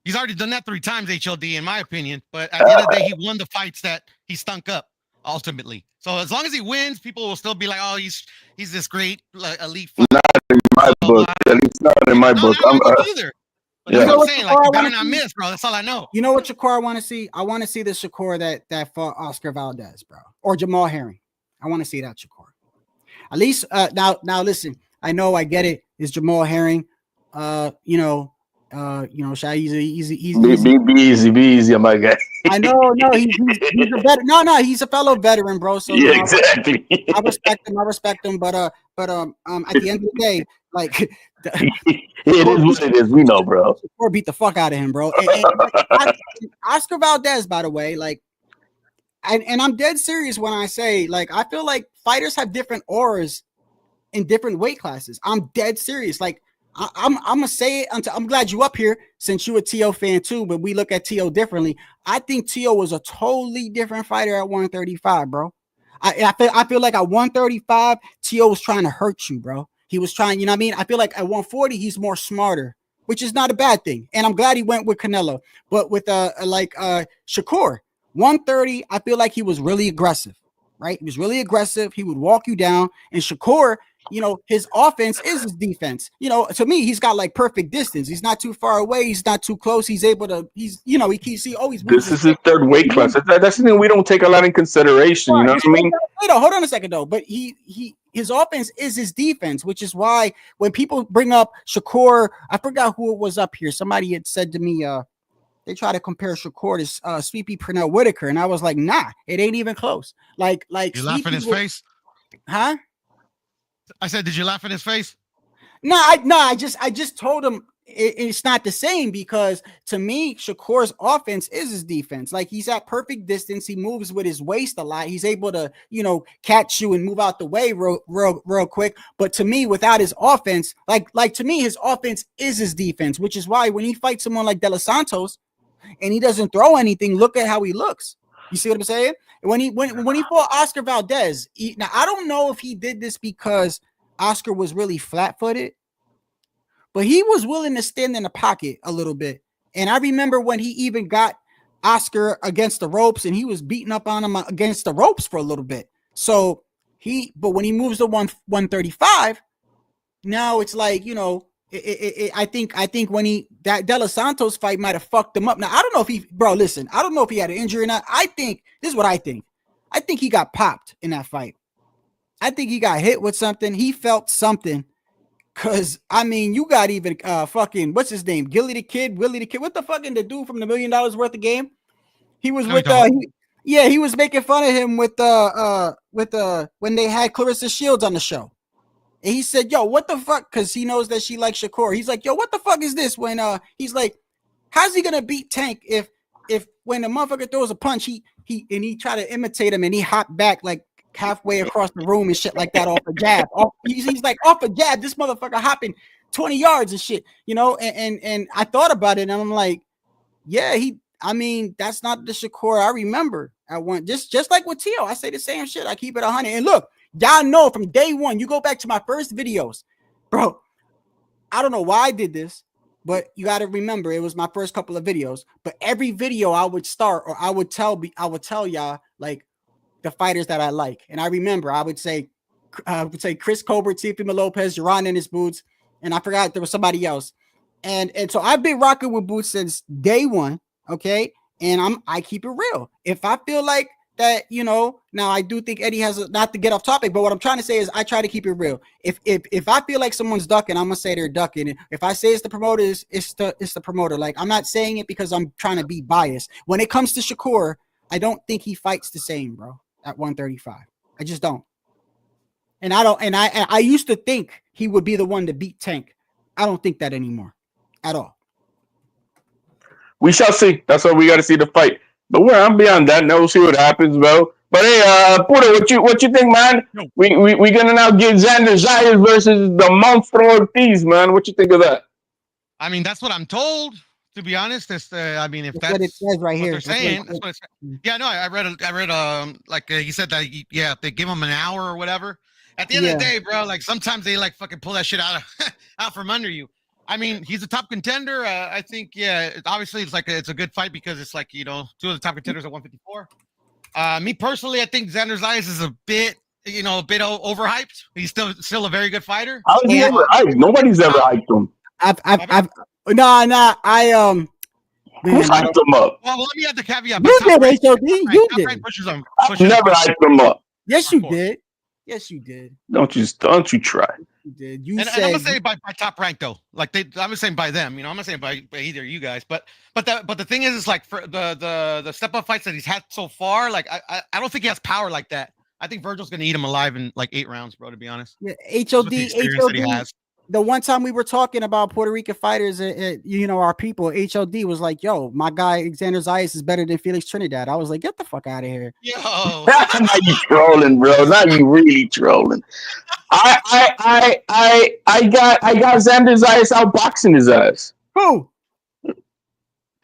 He's already done that 3 times, HLD, in my opinion. But at the end of the day, he won the fights that he stunk up ultimately. So as long as he wins, people will still be like, "Oh, he's this great elite fighter." Not in my book. At least not in my book. Not in my book either. But that's what I'm saying. Like, you better not miss, bro. That's all I know. You know what Shakur I want to see? I want to see the Shakur that fought Oscar Valdez, bro, or Jamal Herring. I want to see that Shakur. At least now listen. I know I get it. It's Jamal Herring. Shy, he's be easy, my guy. I know, no, he's a veteran. No, he's a fellow veteran, bro. So yeah, exactly. I respect him, but at the end of the day, like it is what it is. We know, bro. Or beat the fuck out of him, bro. And Oscar Valdez, by the way, like, and I'm dead serious when I say, like, I feel like fighters have different auras in different weight classes. I'm dead serious, like. I'm gonna say it until I'm glad you up here since you a T.O. fan too, but we look at T.O. differently. I think T.O. was a totally different fighter at 135, bro. I feel like at 135, T.O. was trying to hurt you, bro. He was trying, you know what I mean? I feel like at 140, he's more smarter, which is not a bad thing. And I'm glad he went with Canelo. But with Shakur, 130, I feel like he was really aggressive, right? He was really aggressive. He would walk you down. And Shakur, you know, his offense is his defense. You know, to me, he's got like perfect distance. He's not too far away. He's not too close. He's able to, he always moves. This is his third weight class. That's the thing we don't take a lot in consideration. You know what I mean? Hold on a second though. But his offense is his defense, which is why when people bring up Shakur, I forgot who it was up here. Somebody had said to me, they try to compare Shakur to Sweepy Pernell Whitaker, and I was like, nah, it ain't even close. Like you laugh in his face, huh? I said, did you laugh in his face? No, I just told him it's not the same because to me, Shakur's offense is his defense. Like he's at perfect distance. He moves with his waist a lot. He's able to, catch you and move out the way real quick. But to me, without his offense, like to me, his offense is his defense, which is why when he fights someone like De Los Santos and he doesn't throw anything, look at how he looks. You see what I'm saying? When he fought Oscar Valdez, now I don't know if he did this because Oscar was really flat-footed, but he was willing to stand in the pocket a little bit. And I remember when he even got Oscar against the ropes and he was beating up on him against the ropes for a little bit. So but when he moves to 135, now it's like, I think when that De Los Santos fight might have fucked him up. Now, I don't know if I don't know if he had an injury or not. this is what I think. I think he got popped in that fight. I think he got hit with something. He felt something. Cause you got even fucking what's his name? Willie the Kid. What the fucking the dude from the $1 Million Worth of Game? He was with he was making fun of him with when they had Clarissa Shields on the show. And he said, yo, what the fuck? Because he knows that she likes Shakur. He's like, yo, what the fuck is this? When he's like, how's he gonna beat Tank if when the motherfucker throws a punch, he try to imitate him and he hopped back like halfway across the room and shit like that off a jab. He's like off a jab, this motherfucker hopping 20 yards and shit, and I thought about it and I'm like, yeah, that's not the Shakur I remember. I want just like with Tio, I say the same shit. I keep it 100. And look, y'all know from day one, you go back to my first videos, bro. I don't know why I did this, but you got to remember it was my first couple of videos. But every video I would start or I would tell y'all like the fighters that I like. And I remember I would say Chris Colbert, Teofimo Lopez, Jerron in his boots, and I forgot there was somebody else. And so I've been rocking with boots since day one. Okay, and I keep it real. If I feel like that, now I do think Eddie has not to get off topic, but what I'm trying to say is I try to keep it real. If I feel like someone's ducking, I'm gonna say they're ducking. If I say it's the promoter, it's the promoter. Like I'm not saying it because I'm trying to be biased. When it comes to Shakur, I don't think he fights the same, bro. At 135, I just don't. And I used to think he would be the one to beat Tank. I don't think that anymore, at all. We shall see. That's why we got to see the fight. But I'm beyond that. Now we'll see what happens, bro. But hey, Puerto, what you think, man? We gonna now get Xander Zayas versus the Monstro Ortiz, man. What you think of that? That's what I'm told. To be honest, if that's what it says right here, they're saying. That's what it's saying. Yeah, no, I read like he said that if they give him an hour or whatever. At the end of the day, bro, like sometimes they like fucking pull that shit out from under you. I mean, he's a top contender. I think, yeah. Obviously, it's a good fight because it's like two of the top contenders at 154. Me personally, I think Xander Zayas is a bit overhyped. He's still a very good fighter. How is he ever hyped? Nobody's ever hyped him. Who's hyped him up? Well, let me add the caveat. You did, HOD. You did. I've never hyped him up. Yes, you did. Yes, you did. Don't you try. You did. And I'm gonna say by top rank though. Like I'm not saying by them. I'm not saying by either of you guys. But the thing is like for the step up fights that he's had so far, like I don't think he has power like that. I think Virgil's gonna eat him alive in like 8 rounds, bro. To be honest. Yeah, HOD. The one time we were talking about Puerto Rican fighters, our people, HOD was like, "Yo, my guy Xander Zayas is better than Felix Trinidad." I was like, "Get the fuck out of here!" Yo, now you trolling, bro. Now you really trolling. I got Xander Zayas outboxing his ass. Who? What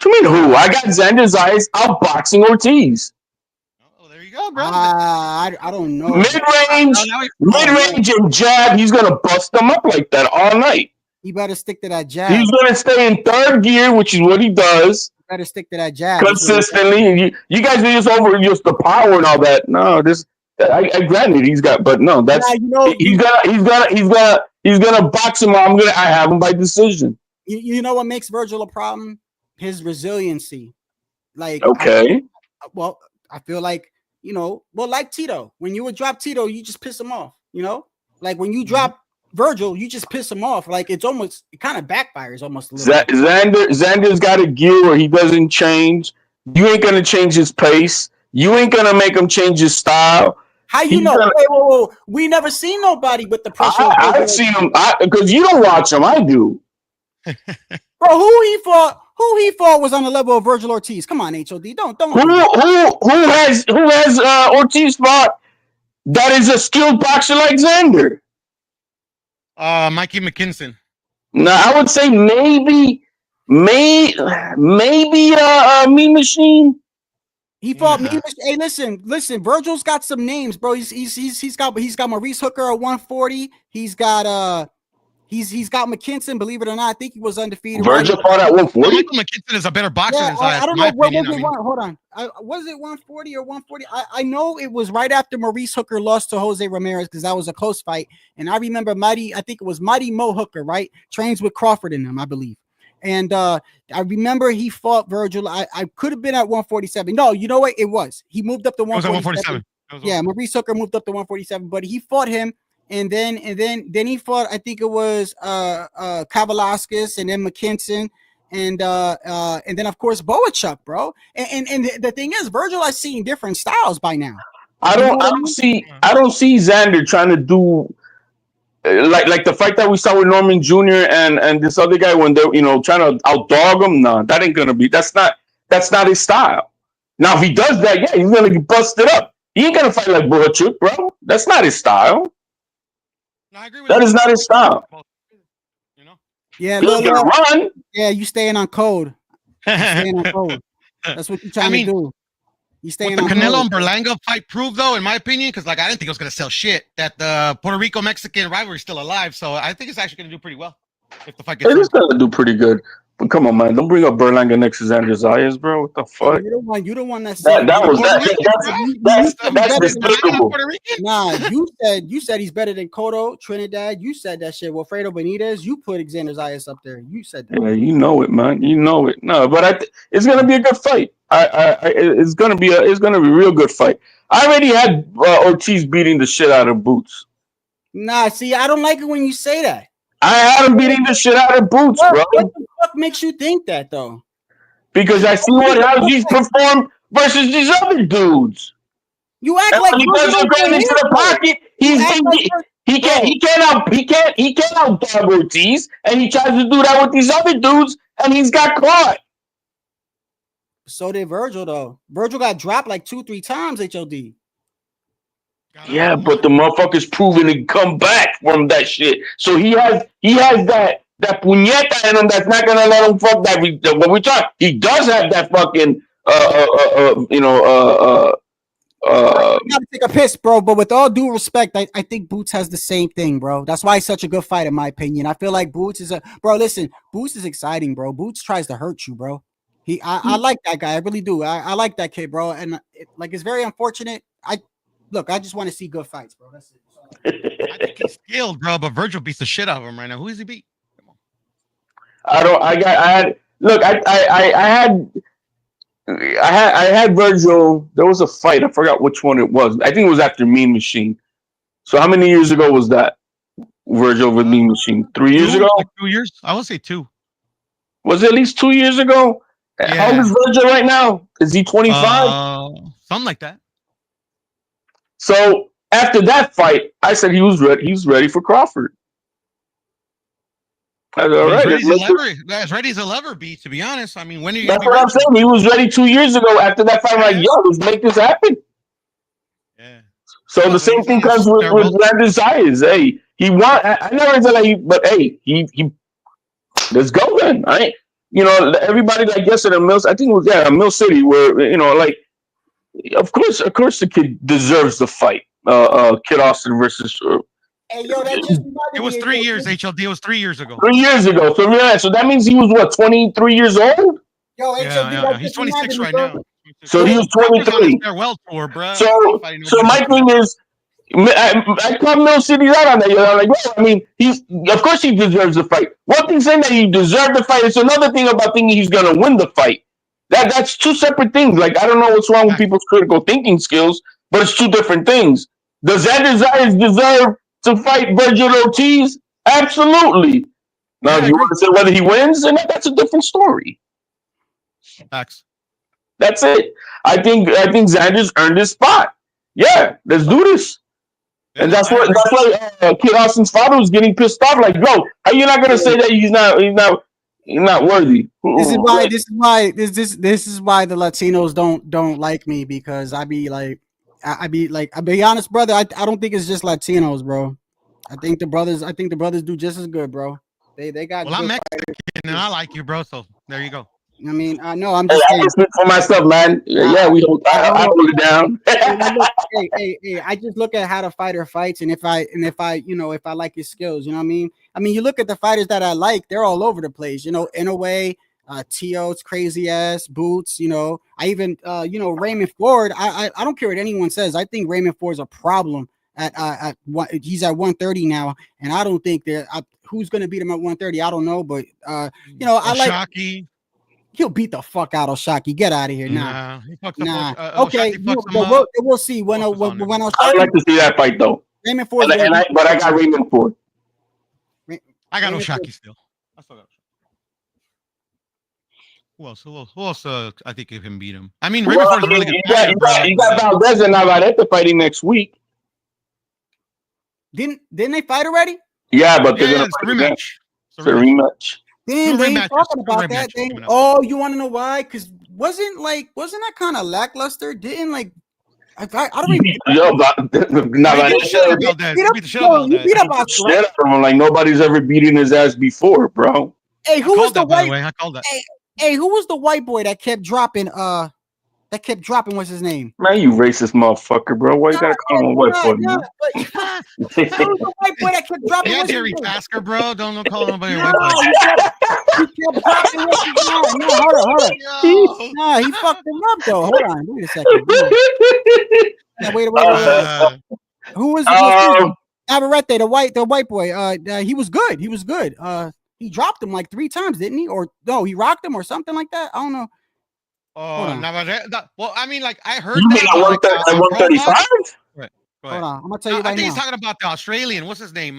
you mean who? I got Xander Zayas outboxing Ortiz. There you go, bro. I don't know. Mid-range and jab, he's gonna bust them up like that all night. You better stick to that jab. He's gonna stay in third gear, which is what he does. You better stick to that jab consistently. You guys are just over just the power and all that. No, I granted he's got, but no, that's he's gonna box him. I have him by decision. You know what makes Virgil a problem? His resiliency. Like okay. I feel like. Like Tito, when you would drop Tito, you just piss him off, like when you drop Virgil, you just piss him off. Like it kind of backfires almost a little bit. Xander's got a gear where he doesn't change. You ain't going to change his pace. You ain't going to make him change his style. How you know? Whoa. We never seen nobody with the pressure. I've seen him because you don't watch him. I do. Bro, who he fought was on the level of Virgil Ortiz. Come on, HOD. Don't. Who has Ortiz fought that is a skilled boxer like Xander? Mikey McKinson. No, I would say maybe Mean Machine. He fought Mean Machine. Hey, listen. Virgil's got some names, bro. He's got Maurice Hooker at 140. He's got McKinson, believe it or not. I think he was undefeated. Virgil fought at 140. McKinson is a better boxer than Zayas. I don't know. Hold on. Was it 140 or 140? I know it was right after Maurice Hooker lost to Jose Ramirez because that was a close fight. And I remember I think it was Mighty Mo Hooker, right? Trains with Crawford in him, I believe. And I remember he fought Virgil. I could have been at 147. No, you know what? It was. He moved up to 147. Yeah, Maurice Hooker moved up to 147, but he fought him. And then he fought, I think it was Kavalauskas and then McKinson and then of course Boachuk, bro. And the thing is, Virgil has seen different styles by now. I don't see Xander trying to do like the fight that we saw with Norman Jr. and this other guy when they're trying to outdog him. No, that ain't gonna be. That's not his style. Now if he does that, yeah, he's gonna get busted up. He ain't gonna fight like Boachuk, bro. That's not his style. No, I agree with that is not his style. Yeah, run. Yeah, you staying on code. That's what you're trying to do. You staying on Canelo code. and Berlanga fight proved, though, in my opinion, because I didn't think it was gonna sell shit. That the Puerto Rico Mexican rivalry is still alive, so I think it's actually gonna do pretty well if the fight gets. It is gonna do pretty good. But come on, man, don't bring up Berlanga next to Xander Zayas, bro. What the fuck? You don't want that. That's despicable. Nah, you said he's better than Cotto, Trinidad. You said that shit. Wilfredo Benitez. You put Xander Zayas up there. You said that. Yeah, you know it, man. You know it. No, but it's gonna be a good fight. It's gonna be a real good fight. I already had Ortiz beating the shit out of Boots. Nah, see, I don't like it when you say that. I had him beating the shit out of Boots, bro. What the fuck makes you think that, though? Because I see how he's performed versus these other dudes. You act like he doesn't go into the pocket. He can't outdog Ortiz, and he tries to do that with these other dudes, and he's got caught. So did Virgil, though. Virgil got dropped like 2-3 times. HOD. Yeah, but the motherfucker's proven to come back from that shit. So he has that puñeta in him that's not gonna let him fuck that. What we talk, he does have that fucking I gotta take a piss, bro. But with all due respect, I think Boots has the same thing, bro. That's why he's such a good fight, in my opinion. I feel like Boots is bro. Listen, Boots is exciting, bro. Boots tries to hurt you, bro. I like that guy. I really do. I like that kid, bro. And it's very unfortunate. I just want to see good fights, bro. That's it. I think he's skilled, bro. But Virgil beats the shit out of him right now. Who is he beat? I had Virgil. There was a fight. I forgot which one it was. I think it was after Mean Machine. So how many years ago was that? Virgil with Mean Machine. 3 years ago? Like 2 years? I would say 2. Was it at least 2 years ago? Yeah. How old is Virgil right now? Is he 25? Something like that. So after that fight, I said he was ready. He was ready for Crawford. All right, As ready as he'll ever be, to be honest. I mean, when are you? That's what I'm saying. He was ready 2 years ago. After that fight, I'm like, yo, let's make this happen. Yeah. So the same thing comes with Xander Zayas. Hey, he won. I never said like, but hey, he let's go then. Right? You know, everybody like yesterday at Mills. I think it was Mill City, where like, of course, the kid deserves the fight. Kid Austin versus. Hey, yo, that just it was 3 years. HLD. It was 3 years ago. 3 years ago. So yeah, so that means he was what, 23 years old? Yo, HLD, he's 26 right now. So he was 23. Farewell tour, bro. So my thing is, I call Mill City out on that. I'm like, well, I mean, of course he deserves the fight. One thing saying that he deserved the fight. It's another thing about thinking he's gonna win the fight. That's two separate things. Like, I don't know what's wrong with people's critical thinking skills, but it's two different things. Does Xander Zayas deserve to fight Virgil Ortiz? Absolutely. Now, if you want to say whether he wins, then that's a different story. Facts. That's it. I think Xander's earned his spot. Yeah, let's do this. And that's why Kid Austin's father was getting pissed off. Like, bro, how you not gonna say that he's not worthy? This is why the Latinos don't like me, because I'll be honest, brother. I don't think it's just Latinos, bro. I think the brothers do just as good, bro. They got. Well, I'm Mexican and I like you, bro. So there you go. I mean, I know. I'm just saying. I speak for myself, man. Yeah, I hold it down. Hey, I just look at how the fighter fights, and if I like his skills, you know what I mean. I mean, you look at the fighters that I like; they're all over the place. You know, in a way, Tio's crazy ass, Boots. You know, I even Raymond Ford. I don't care what anyone says. I think Raymond Ford's a problem he's at 130 now, and I don't think who's going to beat him at 130. I don't know, but I like Shocky. He'll beat the fuck out of Shocky. Get out of here. Nah. Okay, but we'll see when I'd like to see that fight though. Raymond Ford, but I got Raymond Ford. I got no Shocky still. I still got. Who else? I think you can beat him. I mean, Raymond Ford's really good. You got Valdez and Navarrete fighting next week. Didn't they fight already? Yeah, but they're gonna fight again. It's a rematch. Damn, they ain't talking about that thing. Oh, you want to know why? Because wasn't that kind of lackluster? Didn't like I don't even. Like nobody's ever beaten his ass before, bro. Hey, who was the white? Hey, who was the white boy that kept dropping? What's his name? Man, you racist motherfucker, bro. Why you gotta call him a white boy? Who was the white boy that kept dropping? Yeah, Jerry Tasker, bro. Don't call nobody a white boy. He kept dropping what's his name? No, hold on. Nah, he fucked him up though. Hold on, wait a second. Wait. Who was it? Navarrete, the white boy. He was good. He dropped him like 3 times, didn't he? Or no, he rocked him or something like that. I don't know. Well, I mean, like I heard. You mean at 135? Right. Hold on, I'm gonna tell you right now. I think he's talking about the Australian. What's his name?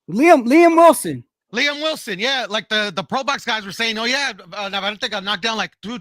Liam Wilson. Liam Wilson, yeah, like the pro box guys were saying, oh yeah, Navarrete got knocked down like 3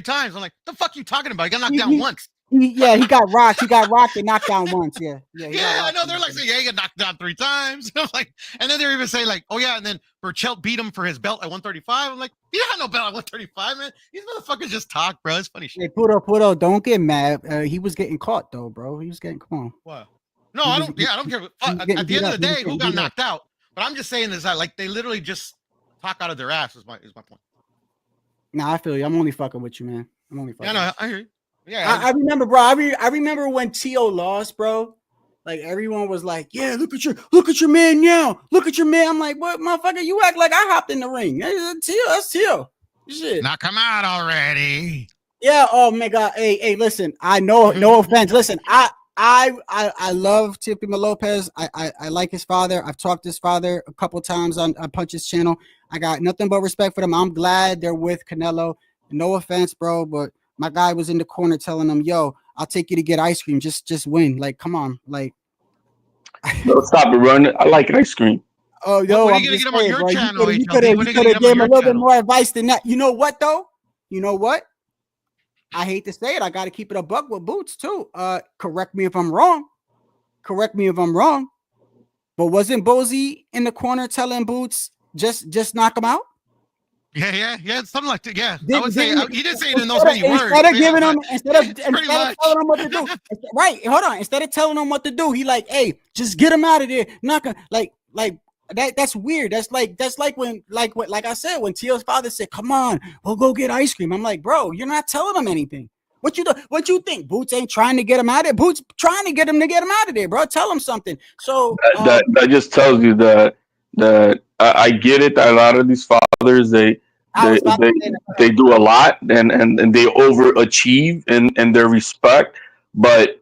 times. I'm like, the fuck you talking about? He got knocked down once. He got rocked. He got rocked and knocked down once. Yeah. I know. They're like saying, he got knocked down 3 times. I'm like, and then they're even saying like, oh yeah, and then Burchelt beat him for his belt at 135. I'm like, you had no belt at 135, man. These motherfuckers just talk, bro. It's funny shit. Hey, Puto, don't get mad. He was getting caught though, bro. He was getting come. What? No, I don't care. At the end of the day, who got knocked out? But I'm just saying is that like they literally just talk out of their ass. Is my point. Nah, I feel you. I'm only fucking with you, man. Yeah, no, I hear you. Yeah, I remember, bro. I remember when T.O. lost, bro. Like everyone was like, "Yeah, look at your man now. Look at your man." I'm like, "What, motherfucker? You act like I hopped in the ring. T.O. That's T.O. Shit. Now come out already. Yeah. Oh my God. Hey, listen. I know. No offense. Listen. I love Teofimo Lopez. I like his father. I've talked to his father a couple times on Punch's channel. I got nothing but respect for them. I'm glad they're with Canelo. No offense, bro, but my guy was in the corner telling him, "Yo, I'll take you to get ice cream. Just win. Like, come on. Like, No, stop it, run. I like ice cream. oh, yo, When are I'm you gonna just get him on saying, your bro. channel, You HLD? could When are have you gonna gave get him him a on your little bit channel? more advice than that. You know what, though? You know what? I hate to say it. I got to keep it a buck with Boots too. Correct me if I'm wrong. But wasn't Bozy in the corner telling Boots just knock him out? Yeah, something like that. Yeah, I Didn't- would say didn't- he didn't say it in those many words. Instead of Yeah, giving but him, instead of pretty much. telling him what to do, right? Hold on. Instead of telling him what to do, he like, "Hey, just get him out of there." Knock him like that. That's weird. That's like when like I said when Tio's father said, "Come on, we'll go get ice cream." I'm like, bro, you're not telling him anything. What you do? What you think? Boots ain't trying to get him out of there. Boots trying to get him out of there, bro. Tell him something. So That just tells you that I get it that a lot of these fathers they do a lot and they overachieve in their respect, but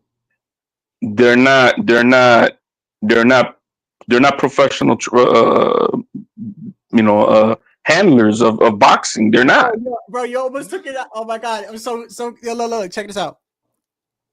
they're not professional handlers of boxing. They're not. Bro, you almost took it out. Oh my God. So yo, look, check this out.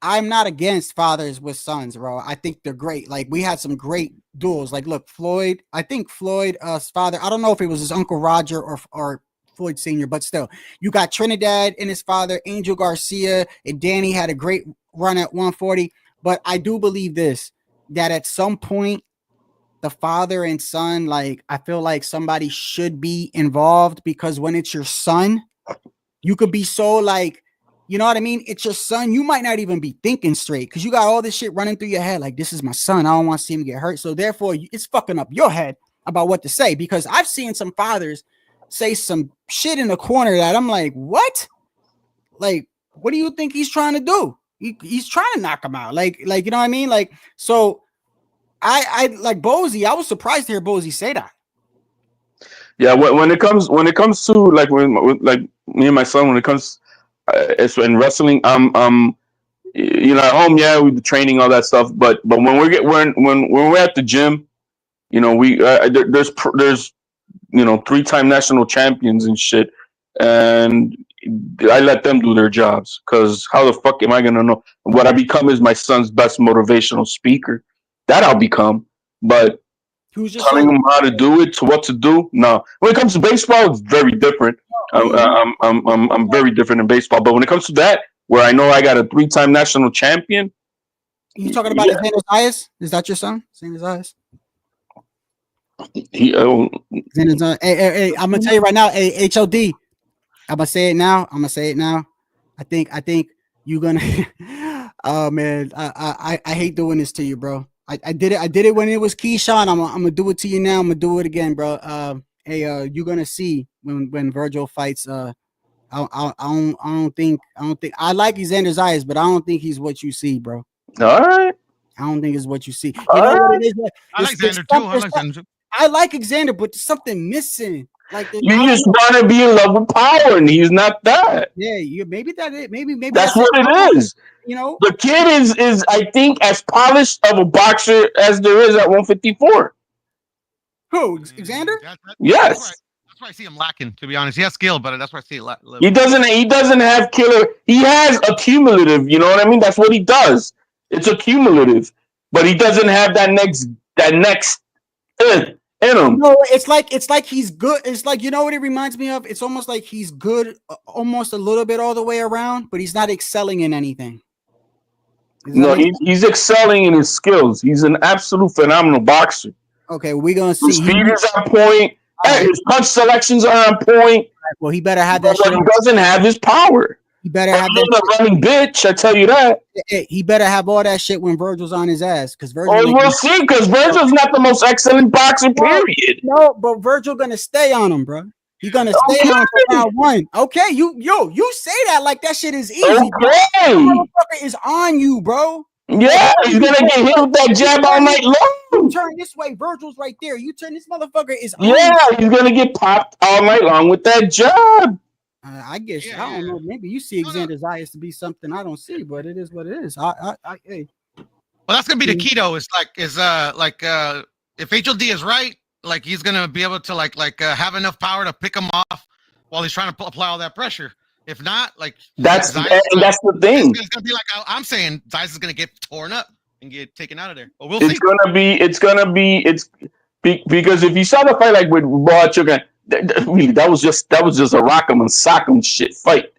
I'm not against fathers with sons, bro. I think they're great. Like we had some great duels. Like, look, Floyd. I think Floyd's father. I don't know if it was his uncle Roger or Floyd Sr., but still, you got Trinidad and his father, Angel Garcia, and Danny had a great run at 140. But I do believe this, that at some point, the father and son, like I feel like somebody should be involved, because when it's your son, you could be so like, you know what I mean? It's your son. You might not even be thinking straight because you got all this shit running through your head. Like, this is my son. I don't want to see him get hurt. So therefore, it's fucking up your head about what to say, because I've seen some fathers say some shit in the corner that I'm like, what? Like, what do you think he's trying to do? He's trying to knock him out. Like, you know what I mean? Like, so I like Bozy. I was surprised to hear Bozy say that. Yeah, when it comes to like when like me and my son, when it comes it's in wrestling, you know, at home, yeah, we do training, all that stuff, but when we're at the gym, you know, we there's 3-time national champions and shit, and I let them do their jobs, because how the fuck am I gonna know? What I become is my son's best motivational speaker. That I'll become, but telling him how to do it, to what to do, no. When it comes to baseball, it's very different. I'm very different in baseball, but when it comes to that, where I know I got a 3-time national champion. You talking about Xander Zayas? Is that your son, Xander Zayas? Hey, I'm gonna tell you right now, hey, HOD. I'm gonna say it now. I think you're gonna. Oh man, I hate doing this to you, bro. I did it when it was Keyshawn. I'm gonna do it to you now. I'm gonna do it again, bro. Hey, you're gonna see when Virgil fights. I don't think I like Xander Zayas, but I don't think he's what you see, bro. All right. I don't think it's what you see. You know what it is? I like Xander too. I like Xander, but there's something missing. Like You just want to be in love with power, and he's not that. Yeah, maybe that is. Maybe that's what it is. You know, the kid is I think as polished of a boxer as there is at 154. Who, Xander? Yes. That's where I see him lacking, to be honest. He has skill, but that's where I see it. He doesn't have killer. He has accumulative. You know what I mean? That's what he does. It's accumulative, but he doesn't have that next in him. No, it's like he's good. It's like, you know what it reminds me of? It's almost like he's good, almost a little bit all the way around, but he's not excelling in anything. No, he's excelling in his skills. He's an absolute phenomenal boxer. Okay, we're gonna see. His speed is on point. His punch selections are on point. Well, he better have that. But he doesn't have his power. He better have that. He's a running bitch. I tell you that. He better have all that shit when Virgil's on his ass, because Virgil. Oh, we'll see. Because Virgil's not the most excellent boxer. Period. No, but Virgil gonna stay on him, bro. He's gonna stay on for round 1. Okay, you say that like that shit is easy. Okay. Motherfucker is on you, bro. Yeah, he's gonna get hit with that jab all night long. You turn this way, Virgil's right there. You turn this motherfucker is on Yeah, you. he's gonna get popped all night long with that jab. I guess I don't know. Maybe you see Xander Zayas to be something I don't see, but it is what it is. Hey. Well, that's gonna be the key though. It's if HLD is right, like he's gonna be able to have enough power to pick him off while he's trying to apply all that pressure. If not, like that's the thing. It's gonna be like I'm saying, Zayas is gonna get torn up and get taken out of there. But we'll see. It's gonna be because if you saw the fight like with Boachuk, that was just a rock'em and sock'em shit fight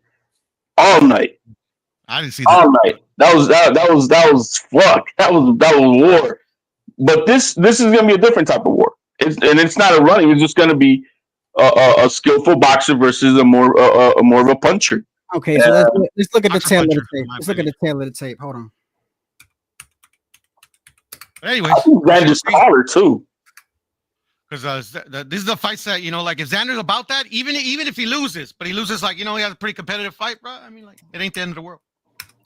all night. I didn't see that all night. That was fuck. That was war. But this is gonna be a different type of war. It's not a running. It's just gonna be a skillful boxer versus a more of a puncher. Okay, so let's look at the tail of the tape. Let's look at the tail of the tape. Hold on. But anyway, Xander's collar too. Because this is the fights that like if Xander's about that, even if he loses, but he loses he has a pretty competitive fight, bro. I mean, it ain't the end of the world.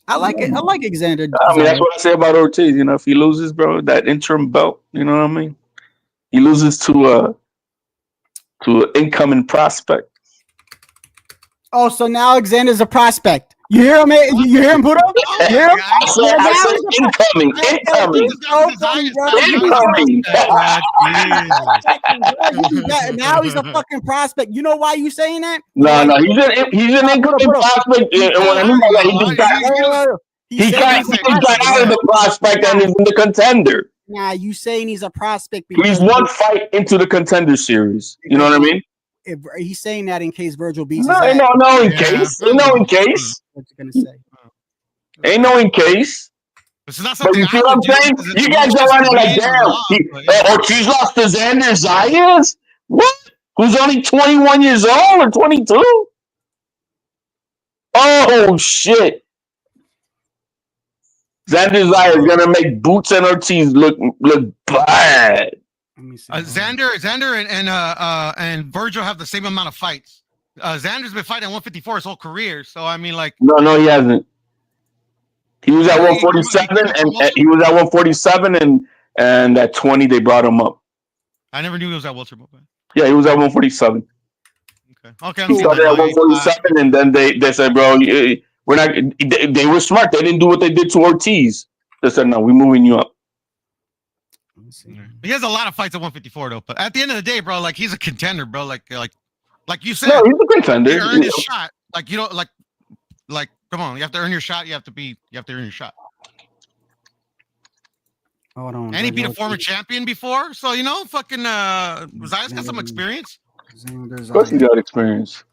I like it. I like Xander. I mean, that's what I say about Ortiz. If he loses, bro, that interim belt, you know what I mean? He loses to an incoming prospect. Oh, so now Xander's a prospect. You hear him? You hear him, Budo? You hear him? I said incoming. Now he's a fucking prospect. You know why you saying that? No, he's an incoming prospect. And when I mean that, he got out of the prospect and is in the contender. Nah, you saying he's a prospect because he's one fight into the contender series. You know what I mean? If he's saying that in case Virgil beats no, his no, no, in case. Ain't no in case. What you gonna say? Ain't no in case. It's not something. But you see what I'm saying? You guys go on there like, damn. Ortiz lost to Xander Zayas? What? Who's only 21 years old or 22? Oh shit! Xander Zayas is gonna make Boots and Ortiz look bad. Xander and Virgil have the same amount of fights. Xander's been fighting at 154 his whole career, so I mean, no, he hasn't. He was at 147, and he was at 147, and at 20 they brought him up. I never knew he was at welterweight. Yeah, he was at 147. Okay. He started at 147, and then they said, "Bro, we're not." They were smart. They didn't do what they did to Ortiz. They said, "No, we're moving you up." He has a lot of fights at 154 though, but at the end of the day, bro, he's a contender, bro. Like you said, no, he's a contender. He earned his shot. Come on, you have to earn your shot. You have to earn your shot. Hold on. And he beat a former champion before, so fucking Zayas got some experience. Of course, he got experience.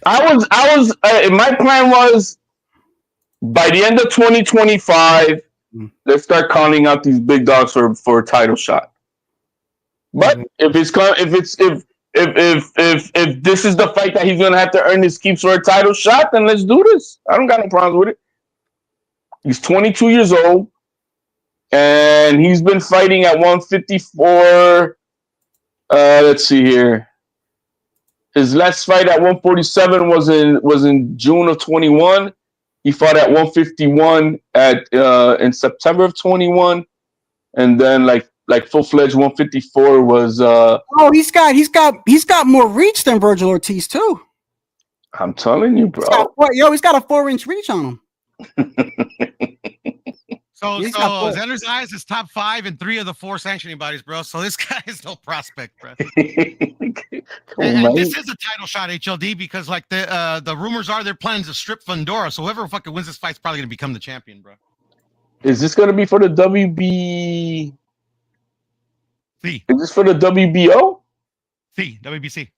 I was. My plan was by the end of 2025. Let's start calling out these big dogs for a title shot. But if this is the fight that he's gonna have to earn his keeps for a title shot, then let's do this. I don't got no problems with it. He's 22 years old, and he's been fighting at 154. Let's see here. His last fight at 147 was in June of 21. He fought at 151 in September of 21, and then like full-fledged 154 was. He's got more reach than Virgil Ortiz too. I'm telling you, bro. He's got a 4-inch reach on him. So Xander Zayas is top 5 in 3 of the 4 sanctioning bodies, bro. So this guy is no prospect, bro. and this is a title shot, HLD, because the rumors are they're planning to strip Fundora. So whoever fucking wins this fight is probably gonna become the champion, bro. Is this gonna be for the WB? Is this for the WBO? WBC.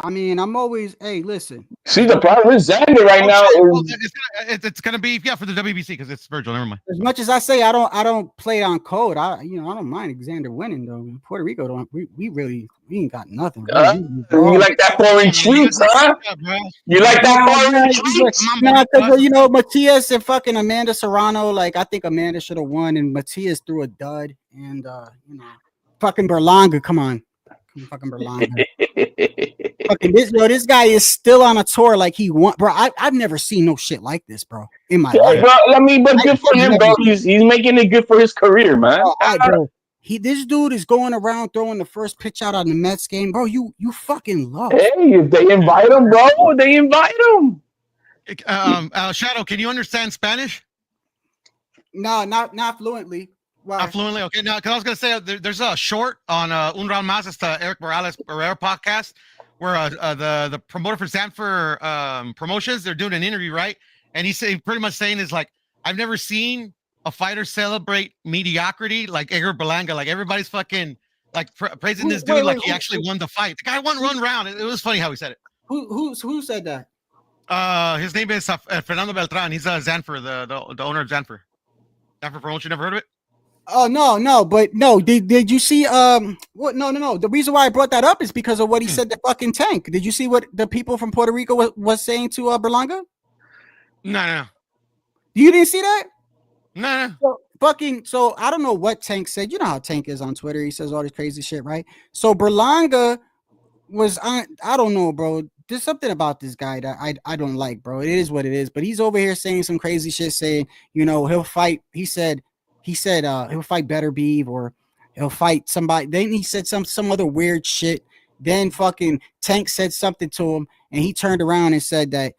I mean, I'm always. Hey, listen. See, the problem is Xander right now. It's gonna be for the WBC because it's Virgil. Never mind. As much as I say I don't play on code, I don't mind Xander winning though. In Puerto Rico we ain't got nothing. You like that 4-inch reach, huh? You like that 4-inch reach? Nah, because Matias and fucking Amanda Serrano. I think Amanda should have won, and Matias threw a dud, and fucking Berlanga. Come on. Fucking Berlanga. Fucking this guy is still on a tour like he want, bro. I've never seen no shit like this, bro, in my life. Bro, I mean, but good for him, bro. He's making it good for his career, man. Bro. This dude is going around throwing the first pitch out on the Mets game, bro. You fucking love. Hey, if they invite him, bro, they invite him. Shadow, can you understand Spanish? No, not fluently. Why? Not fluently. Okay, now because I was gonna say there's a short on Un Round Más, it's the Eric Morales Barrera podcast, where the promoter for Sanford Promotions, they're doing an interview, right? And he's pretty much saying is like, I've never seen a fighter celebrate mediocrity like Edgar Berlanga. Like everybody's fucking like praising this dude like he actually won the fight. The guy won one round. It was funny how he said it. Who said that? His name is Fernando Beltran. He's Zanfer, the owner of Zanfer. Zanfer Promotion. Never heard of it? Oh no. Did you see what? No. The reason why I brought that up is because of what he said to fucking Tank. Did you see what the people from Puerto Rico was saying to Berlanga? No. You didn't see that? No. So I don't know what Tank said. You know how Tank is on Twitter. He says all this crazy shit, right? So Berlanga was on. I don't know, bro. There's something about this guy that I don't like, bro. It is what it is. But he's over here saying some crazy shit, saying he'll fight. He said he'll fight Better Beeve or he'll fight somebody. Then he said some other weird shit. Then fucking Tank said something to him, and he turned around and said that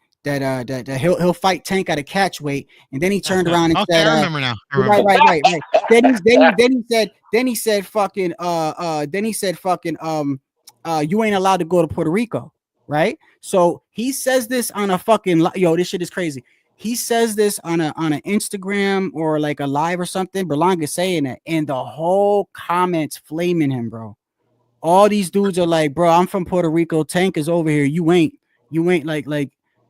he'll fight Tank at a catch weight, and then he turned around and said, I remember now. Right. Then he said fucking you ain't allowed to go to Puerto Rico, right? So he says this on a fucking this shit is crazy. He says this on an Instagram or like a live or something. Berlanga saying it, and the whole comments flaming him, bro. All these dudes are like, bro, I'm from Puerto Rico. Tank is over here. You ain't like.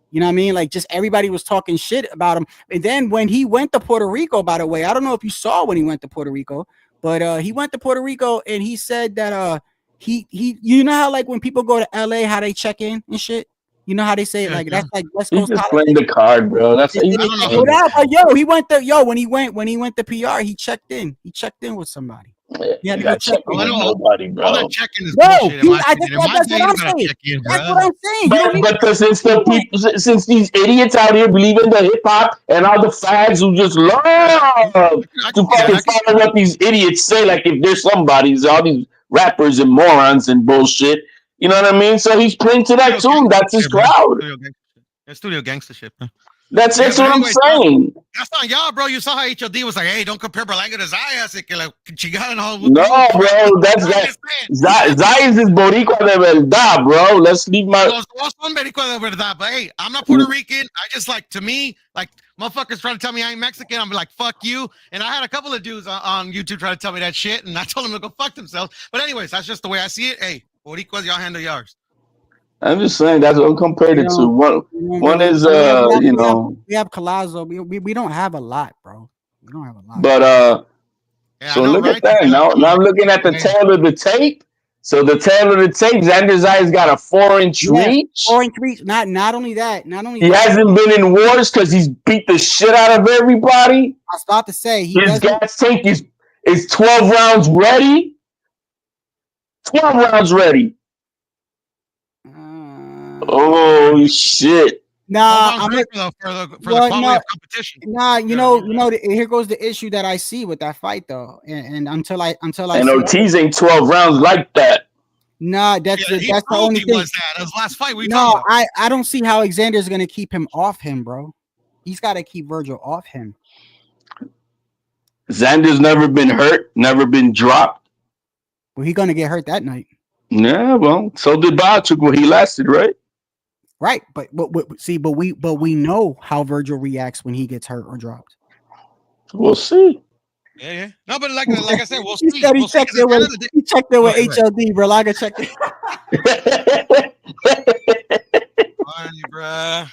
You know what I mean? Like, just everybody was talking shit about him. And then when he went to Puerto Rico, by the way, I don't know if you saw when he went to Puerto Rico, but he went to Puerto Rico and he said that he you know how like when people go to LA, how they check in and shit? You know how they say like that's like West Coast. He's just playing the card, bro. That's he went to PR. He checked in. He checked in with somebody. Yeah, you got check with nobody, bro. All that checking is bullshit. That's what I'm saying. That's what I'm saying. But since these idiots out here believe in the hip hop and all the fags who just love to fucking follow what these idiots say, like if there's somebody's all these rappers and morons and bullshit. You know what I mean? So he's playing to that tune. That's his crowd. Studio gangster shit, man. That's what I'm saying. That's not y'all, bro. You saw how HOD was like, hey, don't compare Berlanga to Zayas. No, bro. That's Zayas is Boricua de verdad, bro. Let's leave my. But hey, I'm not Puerto Rican. I just like, to me, like, motherfuckers trying to tell me I ain't Mexican. I'm like, fuck you. And I had a couple of dudes on YouTube try to tell me that shit, and I told them to go fuck themselves. But anyways, that's just the way I see it. Hey, Boricuas, y'all handle yours. I'm just saying that's what I'm compared it to. One is we have Colazo. We don't have a lot, bro. We don't have a lot. But so look at that. Now I'm looking at the tail of the tape. So the tail of the tape, Xander Zayas got a 4-inch reach. 4-inch reach. Not only that. He hasn't been in wars because he's beat the shit out of everybody. I was about to say his gas tank is 12 rounds ready. 12 rounds ready. Oh shit! Nah, for the quality of competition. Nah, you know, here goes the issue that I see with that fight though, and until I and Ortiz ain't 12 rounds like that. Nah, that's the only thing. Was that his last fight? I don't see how Xander's gonna keep him off him, bro. He's got to keep Virgil off him. Xander's never been hurt, never been dropped. Well, he's gonna get hurt that night. Yeah, well, so did Bochuk when he lasted, right? Right, but we know how Virgil reacts when he gets hurt or dropped. We'll see. Yeah. No, but like I said, we'll see. He checked it with HOD, bro. I check it. Funny, bro.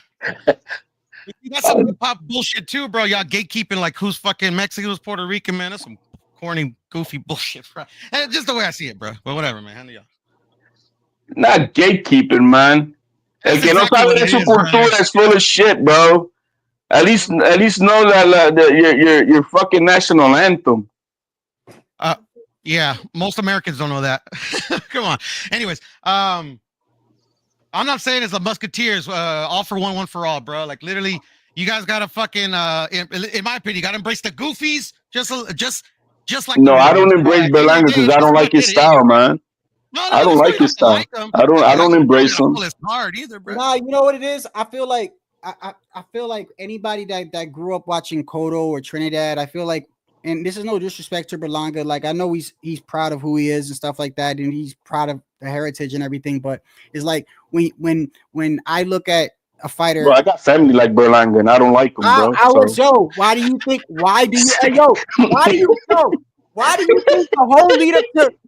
That's some hip hop bullshit too, bro. Y'all gatekeeping like who's fucking Mexican, who's Puerto Rican, man. That's some corny, goofy bullshit, bro. And just the way I see it, bro. But whatever, man. Handle y'all. Not gatekeeping, man. El que no sabe de su cultura is full of shit, bro. At least know that your fucking national anthem. Yeah, most Americans don't know that. Come on. Anyways, I'm not saying it's the Musketeers, all for one for all, bro. Like literally, you guys gotta fucking, in my opinion, you gotta embrace the goofies, just like No, the I real don't ones, bro. embrace At the end of Berlanga the day, because I this don't is like what his did it is, style, bro. man. No, I don't there's no, like you his don't like style. them. I don't embrace him. It's hard either, bro. Nah, you know what it is? I feel like I feel like anybody that grew up watching Kodo or Trinidad, I feel like, and this is no disrespect to Berlanga, like I know he's proud of who he is and stuff like that, and he's proud of the heritage and everything, but it's like when I look at a fighter, Bro, I got family like Berlanga, and I don't like him, bro. I was why do you think why do you why do you why do you think the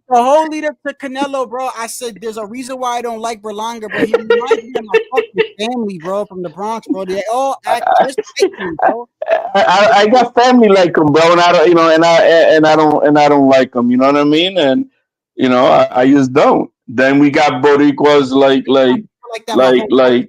whole lead up to Canelo, bro? I said there's a reason why I don't like Berlanga, bro. He reminds me of my fucking family, bro, from the Bronx, bro. They all act just like me, bro. I got family like him, bro, and I don't, and I don't like him. You know what I mean? And I just don't. Then we got Boricuas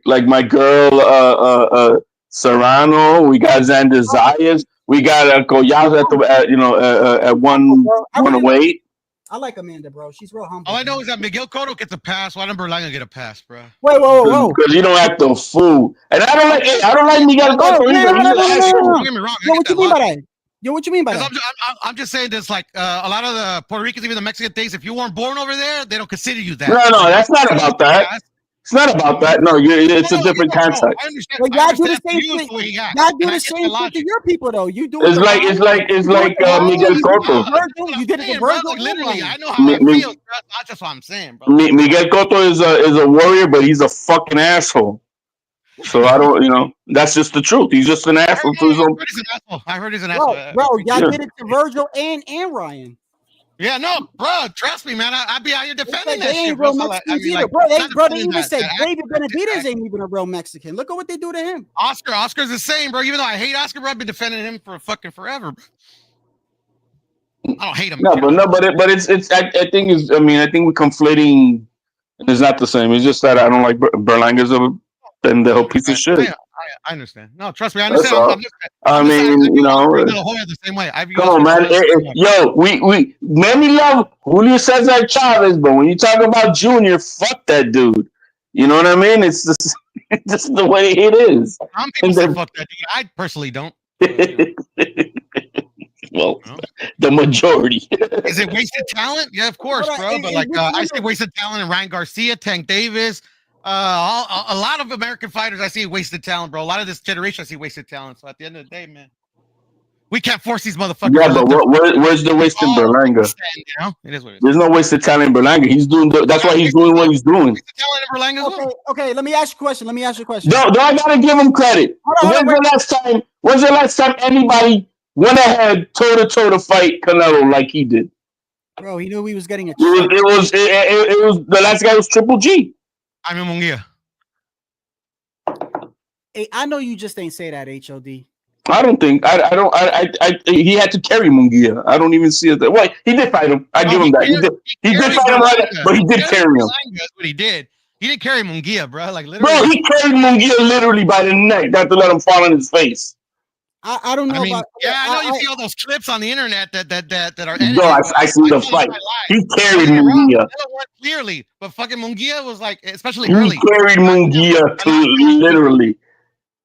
like my girl Serrano. We got Xander Zayas. We got Collazo at 108. I like Amanda, bro. She's real humble. All I know is that Miguel Cotto gets a pass. Why doesn't Berlanga get a pass, bro? Wait, whoa. Because you don't act the fool. And I don't like Miguel Cotto either. He's an asshole. Don't get me wrong. Yo, what you mean by that? Yo, what you mean by that? I'm just saying this, like a lot of the Puerto Ricans, even the Mexican things, if you weren't born over there, they don't consider you that. No, that's not about that. It's not about that. No, it's a different concept. I understand. Well, y'all do the same thing. Y'all do the same thing to your people, though. You do. It's like Miguel Cotto. You did it to Virgil. Literally, I know how it feels. That's just what I'm saying, bro. Miguel Cotto is a warrior, but he's a fucking asshole. So I don't, that's just the truth. He's just an asshole to his own. I heard he's an asshole. Bro, y'all did it to Virgil and Ryan. Yeah, no, bro. Trust me, man. I'd be out here defending that shit, bro. bro. They even said David Benavidez ain't even a real Mexican. Look at what they do to him. Oscar's the same, bro. Even though I hate Oscar, bro, I've been defending him for fucking forever. I don't hate him. But it's I think we're conflating. It's not the same. It's just that I don't like Berlanga's a pendejo piece of shit. I understand. No, trust me, I understand. The same way. Come on, man. Yo, we many love Julio Cesar Chavez, but when you talk about Junior, fuck that dude. You know what I mean? It's just the way it is. Some people say fuck that dude. I personally don't. Well, the majority. Is it wasted talent? Yeah, of course, bro. But I say wasted talent in Ryan Garcia, Tank Davis. A lot of American fighters I see wasted talent, bro. A lot of this generation I see wasted talent. So at the end of the day, man, we can't force these motherfuckers. Yeah, but where's the waste in Berlanga? It is what it is. There's no wasted talent in Berlanga. He's doing that's why he's doing what he's doing. Okay, let me ask you a question. No, I gotta give him credit. When's the last time anybody went ahead toe to fight Canelo like he did? Bro, he knew he was getting a it was the last guy was Triple G. I'm in Munguia. Hey, I know you just ain't say that, HOD. I don't think he had to carry Munguia. I don't even see it that way. He did fight him. I give him that. He did fight him right, but he did carry him. That's what he did. He didn't carry Munguia, bro. Like literally. Bro, he carried Munguia literally by the neck, not to let him fall on his face. I don't know. I know you see all those clips on the internet that are. No, I see the fight. He carried Munguia. Clearly, but fucking Munguia was like, especially he early. He carried Munguia to literally.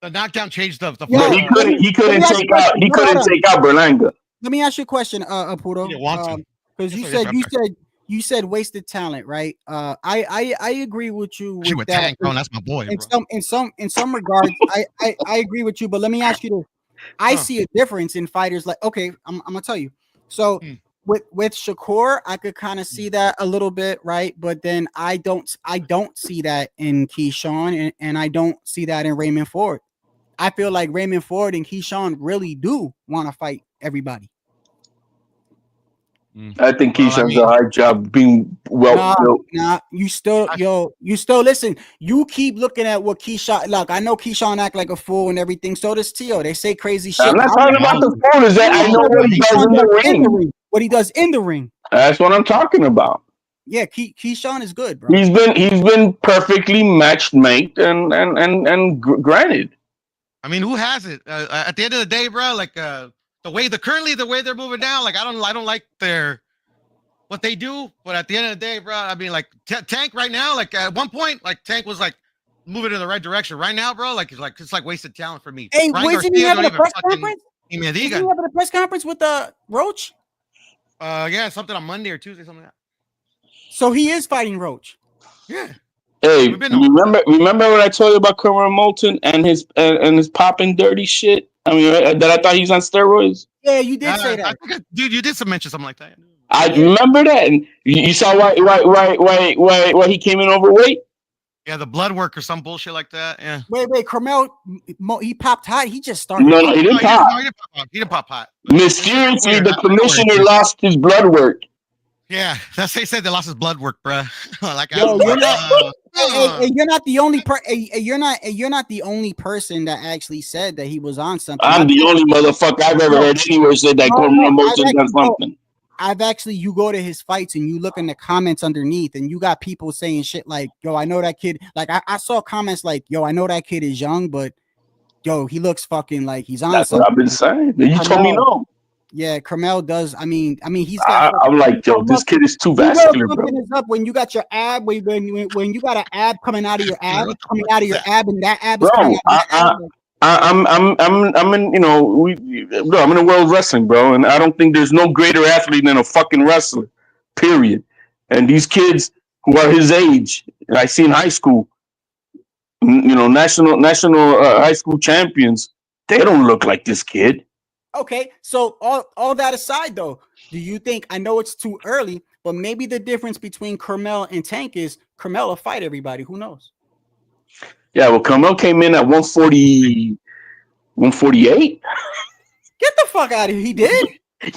The knockdown changed the fight. Yeah, he couldn't take out Berlanga. Let me ask you a question, Apuro. Because you said wasted talent, right? I agree with you with that. That's my boy. In some regards, I agree with you. But let me ask you this. I see a difference in fighters. Like, okay, I'm gonna tell you. So with Shakur, I could kind of see that a little bit, right? But then I don't see that in Keyshawn, and I don't see that in Raymond Ford. I feel like Raymond Ford and Keyshawn really do want to fight everybody. I think Keyshawn's a hard job being well built. You still listen. You keep looking at what Keyshawn. Look, I know Keyshawn act like a fool and everything. So does Tio. They say crazy shit. I'm not talking about the fool. Is that I know what he does in the ring. What he does in the ring. That's what I'm talking about. Yeah, Keyshawn is good, bro. He's been perfectly matched, mate, and granted. I mean, who has it? At the end of the day, bro, like the way they're moving down, like I don't like their what they do, but at the end of the day, bro, I mean, like Tank right now, like at one point, like Tank was like moving in the right direction. Right now, bro, like it's like wasted talent for me. Hey, wasn't he having a press conference? Isn't he having a press conference with Roach? Yeah, something on Monday or Tuesday, something like that. So he is fighting Roach. Yeah. Hey, remember what I told you about Cameron Moulton and his popping dirty shit? I mean, that I thought he was on steroids. Yeah, you did say that, dude. You did mention something like that. I remember that, and you saw why he came in overweight. Yeah, the blood work or some bullshit like that. Yeah. Wait, Carmel, he popped hot. He just started. No, he didn't pop. He didn't pop hot. Mysteriously, the commissioner lost his blood work. Yeah, that's they said they lost his blood work, bruh. Like, yo, you're not. You're not the only you're not the only person that actually said that he was on something. I'm the only motherfucker I've ever heard anywhere said that Cameron Moulton done something. I've actually, you go to his fights and you look in the comments underneath and you got people saying shit like, yo, I know that kid. Like I saw comments like, yo, I know that kid is young, but yo, he looks fucking like he's on. That's something. what I've been saying. You told me no. Yeah, Carmel does. I mean, he's got. I'm like, yo, this kid is too vascular, bro. Up when you got your ab, when you got an ab coming out of your ab, and that ab is coming out of your ab. I'm in, you know, I'm in the world of wrestling, bro, and I don't think there's no greater athlete than a fucking wrestler, period. And these kids who are his age, I see in high school, you know, national high school champions, they don't look like this kid. Okay, so all that aside, though, do you think, I know it's too early, but maybe the difference between Carmel and Tank is Carmel will fight everybody. Who knows? Yeah, well, Carmel came in at 140, 148. Get the fuck out of here. He did?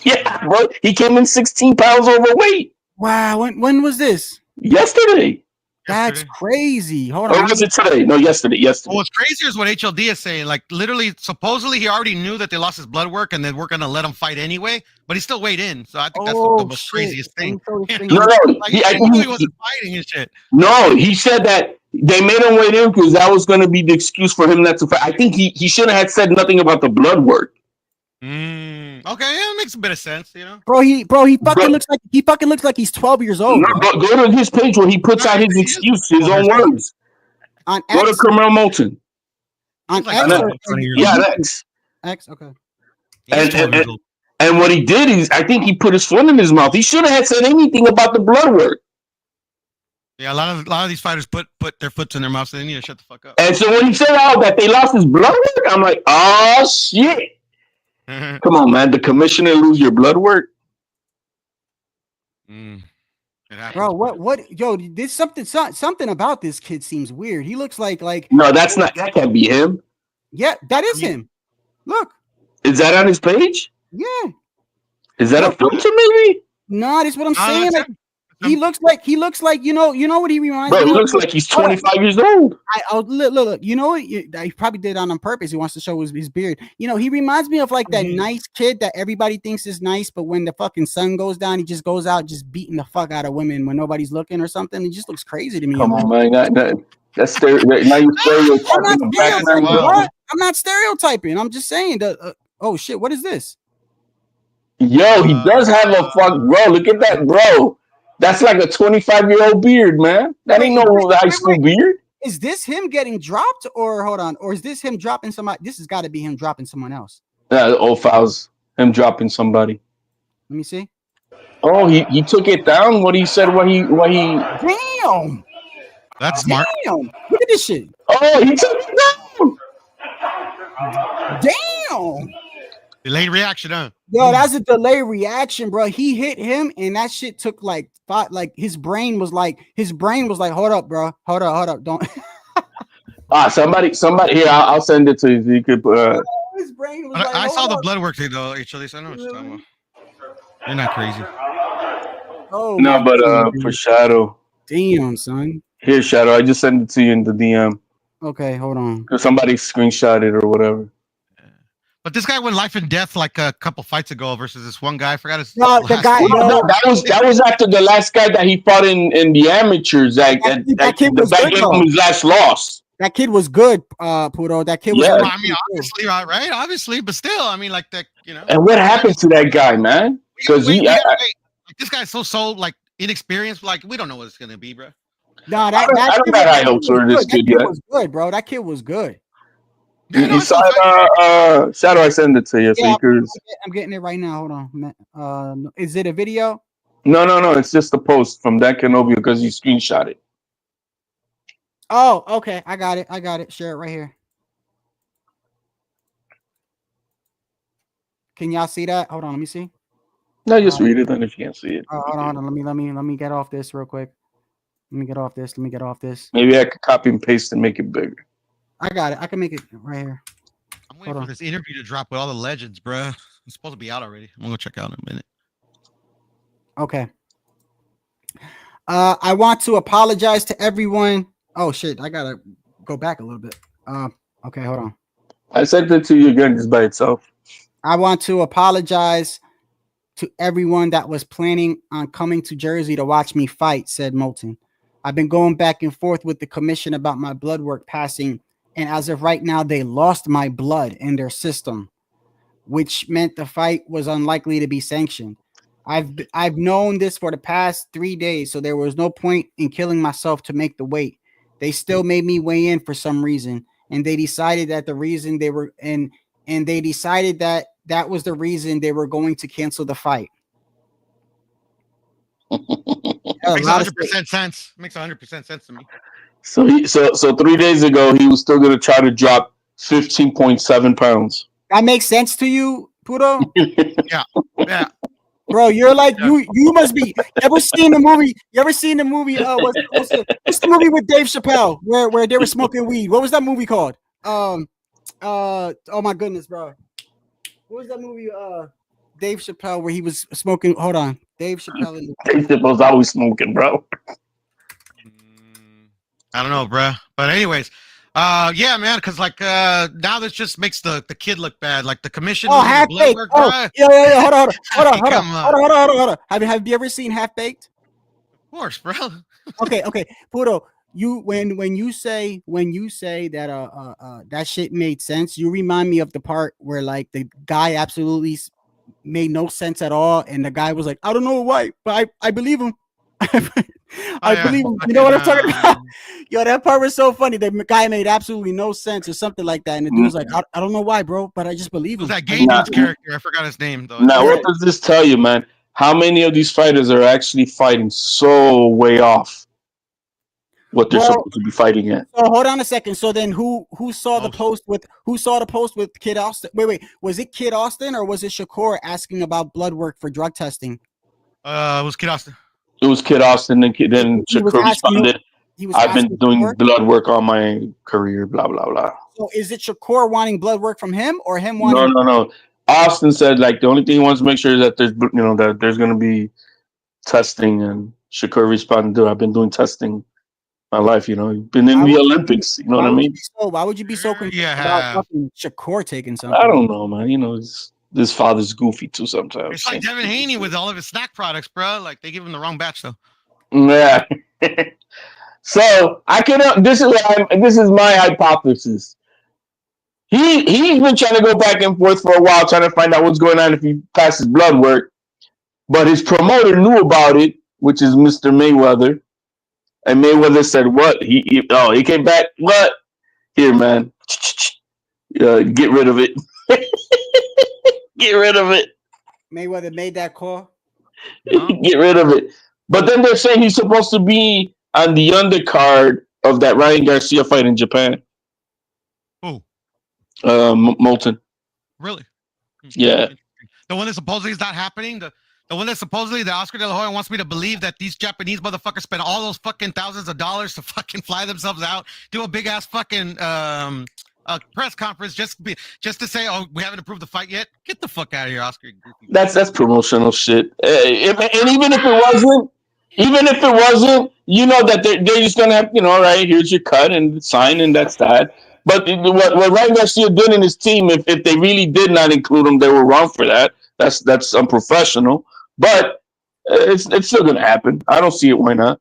Yeah, bro. He came in 16 pounds overweight. Wow. When was this? Yesterday. That's crazy. Hold on. Or was it today? No, yesterday. Well, what's crazier is what HLD is saying. Like, literally, supposedly, he already knew that they lost his blood work and they were going to let him fight anyway, but he still weighed in. So I think that's the most craziest thing. No, like, he wasn't fighting and shit. No, he said that they made him wait in because that was going to be the excuse for him not to fight. I think he shouldn't have said nothing about the blood work. Okay, yeah, it makes a bit of sense, you know. Bro, he fucking looks like he's 12 years old. No, go to his page where he puts out his excuse, his own words. On Go to Carmel Moulton. On X? Yeah, X. X, okay. And what he did is, I think he put his foot in his mouth. He shouldn't have said anything about the blood work. Yeah, a lot of these fighters put their foots in their mouth, so they need to shut the fuck up. And so when he said, "Oh, that they lost his blood work," I'm like, "Oh shit." Come on, man. The commissioner lose your blood work? Bro, what? Yo, this something about this kid seems weird. He looks like. No, that can't be him. Yeah, that is him. Look. Is that on his page? Yeah. Is that a filter, maybe? No, that's what I'm saying. Like, he looks like you know what he reminds me of? He looks like he's 25 years old. Look, you know what? He probably did it on purpose. He wants to show his beard. You know, he reminds me of like that nice kid that everybody thinks is nice, but when the fucking sun goes down, he just goes out just beating the fuck out of women when nobody's looking or something. He just looks crazy to me. Come on, man. That's now you're stereotyping. I'm not stereotyping. I'm just saying that. Oh shit! What is this? Yo, he does have a fuck, bro. Look at that, bro. That's like a 25-year-old beard, man. That ain't no high school beard. Is this him getting dropped, or hold on, or is this him dropping somebody? This has got to be him dropping someone else. Old files, him dropping somebody. Let me see. Oh, he took it down. What he said? What he? Damn. That's smart. Damn. Look at this shit. Oh, he took it down. Damn. Delayed reaction, huh? Yo, that's a delayed reaction, bro. He hit him, and that shit took like five. Like his brain was like, hold up, bro. Hold up, don't. Somebody here. I'll send it to you. So you could. His brain was I saw the blood work thing though. Actually, so I know what you're talking about. You're not crazy. Oh no, but for Shadow. Damn, son. Here, Shadow. I just sent it to you in the DM. Okay, hold on. Somebody screenshot it or whatever. But this guy went life and death like a couple fights ago versus this one guy. I forgot his. No, the guy. No, that was after the last guy that he fought in the amateurs. That kid was good, gave him his last loss. That kid was good, Puto. That kid was. Yeah. Good. I mean, obviously, right? Obviously, but still, I mean, like that, you know. And what happened to that guy, man? Because like this guy's so like inexperienced. Like we don't know what it's gonna be, bro. No, I don't got high hopes for this kid yet. was good, bro. That kid was good. You saw it, Shadow, I send it to you. So you could... I'm getting it right now. Hold on. Is it a video? No. It's just a post from Dan Kenobi because you screenshot it. Oh, okay. I got it. Share it right here. Can y'all see that? Hold on. Let me see. No, just read it then if you can't see it. Hold on. Let me get off this real quick. Let me get off this. Maybe I could copy and paste and make it bigger. I got it. I can make it right here. I'm waiting for this interview to drop with all the legends, bro. It's supposed to be out already. I'm gonna go check out in a minute. Okay. I want to apologize to everyone. Oh shit, I gotta go back a little bit. Okay, hold on. I sent it to you again just by itself. I want to apologize to everyone that was planning on coming to Jersey to watch me fight, said Moulton. I've been going back and forth with the commission about my blood work passing, and as of right now, they lost my blood in their system, which meant the fight was unlikely to be sanctioned. I've known this for the past 3 days, so there was no point in killing myself to make the weight. They still made me weigh in for some reason, and they decided that the reason they were and they decided that that was the reason they were going to cancel the fight. Makes 100% sense. Makes 100% sense to me. So 3 days ago, he was still gonna try to drop 15.7 pounds. That makes sense to you, Puto? Yeah. Bro, you're like you must be. You ever seen the movie? What's the movie with Dave Chappelle where they were smoking weed? What was that movie called? Oh my goodness, bro. What was that movie? Dave Chappelle where he was smoking. Hold on, Dave Chappelle. Dave Chappelle's always smoking, bro. I don't know, bro. But anyways, yeah, man, because like now this just makes the kid look bad. Like the commission. Oh, Half Baked. Yeah. Hold on. Have you ever seen Half Baked? Of course, bro. Okay. Puto, when you say that that shit made sense, you remind me of the part where like the guy absolutely made no sense at all, and the guy was like, I don't know why, but I believe him. I believe him. You know what I'm talking about? Yo, that part was so funny. The guy made absolutely no sense or something like that, and the dude was like, I don't know why, bro, but I just believe him. That gay dude's character, I forgot his name though. Now, what does this tell you, man? How many of these fighters are actually fighting so way off what they're supposed to be fighting at? So hold on a second. So then, who saw the post with Kid Austin? Wait, was it Kid Austin or was it Shakur asking about blood work for drug testing? It was Kid Austin. It was Kid Austin, and then Shakur responded, I've been doing blood work all my career, blah, blah, blah. So is it Shakur wanting blood work from him or him wanting? No. Austin said, like, the only thing he wants to make sure is that there's, that there's going to be testing, and Shakur responded, dude, I've been doing testing my life, you've been in the Olympics, you know what I mean? Why would you be so confused about fucking Shakur taking something? I don't know, man. His father's goofy too sometimes. It's like Devin Haney with all of his snack products, bro. Like they give him the wrong batch though. Yeah. So this is my hypothesis. He's been trying to go back and forth for a while, trying to find out what's going on if he passes blood work. But his promoter knew about it, which is Mr. Mayweather. And Mayweather said, "What? He came back. What? Here, man. Get rid of it." Get rid of it. Mayweather made that call. Get rid of it. But then they're saying he's supposed to be on the undercard of that Ryan Garcia fight in Japan. Who? Moulton. Really? Yeah. The one that supposedly is not happening. The one that supposedly the Oscar De La Hoya wants me to believe that these Japanese motherfuckers spend all those fucking thousands of dollars to fucking fly themselves out, do a big ass fucking press conference just to say, oh, we haven't approved the fight yet. Get the fuck out of here, Oscar. That's promotional shit. And even if it wasn't, that they're just gonna have, all right, here's your cut and sign, and that's that. But what Ryan Garcia did in his team, if they really did not include him, they were wrong for that. That's unprofessional. But it's still gonna happen. I don't see it. Why not?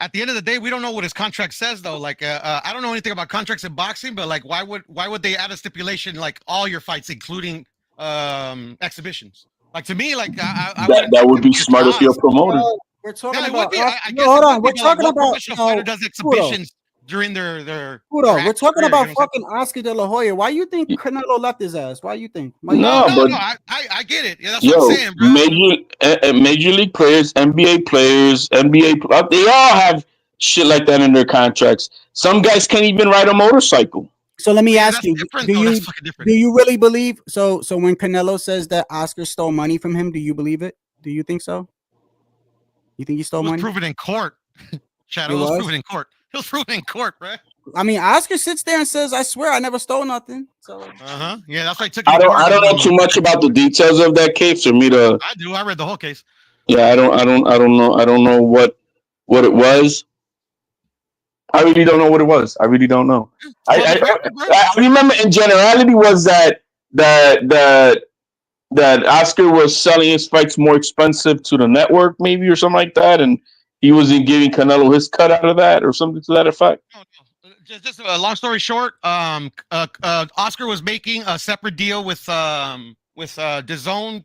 At the end of the day, we don't know what his contract says, though. Like, I don't know anything about contracts in boxing, but like, why would they add a stipulation like all your fights, including exhibitions? Like to me, like that would be smart if you're a promoter. We're talking Yeah, it about. would be. I guess hold it on. would We're be, but, like, talking what about. professional fighter does exhibitions during their We're active talking career, about you know what I'm fucking Oscar De La Hoya. Why you think Canelo left his ass? Why you think? Why you No, think? but I get it. Yeah, that's what I'm saying, bro. major league players, NBA players, they all have shit like that in their contracts. Some guys can't even ride a motorcycle. So let me Yeah, ask that's you: different, Do though. you That's fucking different. do you really believe? So when Canelo says that Oscar stole money from him, do you believe it? Do you think so? You think he stole It was money? proven in court. Shadow, it was proven in court. It was proven in court, bro. I mean, Oscar sits there and says, "I swear, I never stole nothing." So Yeah, that's why I took. I don't know too much about the details of that case for me to. I do. I read the whole case. Yeah, I don't know what it was. I really don't know what it was. I really don't know. I remember in generality was that Oscar was selling his fights more expensive to the network, maybe, or something like that, and he wasn't giving Canelo his cut out of that, or something to that effect. Just a long story short, Oscar was making a separate deal with DAZN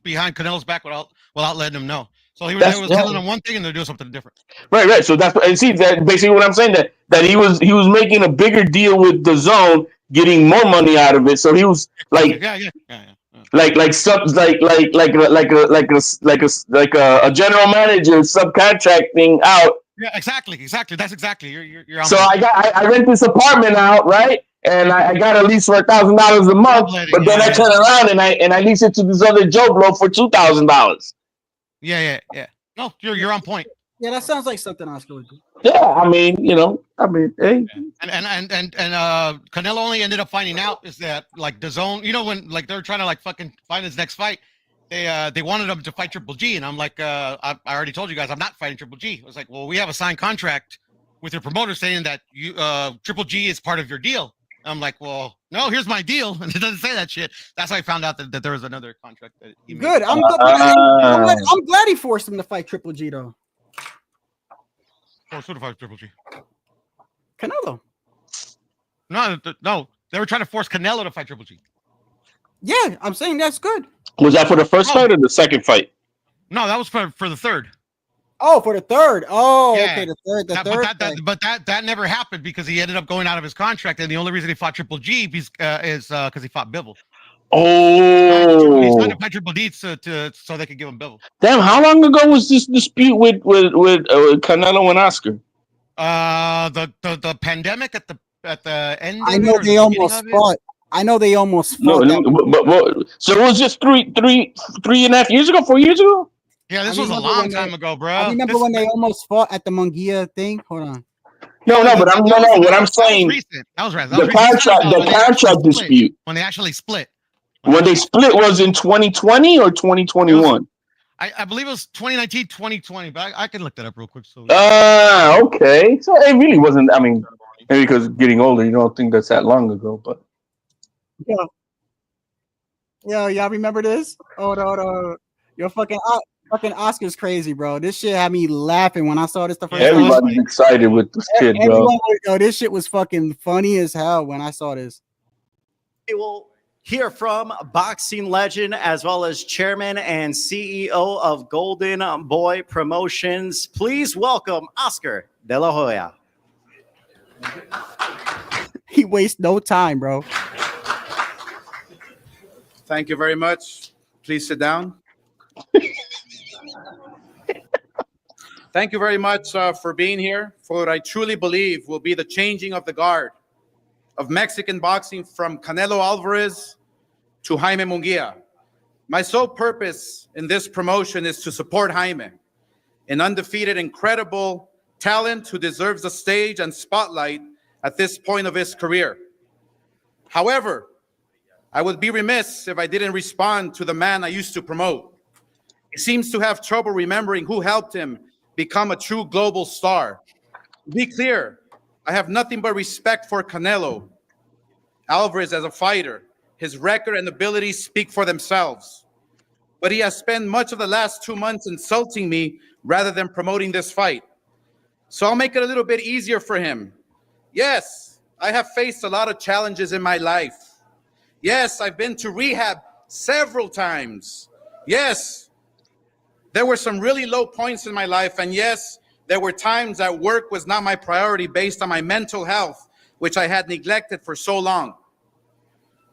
behind Canelo's back without letting him know. So he was telling him one thing and they're doing something different. Right. So that's and see that basically what I'm saying that he was making a bigger deal with DAZN, getting more money out of it. So he was like, like a general manager subcontracting out. Yeah, exactly. That's exactly. You're on So point. I rent this apartment out, right? And I got a lease for $1,000 a month, but then I turn around and I lease it to this other Joe Blow for $2,000. Yeah. No, you're on point. yeah, that sounds like something Oscar would do. Yeah, I mean, hey. And Canelo only ended up finding out is that like DAZN, when like they're trying to like fucking find his next fight, they wanted him to fight Triple G, and I'm like, I already told you guys I'm not fighting Triple G. I was like, well, we have a signed contract with your promoter saying that you Triple G is part of your deal. I'm like, well, no, here's my deal, and it doesn't say that shit. That's how I found out that there was another contract that he made. Good. I'm glad he forced him to fight Triple G though. Forced who to fight Triple G? Canelo. No, they were trying to force Canelo to fight Triple G. Yeah, I'm saying that's good. Was that for the first fight or the second fight? No, that was for the third. Oh, for the third. Oh, Yeah. okay, the third. But that never happened because he ended up going out of his contract, and the only reason he fought Triple G is because he fought Bivol. Oh, he's trying to fight Triple D so they could give him Bivol. Damn! How long ago was this dispute with Canelo and Oscar? The pandemic at the end. I know they almost fought. I know they almost fought. So it was just 3.5 years ago, 4 years ago. Yeah, this was a long time ago, bro. I remember when they almost fought at the Munguia thing. Hold on. What I'm saying. That was right. The contract dispute. When they actually split. When they split was in 2020 or 2021. I believe it was 2019, 2020, but I can look that up real quick. So. Okay. So it really wasn't. I mean, maybe because getting older, you don't think that's that long ago, but. Yeah, y'all remember this? Oh, your fucking Oscar's crazy, bro. This shit had me laughing when I saw this the first time. Everybody's excited with this kid, bro. This shit was fucking funny as hell when I saw this. We will hear from boxing legend as well as chairman and CEO of Golden Boy Promotions. Please welcome Oscar De La Hoya. He wastes no time, bro. Thank you very much. Please sit down. Thank you very much for being here for what I truly believe will be the changing of the guard of Mexican boxing from Canelo Alvarez to Jaime Munguia. My sole purpose in this promotion is to support Jaime, an undefeated, incredible talent who deserves the stage and spotlight at this point of his career. However, I would be remiss if I didn't respond to the man I used to promote. He seems to have trouble remembering who helped him become a true global star. To be clear, I have nothing but respect for Canelo Alvarez as a fighter. His record and abilities speak for themselves. But he has spent much of the last 2 months insulting me rather than promoting this fight. So I'll make it a little bit easier for him. Yes, I have faced a lot of challenges in my life. Yes, I've been to rehab several times. Yes, there were some really low points in my life, and yes, there were times that work was not my priority based on my mental health, which I had neglected for so long.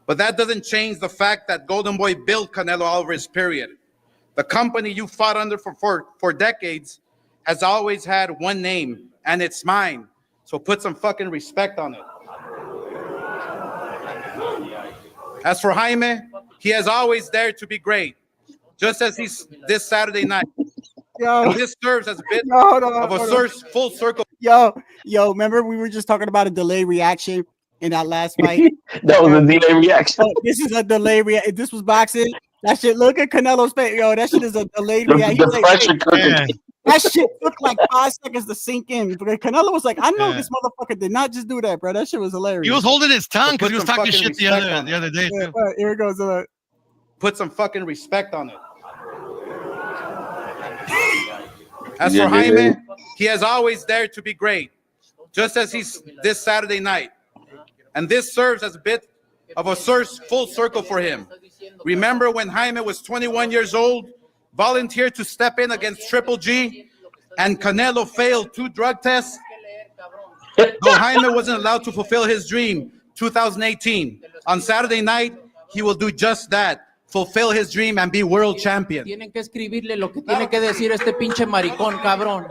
But that doesn't change the fact that Golden Boy built Canelo Alvarez, period. The company you fought under for decades has always had one name, and it's mine. So put some fucking respect on it. As for Jaime, he has always dared to be great, just as he's this Saturday night. And this serves as a bit of a full circle. Yo, remember we were just talking about a delayed reaction in that last fight? That was a delayed reaction. Oh, this is a delayed reaction. This was boxing. That shit, look at Canelo's face. Yo, that shit is a delayed reaction. The pressure cooker. That shit took like 5 seconds to sink in. Because Canelo was like, I know this motherfucker did not just do that, bro. That shit was hilarious. He was holding his tongue because he was talking shit the other day. Yeah, here it goes. Put some fucking respect on it. As for Jaime, he has always dared to be great, just as he's this Saturday night. And this serves as a bit of a full circle for him. Remember when Jaime was 21 years old, volunteered to step in against Triple G, and Canelo failed 2 drug tests? Though Jaime wasn't allowed to fulfill his dream, 2018, on Saturday night, he will do just that. Fulfill his dream and be world champion. Tienen que escribirle lo que tiene que decir este pinche maricón, cabrón.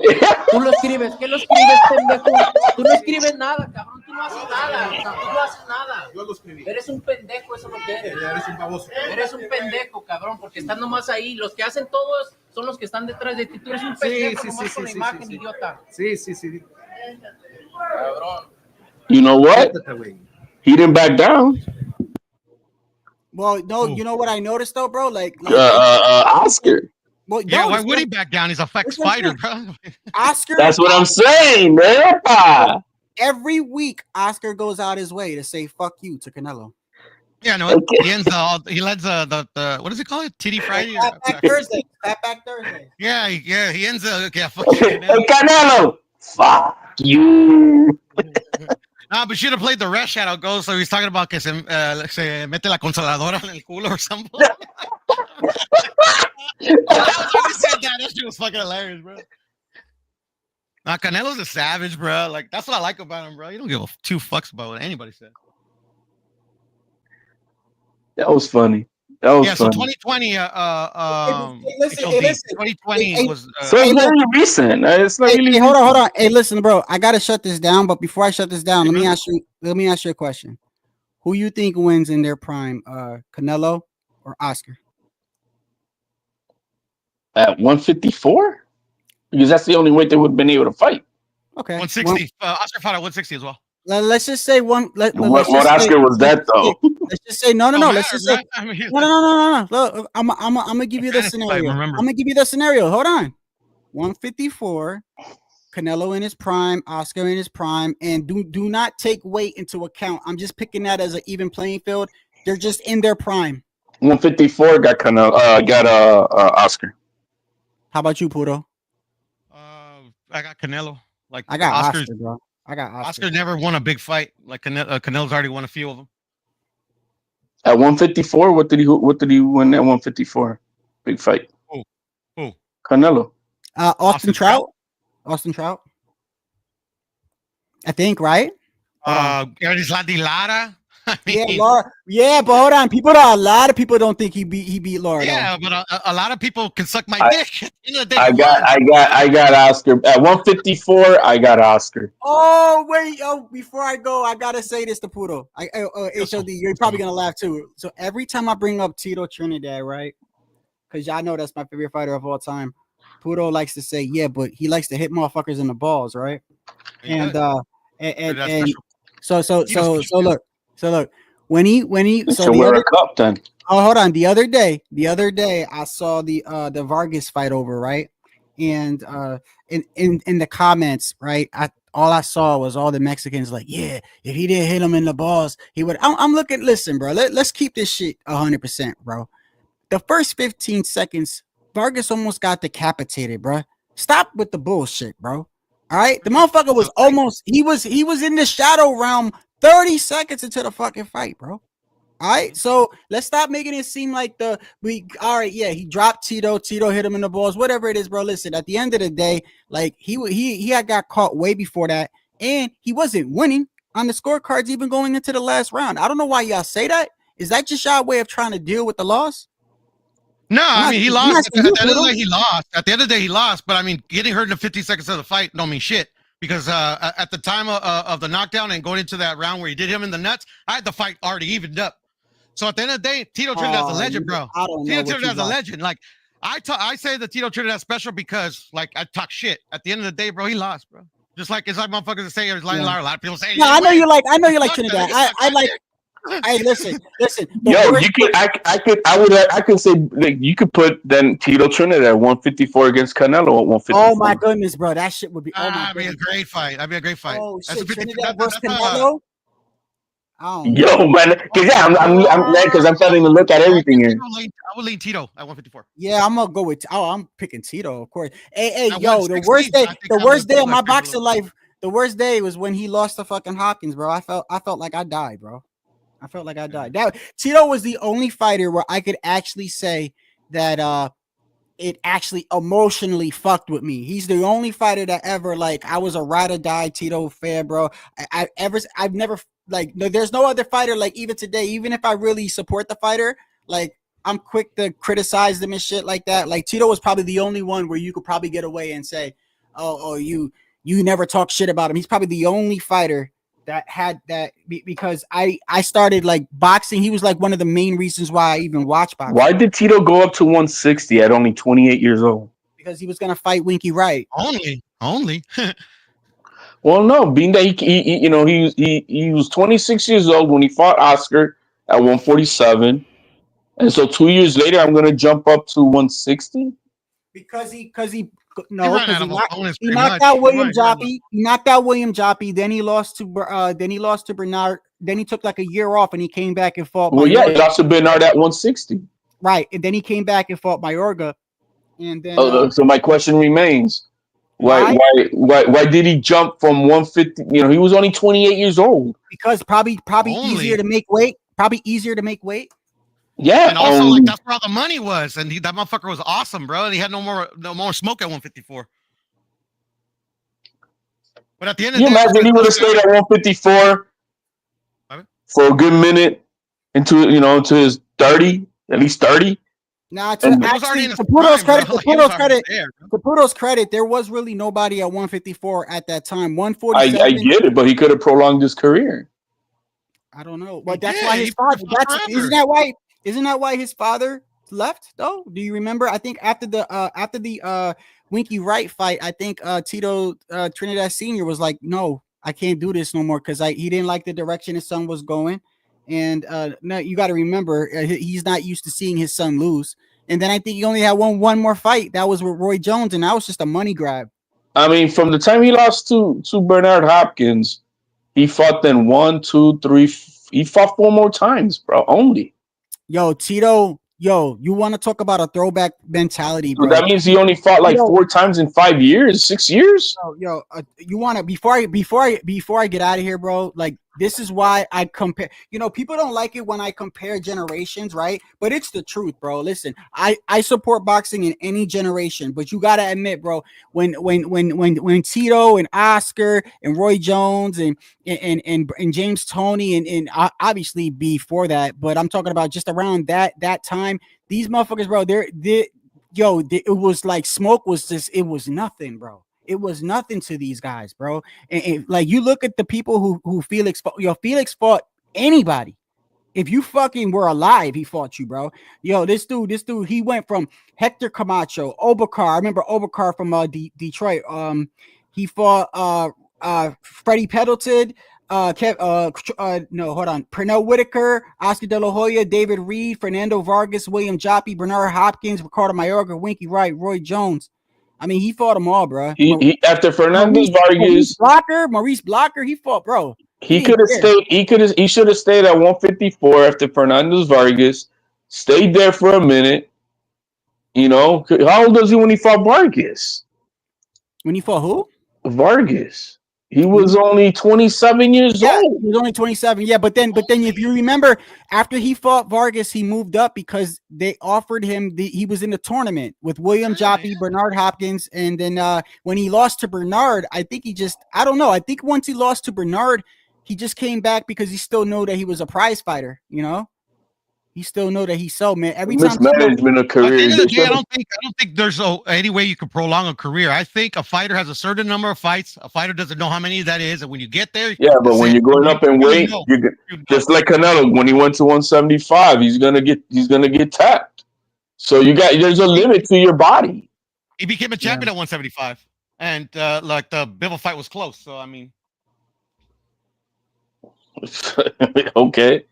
Tú lo escribes, ¿qué lo escribes, pendejo? Tú no escribes nada, cabrón, tú no haces nada. Tú no haces nada. Yo lo escribí. Eres un pendejo, eso no eres. Eres un baboso. Eres un pendejo, cabrón, porque están nomás ahí. Los que hacen todos son los que están detrás de ti. Tú eres un pendejo, nomás con la imagen, idiota. Sí. Cabrón. You know what? He didn't back down. Well, no, you know what I noticed though, bro? Like Oscar. Well, Yeah, no, why would he back down? He's a flex fighter, bro. Oscar. That's what I'm saying, man. Every week, Oscar goes out his way to say "fuck you" to Canelo. Yeah, no, he ends he lets the what does it call it? Titty Friday? Back Thursday. Back Thursday. Yeah, he ends fuck you, Canelo. Fuck you. No, but should have played the rest shadow go. So he's talking about que se mete la consoladora en el culo or something. He said that. That shit was fucking hilarious, bro. Nah, Canelo's a savage, bro. Like that's what I like about him, bro. You don't give 2 fucks about what anybody says. That was funny. So 2020. Listen, 2020 was. So it's very recent. It's not really. Hold on. Hey, listen, bro. I gotta shut this down. But before I shut this down, let me ask you a question. Who you think wins in their prime, Canelo or Oscar? At 154, because that's the only weight they would have been able to fight. Okay, 160. Oscar fought at 160 as well. Let's just say one. What Oscar was that though? Let's just say no. Let's just say no. Look, I'm gonna give you the scenario. I'm gonna give you the scenario. Hold on. 154. Canelo in his prime, Oscar in his prime, and do not take weight into account. I'm just picking that as an even playing field. They're just in their prime. 154 got Canelo. Got Oscar. How about you, Puto? I got Canelo. Like I got Oscar, bro. I got Oscar. Oscar never won a big fight. Like Canelo's already won a few of them. At 154, what did he win at 154? Big fight. Who? Canelo. Austin Trout. Austin Trout. I think, right? Lara. I mean, yeah, Laura. Yeah, but hold on. A lot of people don't think he beat Laura. Yeah, though. but a lot of people can suck my dick. I got Oscar at 154. I got Oscar. Oh wait, before I go, I gotta say this to Puto. HOD, you're probably gonna laugh too. So every time I bring up Tito Trinidad, right? Because y'all know that's my favorite fighter of all time. Puto likes to say, yeah, but he likes to hit motherfuckers in the balls, right? And so look, when he so wear a cup then. Oh, hold on. The other day, I saw the Vargas fight over, right? And in the comments, right, all I saw was all the Mexicans like, yeah, if he didn't hit him in the balls, he would. I'm looking. Listen, bro. Let's keep this shit 100%, bro. The first 15 seconds, Vargas almost got decapitated, bro. Stop with the bullshit, bro. All right, the motherfucker was almost. He was in the shadow realm 30 seconds into the fucking fight, bro. All right, so let's stop making it seem like he dropped Tito. Tito hit him in the balls, whatever it is, bro. Listen, at the end of the day, like he had got caught way before that, and he wasn't winning on the scorecards even going into the last round. I don't know why y'all say that. Is that just y'all way of trying to deal with the loss? No, I mean he lost. At the end of the day, he lost. At the end of the day, he lost. But I mean, getting hurt in the 50 seconds of the fight don't mean shit. Because at the time of the knockdown and going into that round where he did him in the nuts, I had the fight already evened up. So at the end of the day, Tito Trinidad's a legend, bro. Tito Trinidad's a legend. Like I say the Tito Trinidad special because like I talk shit. At the end of the day, bro, he lost, bro. Just like it's like motherfuckers that say he's lying. A lot of people say. No, I know you like Trinidad. I like. Hey, listen. Yo, I could say like, you could put then Tito Trinidad at 154 against Canelo at 154. Oh my goodness, bro, that shit would be. That'd be a great fight. Oh shit, Trinidad versus Canelo. Yo, man, because I'm starting to look at everything here. I would lean Tito at 154. Yeah, I'm gonna go with. I'm picking Tito, of course. Hey, yo, the worst day of my boxing life. The worst day was when he lost to fucking Hopkins, bro. I felt like I died, bro. I felt like I died. Tito was the only fighter where I could actually say that it actually emotionally fucked with me. He's the only fighter that ever like I was a ride or die Tito fan, bro. I've never like there's no other fighter like even today, even if I really support the fighter, like I'm quick to criticize them and shit like that. Like Tito was probably the only one where you could probably get away and say, oh you never talk shit about him. He's probably the only fighter that had that because I started like boxing. He was like one of the main reasons why I even watched boxing. Why did Tito go up to 160 at only 28 years old? Because he was gonna fight Winky Wright. Only. Well, no, being that he was 26 years old when he fought Oscar at 147, and so 2 years later I'm gonna jump up to 160 because he knocked out William Joppy. He knocked out William Joppy. Then he lost to Bernard. Then he took like a year off and he came back and fought. Well, yeah, he lost to Bernard at 160. Right, and then he came back and fought Mayorga. And then so my question remains: why did he jump from 150? He was only 28 years old. Because probably easier to make weight. Probably easier to make weight. Yeah, and also like that's where all the money was, and that motherfucker was awesome, bro. And he had no more smoke at 154. But at the end of the day, imagine he would have stayed at 154 for a good minute into his 30, at least 30. Nah, to Caputo's credit, there was really nobody at 154 at that time. 147. I get it, but he could have prolonged his career. I don't know, but that's why his father. Isn't that why his father left though? Do you remember? I think after the Winky Wright fight, I think Tito Trinidad Sr. was like, no, I can't do this no more because he didn't like the direction his son was going. And now you got to remember, he's not used to seeing his son lose. And then I think he only had one more fight. That was with Roy Jones, and that was just a money grab. I mean, from the time he lost to Bernard Hopkins, he fought then 1, 2, 3. He fought 4 more times, bro. Only. Yo, Tito. Yo, you want to talk about a throwback mentality, bro? So that means he only fought like 4 times in 5 years, 6 years. Yo, you want to before I get out of here, bro? Like this is why I compare. People don't like it when I compare generations, right? But it's the truth, bro. Listen, I support boxing in any generation, but you gotta admit, bro, when Tito and Oscar and Roy Jones and James Toney and obviously before that, but I'm talking about just around that time. These motherfuckers, bro, it was like smoke was just, it was nothing, bro. It was nothing to these guys, bro. And like you look at the people who Felix fought anybody. If you fucking were alive, he fought you, bro. Yo, this dude, he went from Hector Camacho, Obakar. I remember Obakar from Detroit. He fought Freddie Pendleton. Pernell Whitaker, Oscar De La Hoya, David Reed, Fernando Vargas, William Joppy, Bernard Hopkins, Ricardo Mayorga, Winky Wright, Roy Jones. I mean, he fought them all, bro. He after Fernandez Vargas, Maurice Blocker, he fought, bro. He could have stayed. He should have stayed at 154 after Fernandez Vargas. Stayed there for a minute. How old was he when he fought Vargas? When he fought who? Vargas. He was only 27 years old. He was only 27. Yeah, but then if you remember, after he fought Vargas, he moved up because they offered him he was in the tournament with William Joppy, Bernard Hopkins, and then when he lost to Bernard, I think I don't know. I think once he lost to Bernard, he just came back because he still knew that he was a prize fighter, you know? He still know that he's so, man. Every time Mismanagement of At the career. end of the day, I don't think there's any way you can prolong a career. I think a fighter has a certain number of fights. A fighter doesn't know how many that is, and when you get there, Yeah, but when you're going up in weight, you're just like Canelo. When he went to 175, he's gonna get tapped. So there's a limit to your body. he became a champion at 175, and like the Bivol fight was close. So I mean, Okay.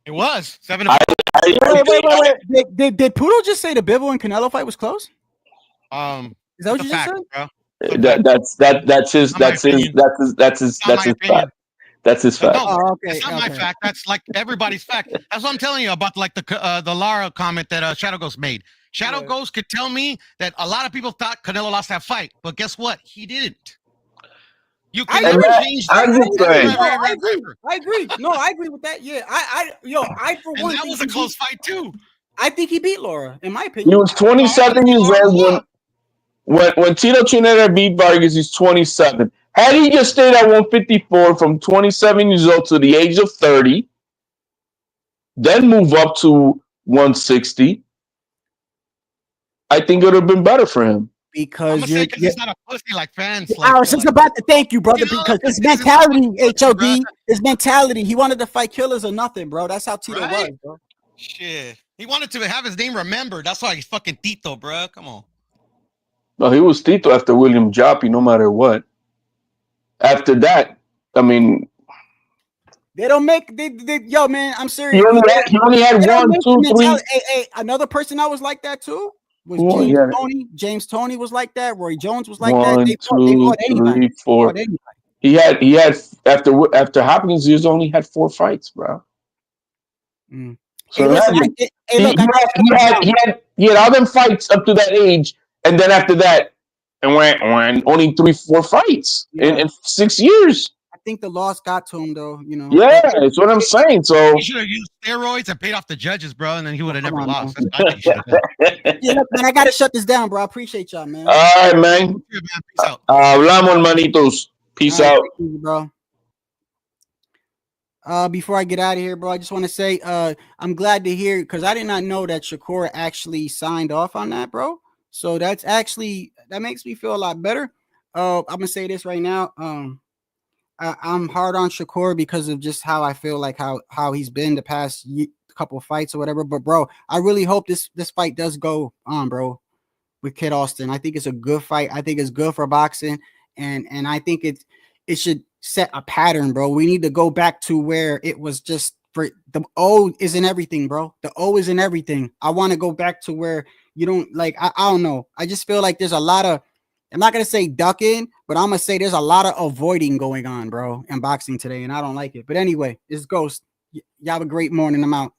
it was 7. Wait. Did Poodle just say the Bivol and Canelo fight was close? Is that what you just said? Bro. That's his fact. That's his fact. Oh, okay. It's not my fact. That's like everybody's fact. That's what I'm telling you about, like the Lara comment that Shadow Ghost made. Shadow Ghost could tell me that a lot of people thought Canelo lost that fight, but guess what? He didn't. You can never change that. I agree. No, I agree with that. Yeah, I for one. That was a close fight too. I think he beat Laura, in my opinion. He was 27 years old when Tito Trinidad beat Vargas. He's 27. Had he just stayed at 154 from 27 years old to the age of 30, then move up to 160, I think it would have been better for him. Because he's not a pussy like fans. I was just about to thank you, brother, because his mentality, HOD, his mentality, he wanted to fight killers or nothing, bro. That's how Tito was, bro. Shit. He wanted to have his name remembered. That's why he's fucking Tito, bro. Come on. No, he was Tito after William Joppy, no matter what. After that, I mean, they don't make yo, man. I'm serious. He only had 1, 2, 3. Hey, another person that was like that too was Tony. James Tony was like that. Roy Jones was like that. They fought anybody. 3, 4. He had after Hopkins, he only had 4 fights, bro. So he had all them fights up to that age, and then after that, and went only 3, 4 fights in 6 years. I think the loss got to him, though. You know. Yeah, that's what I'm saying. So he should have used steroids and paid off the judges, bro, and then he would have never lost. Yeah, look, man, I gotta shut this down, bro. I appreciate y'all, man. All right, man. Peace out. Hablamos, hermanitos. Peace out, bro. Before I get out of here, bro, I just want to say I'm glad to hear, because I did not know that Shakur actually signed off on that, bro. So that makes me feel a lot better. I'm gonna say this right now. I'm hard on Shakur because of just how I feel like how he's been the past couple of fights or whatever. But bro, I really hope this fight does go on, bro, with Kid Austin. I think it's a good fight. I think it's good for boxing, and I think it should set a pattern, bro. We need to go back to where it was just for the O is in everything, bro. The O is in everything. I want to go back to where you don't like. I don't know. I just feel like there's a lot of. I'm not gonna say ducking, but I'm gonna say there's a lot of avoiding going on, bro, in boxing today, and I don't like it. But anyway, it's Ghost. Y'all have a great morning. I'm out.